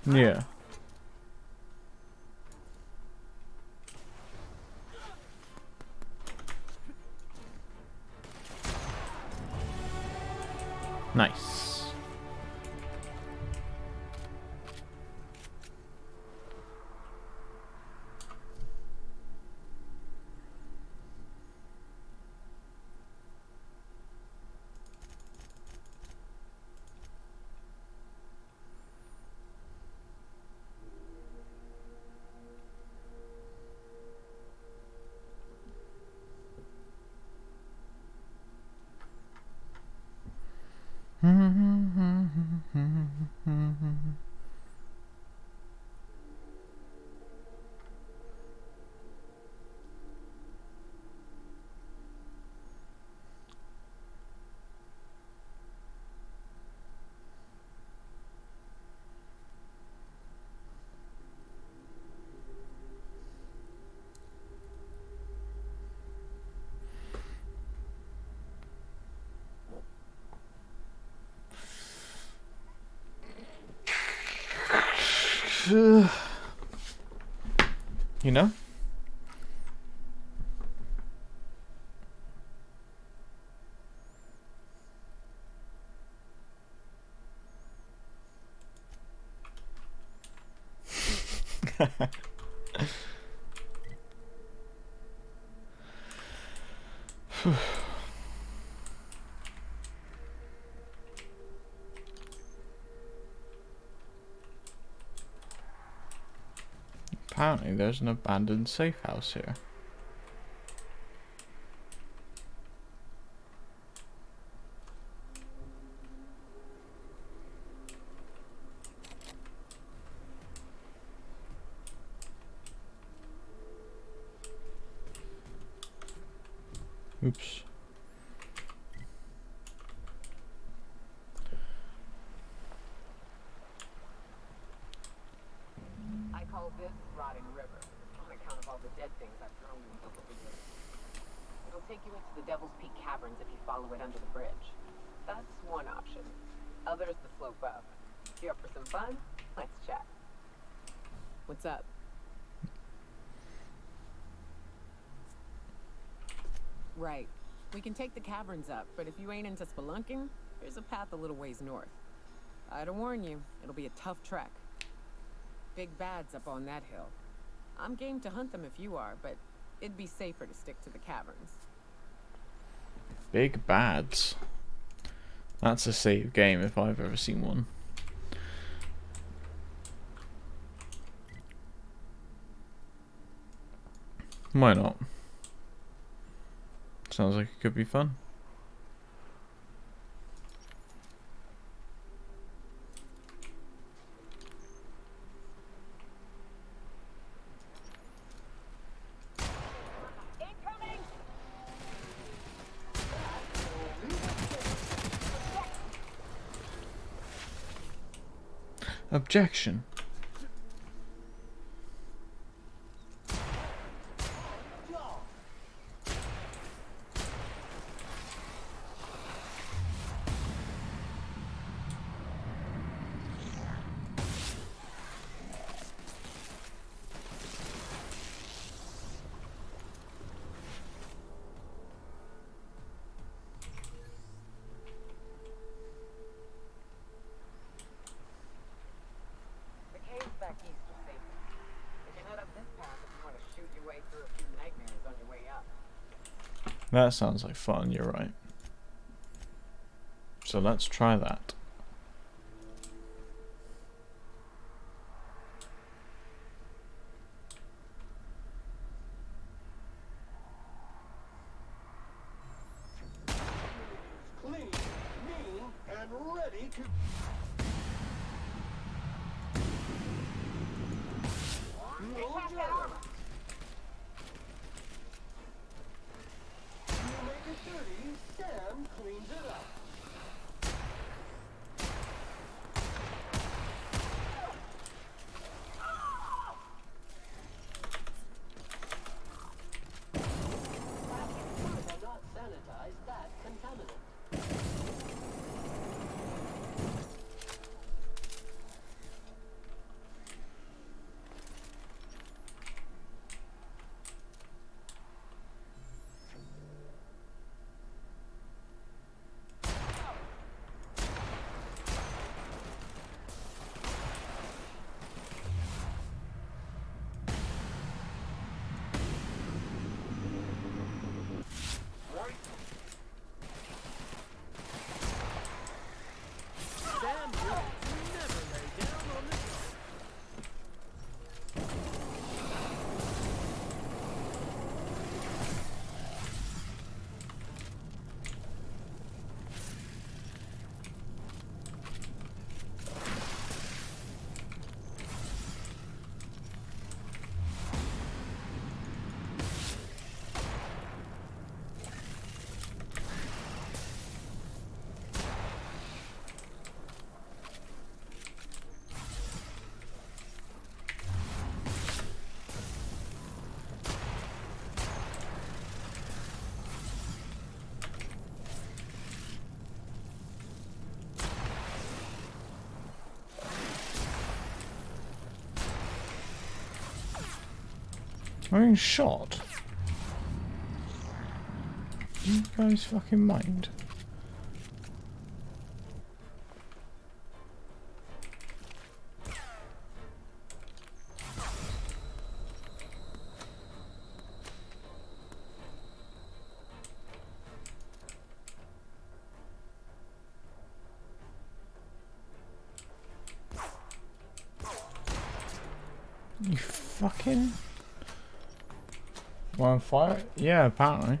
Yeah. Nice. You know? Apparently there's an abandoned safe house here. Oops. I call this rotting river, on account of all the dead things I've thrown in over the years. It'll take you into the Devil's Peak Caverns if you follow it under the bridge. That's one option. Other's the slope up. If you're up for some fun, let's chat. What's up? Right. We can take the caverns up, but if you ain't into spelunking, there's a path a little ways north. I'd warn you, it'll be a tough trek. Big bad's up on that hill. I'm game to hunt them if you are, but it'd be safer to stick to the caverns. Big bads. That's a save game if I've ever seen one. Why not? Sounds like it could be fun. Objection. Back east was safer. You can head up this path if you want to shoot your way through a few nightmares on your way up. That sounds like fun, you're right. So let's try that. Clean, mean, and ready to... No drama. You make it dirty, Sam cleans it up. Will not sanitize that contaminant. Sam will never lay down on this. I'm being shot. Do you guys fucking mind? You fucking... We're on fire? Yeah, apparently.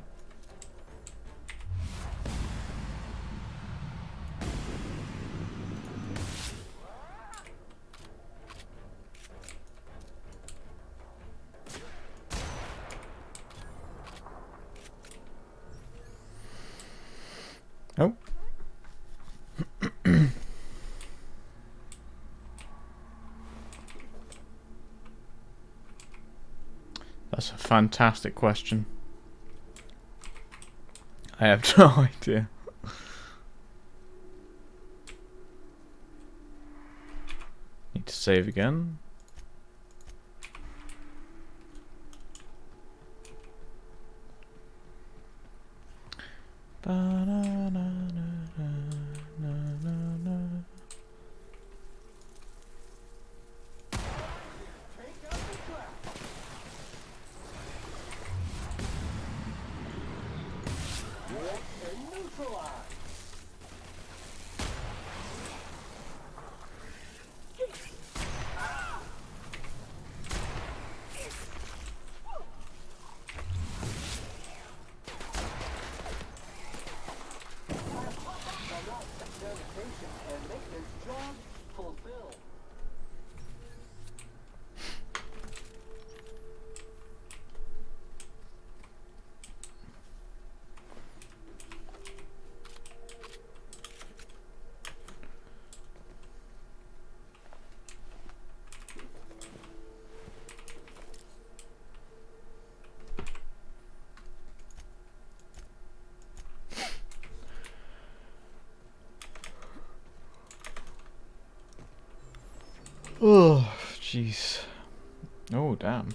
Oh. That's a fantastic question. I have no idea. Need to save again. Oh, jeez. Oh, damn.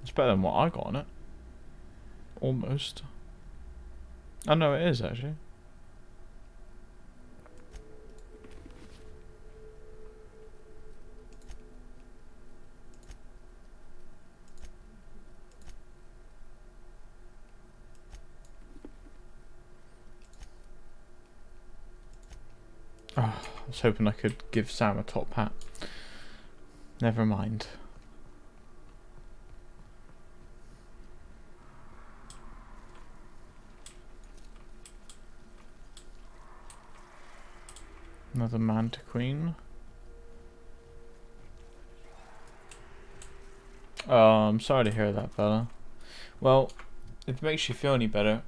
It's better than what I got on it. Almost. Oh, no, it is, actually. Oh, I was hoping I could give Sam a top hat. Never mind. Another Manta Queen. Oh, I'm sorry to hear that, Bella. Well, if it makes you feel any better,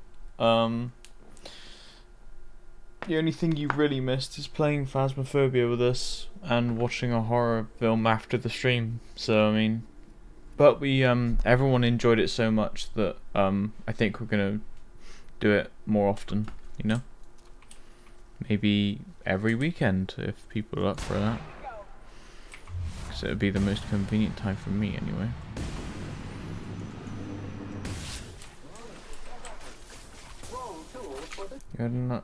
the only thing you've really missed is playing Phasmophobia with us and watching a horror film after the stream. So I mean, but we everyone enjoyed it so much that I think we're gonna do it more often. You know, maybe every weekend if people are up for that. Because it would be the most convenient time for me anyway. You're not.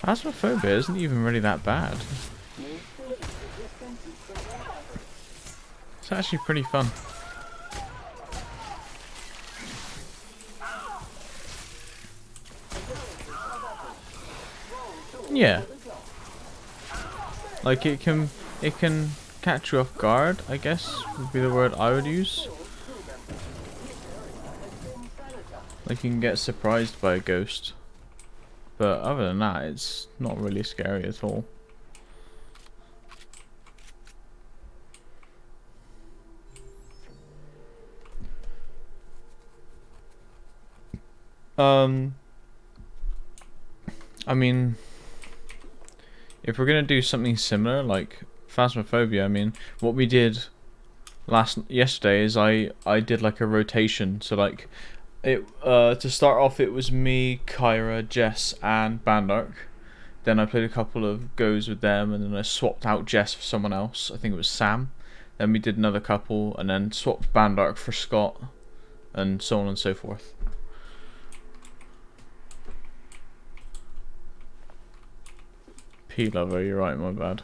Phasmophobia isn't even really that bad. It's actually pretty fun. Yeah. Like it can catch you off guard, I guess would be the word I would use. Like you can get surprised by a ghost. But other than that, it's not really scary at all. I mean, if we're gonna do something similar, like Phasmophobia, I mean, what we did yesterday is I did like a rotation. So like, to start off, it was me, Kyra, Jess, and Bandark. Then I played a couple of goes with them, and then I swapped out Jess for someone else. I think it was Sam. Then we did another couple, and then swapped Bandark for Scott, and so on and so forth. P-Lover, you're right, my bad.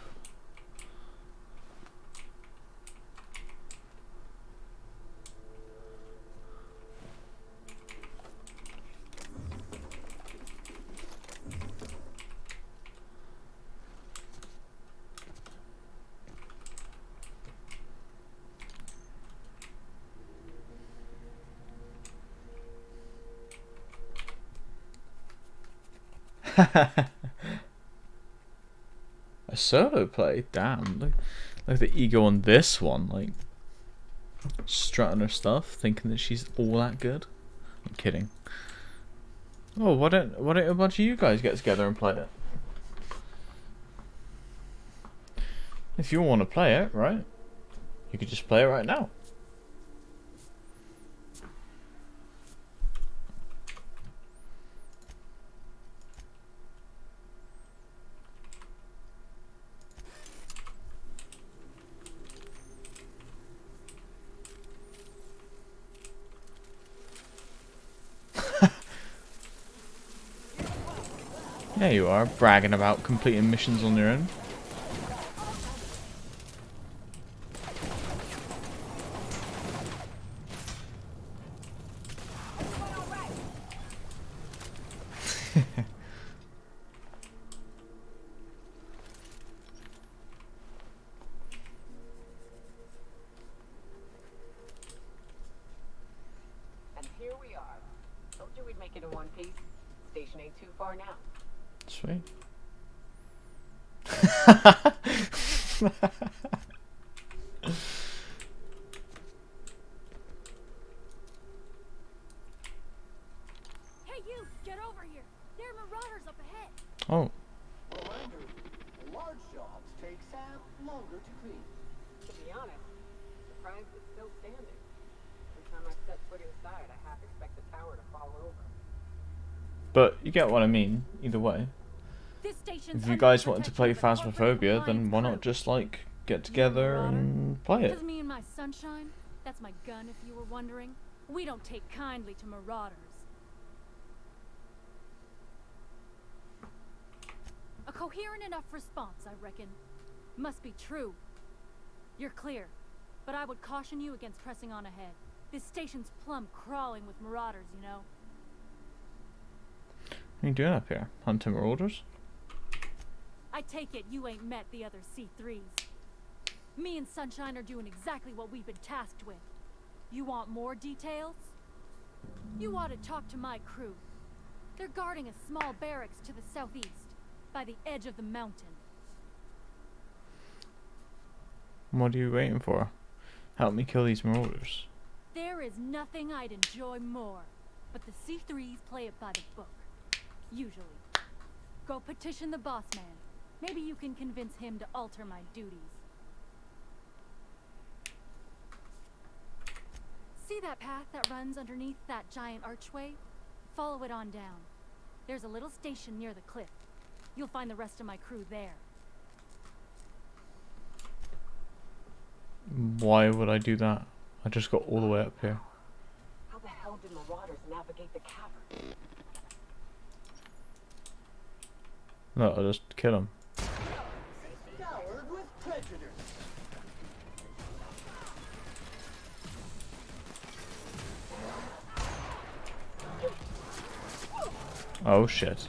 A solo play? Damn. Look at the ego on this one. Like, strutting her stuff, thinking that she's all that good. I'm kidding. Oh, why don't a bunch of you guys get together and play it? If you want to play it, right? You could just play it right now. There you are, bragging about completing missions on your own. And here we are. Told you we'd make it in one piece. Station ain't too far now. Sweet. Hey, you! Get over here! There are marauders up ahead! Oh. Reminder, large jobs take Sam longer to clean. To be honest, surprised it's still standing. Every time I set foot inside, I half expect the tower to fall over. But you get what I mean, either way. This station's If you guys wanted to play Phasmophobia, then why not just, like, get together and play it? Because me and my sunshine, that's my gun if you were wondering, we don't take kindly to marauders. A coherent enough response, I reckon. Must be true. You're clear, but I would caution you against pressing on ahead. This station's plumb crawling with marauders, you know. What are you doing up here? Hunting marauders? I take it you ain't met the other C3s. Me and Sunshine are doing exactly what we've been tasked with. You want more details? You ought to talk to my crew. They're guarding a small barracks to the southeast, by the edge of the mountain. What are you waiting for? Help me kill these marauders. There is nothing I'd enjoy more, but the C3s play it by the book. Usually. Go petition the boss man. Maybe you can convince him to alter my duties. See that path that runs underneath that giant archway? Follow it on down. There's a little station near the cliff. You'll find the rest of my crew there. Why would I do that? I just got all the way up here. How the hell did marauders navigate the cavern? No, I'll just kill him. Scoured with prejudice. Oh shit.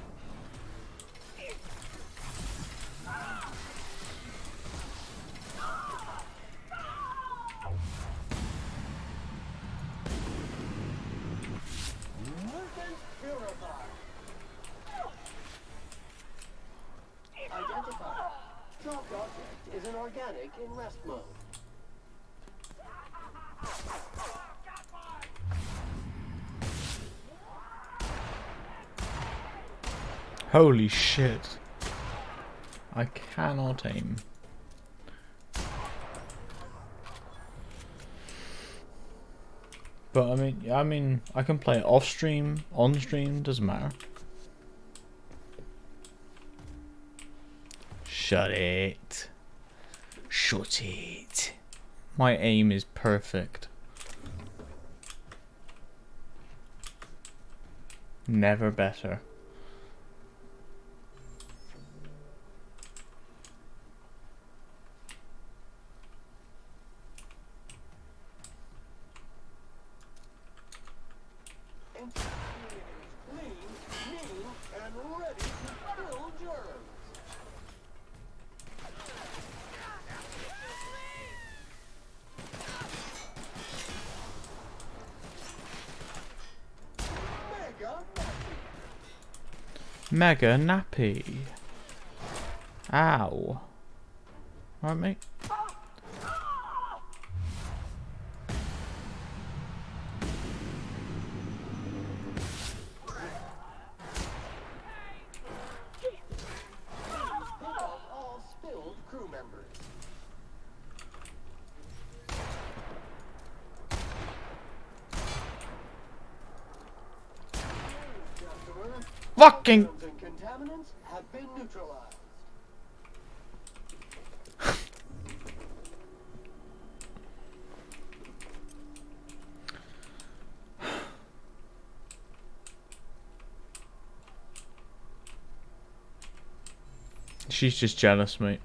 Identified. Dropped object is an organic in rest mode. Holy shit. I cannot aim. But I mean, I can play it off stream, on stream, doesn't matter. Shut it. Shut it. My aim is perfect. Never better. Clean, mean, and ready to kill germs. Mega messy. Mega nappy. Ow. Alright, mate. All spilled crew members. Fucking. Germs and contaminants have been neutralized. She's just jealous, mate.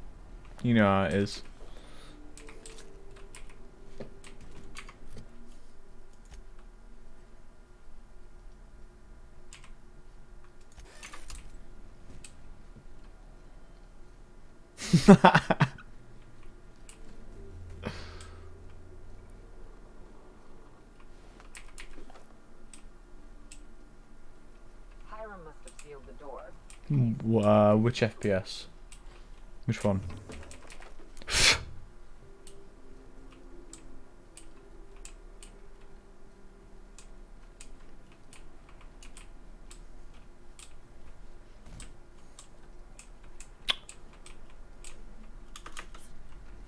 You know how it is. Hiram must have sealed the door. Which FPS? Which one?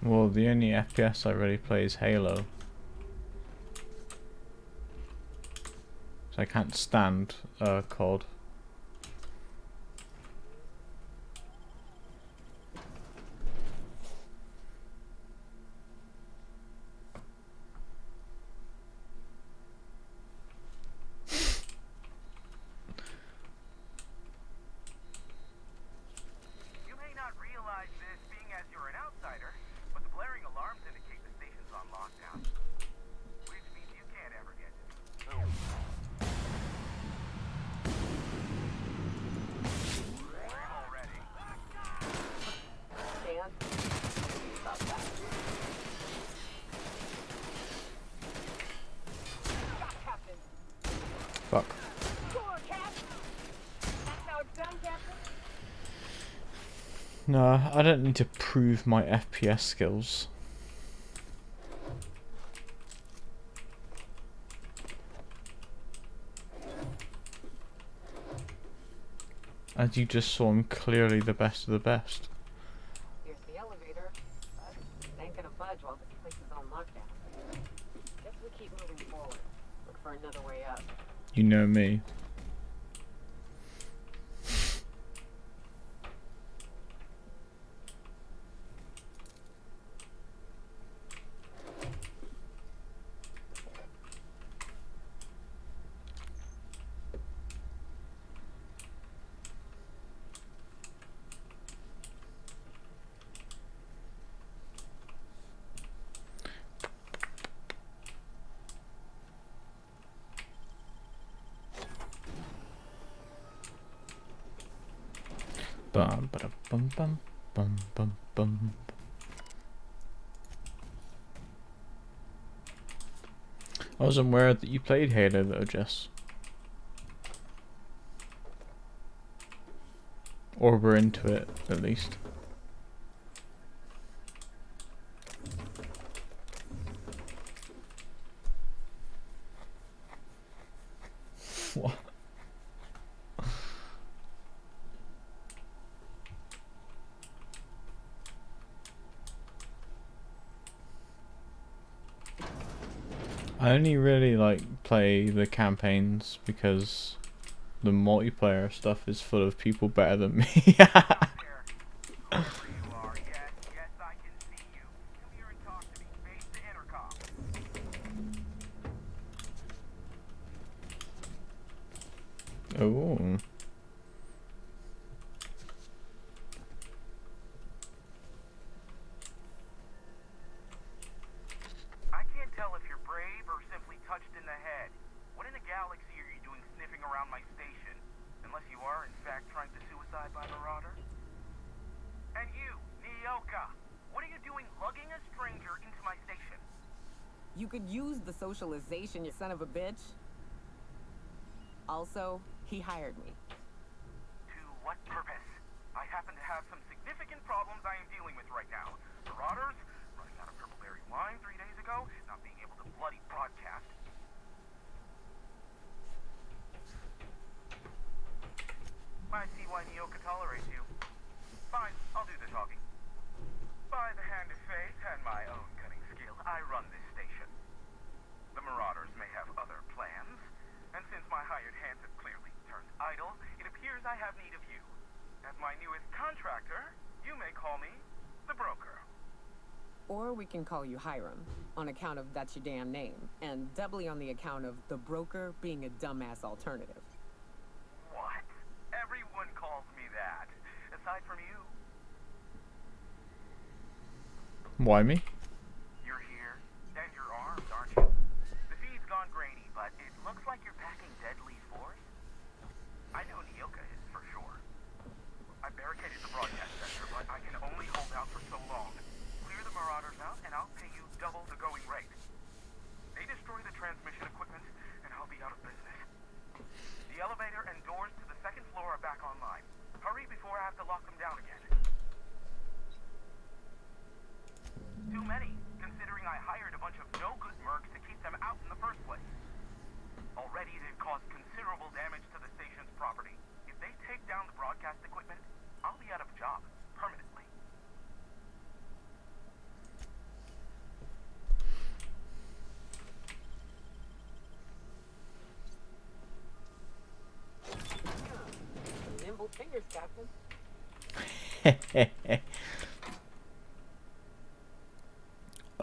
Well, the only FPS I really play is Halo. So I can't stand COD. You may not realize this being as you're an outsider, but the blaring alarms indicate the station's on lockdown. Which means you can't ever get in. Already. Dan, stop that. Stop, Captain. Fuck. Sure, Cap. That's how it's done, Captain. No, I don't need to prove my FPS skills. As you just saw, I'm clearly the best of the best. Here's the elevator, but it ain't gonna budge while this place is on lockdown. Guess we keep moving forward. Look for another way up. You know me. Bum ba bum bum bum bum bum. I wasn't aware that you played Halo though, Jess. Or were into it, at least. What? I only really play the campaigns because the multiplayer stuff is full of people better than me. Oh. I can't tell if you're brave or simply touched in the head. What in the galaxy are you doing sniffing around my station? Unless you are, in fact, trying to suicide by Marauder? And you, Nyoka, what are you doing lugging a stranger into my station? You could use the socialization, you son of a bitch. Also, he hired me. To problems I am dealing with right now. Marauders, running out of Purpleberry wine 3 days ago, not being able to bloody broadcast. I see why Nyoka tolerates you. Fine, I'll do the talking. By the hand of fate and my own cunning skill, I run this station. The Marauders may have other plans, and since my hired hands have clearly turned idle, it appears I have need of you. As my newest contractor, you may call me the broker. Or we can call you Hiram, on account of that's your damn name, and doubly on the account of the broker being a dumbass alternative. What? Everyone calls me that, aside from you. Why me? You're here, and you're armed, aren't you? The feed's gone grainy, but it looks like you're packing deadly force. I know Nyoka is, for sure. I barricaded the broadcast center, but I can only hold out for so long. Clear the Marauders out, and I'll pay you double the going rate. They destroy the transmission equipment, and I'll be out of business. The elevator and doors to the second floor are back online. Hurry before I have to lock them down again. Too many, considering I hired a bunch of no-good mercs to keep them out in the first place. Already they've caused considerable damage to the station's property. If they take down the broadcast equipment, I'll be out of a job, permanently. Nimble fingers, Captain.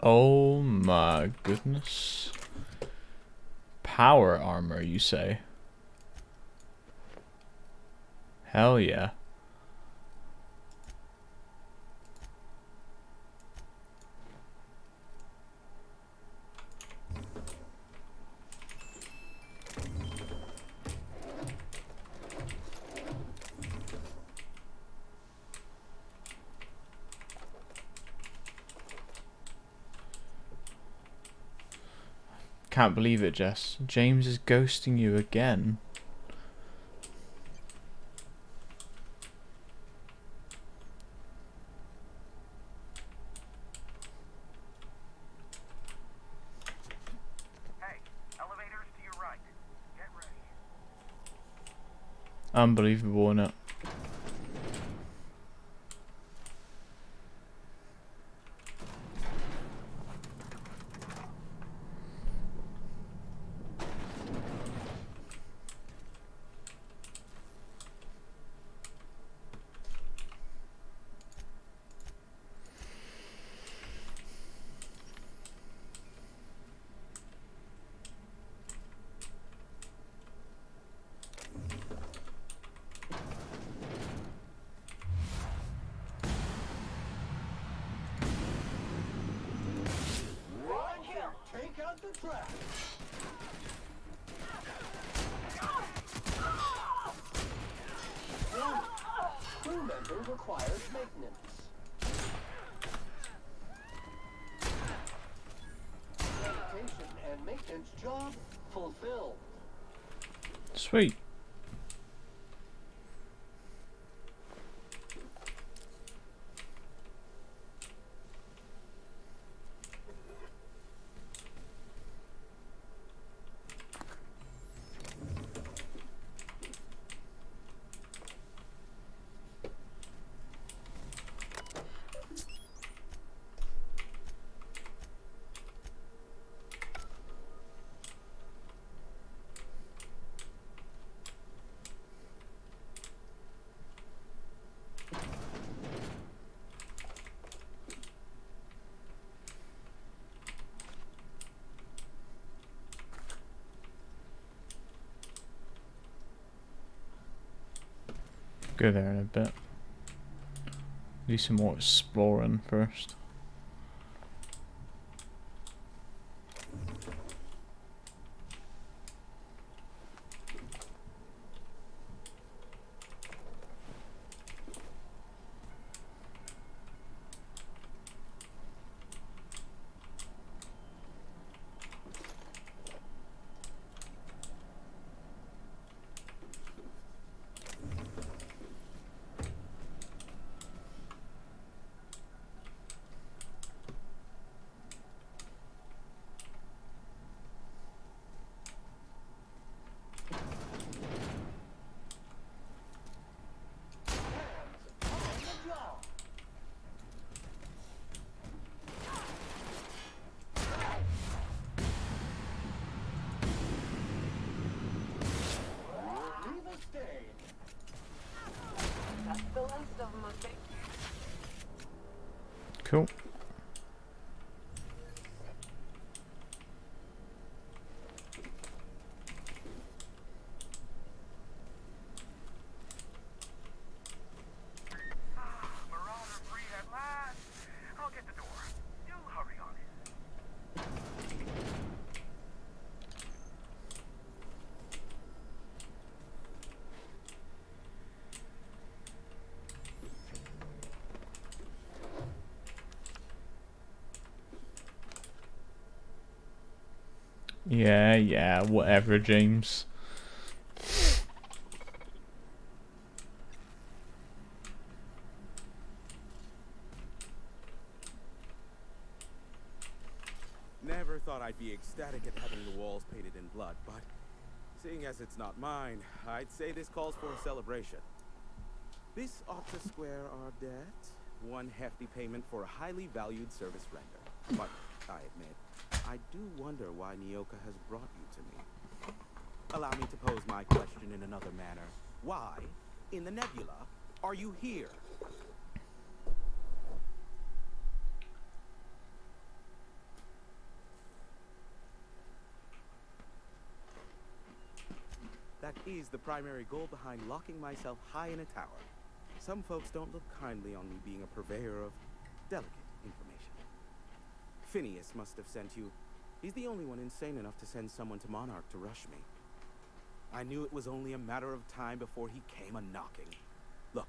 Oh my goodness. Power armor, you say? Hell yeah. Can't believe it, Jess. James is ghosting you again. Hey, elevators to your right. Get ready. Unbelievable, innit? Take out the trash. Warning. Crew member requires maintenance. Sanitation and maintenance job fulfilled. Sweet. Go there in a bit. Do some more exploring first. Cool. Marauder free at last. I'll get the door. You hurry on it. Yeah, whatever, James. Never thought I'd be ecstatic at having the walls painted in blood, but seeing as it's not mine, I'd say this calls for a celebration. This ought to square our debt. One hefty payment for a highly valued service render. But, I admit, I do wonder why Nyoka has brought you to me. Allow me to pose my question in another manner. Why, in the nebula, are you here? That is the primary goal behind locking myself high in a tower. Some folks don't look kindly on me being a purveyor of delicate information. Phineas must have sent you. He's the only one insane enough to send someone to Monarch to rush me. I knew it was only a matter of time before he came a-knocking. Look,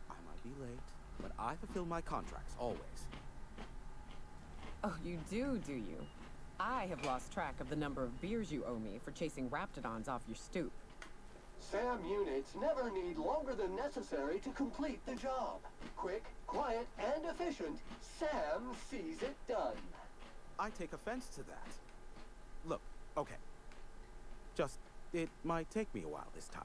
I might be late, but I fulfill my contracts, always. Oh, you do you? I have lost track of the number of beers you owe me for chasing Raptidons off your stoop. SAM units never need longer than necessary to complete the job. Quick, quiet, and efficient, Sam sees it done. I take offense to that. Look, okay. Just, it might take me a while this time.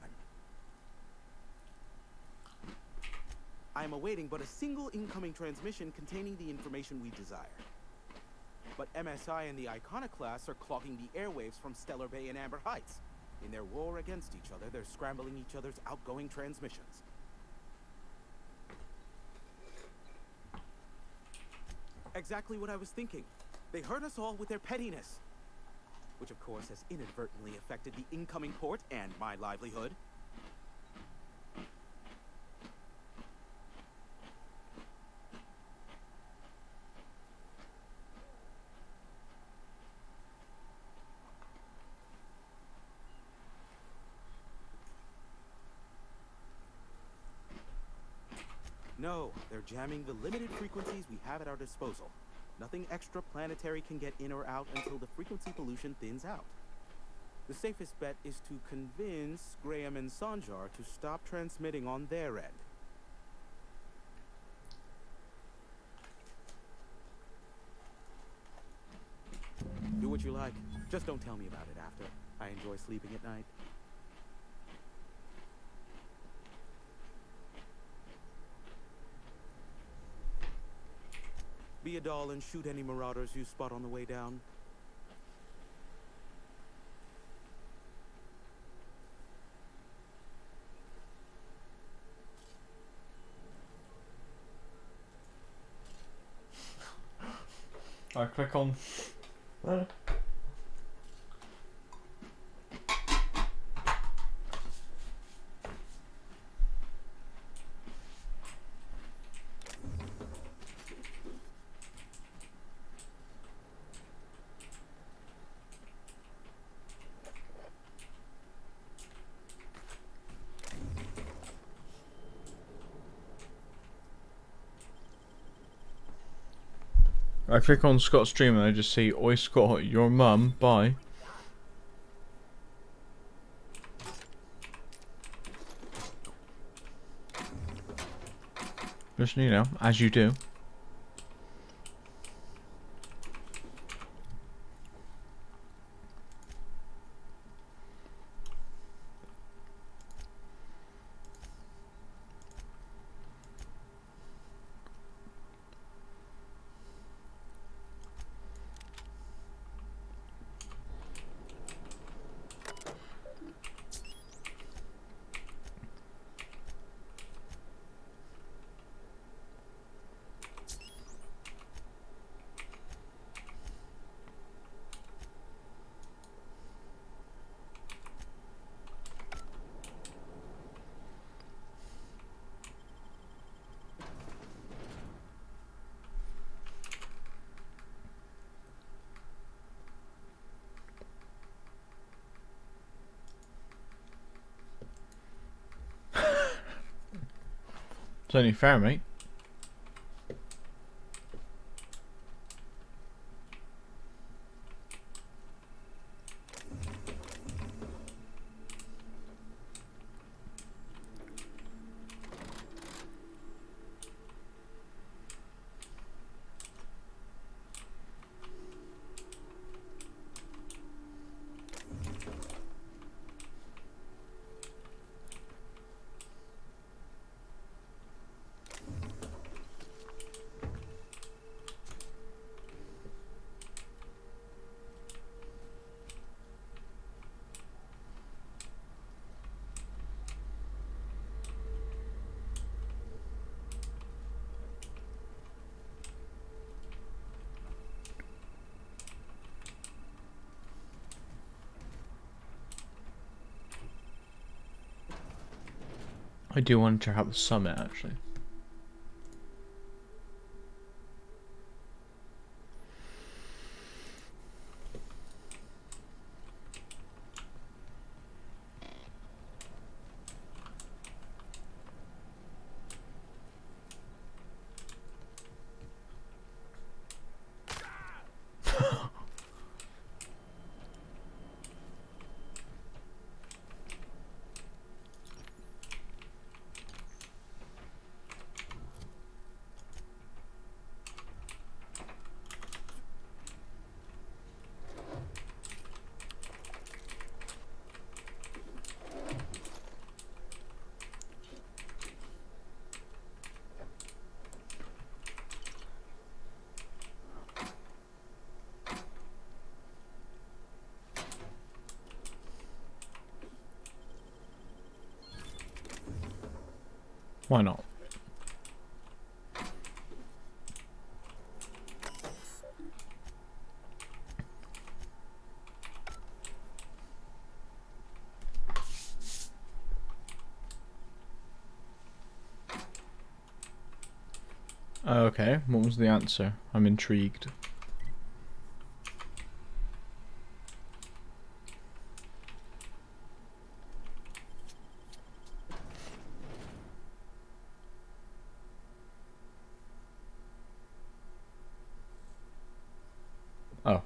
I am awaiting but a single incoming transmission containing the information we desire. But MSI and the Iconoclasts are clogging the airwaves from Stellar Bay and Amber Heights. In their war against each other, they're scrambling each other's outgoing transmissions. Exactly what I was thinking. They hurt us all with their pettiness. Which of course has inadvertently affected the incoming port and my livelihood. No, they're jamming the limited frequencies we have at our disposal. Nothing extraplanetary can get in or out until the frequency pollution thins out. The safest bet is to convince Graham and Sanjar to stop transmitting on their end. Do what you like. Just don't tell me about it after. I enjoy sleeping at night. Be a doll and shoot any marauders you spot on the way down. I click on. I click on Scott's stream and I just see, "Oi Scott, your mum, bye." Just, you know, as you do. It's only fair, mate. I do want to check out the summit, actually. Why not? Okay, what was the answer? I'm intrigued. Oh.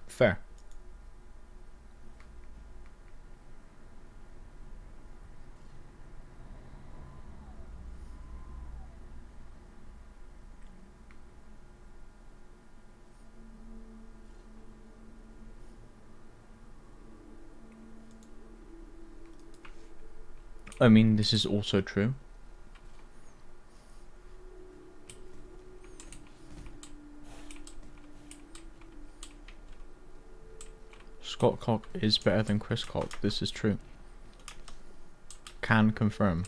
Fair. I mean, this is also true. Scott Cock is better than Chris Cock. This is true. Can confirm.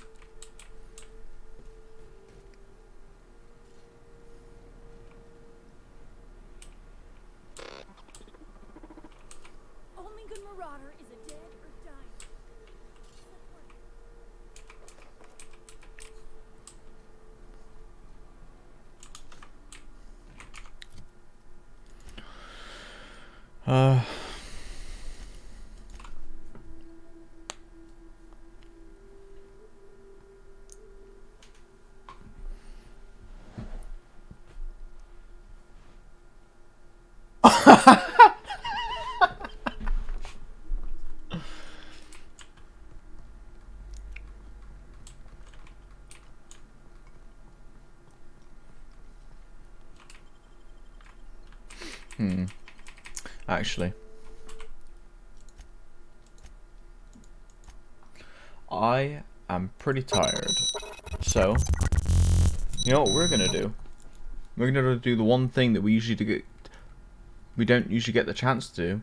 Only good Marauder is a dead or dying. Actually, I am pretty tired, so you know what we're gonna do? We're gonna do the one thing that we don't usually get the chance to do,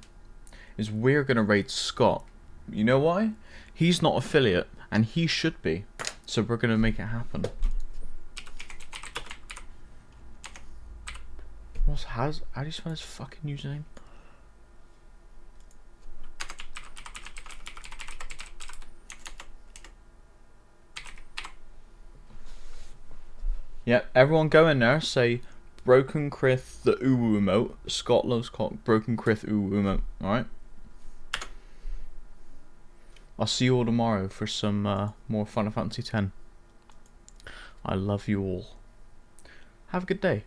is we're gonna raid Scott. You know why? He's not affiliate, and he should be. So we're gonna make it happen. How do you spell his fucking username? Yeah, everyone go in there, say Broken Krith the Uwu emote. Scott loves cock. Broken Krith Uwu emote. Alright? I'll see you all tomorrow for some more Final Fantasy X. I love you all. Have a good day.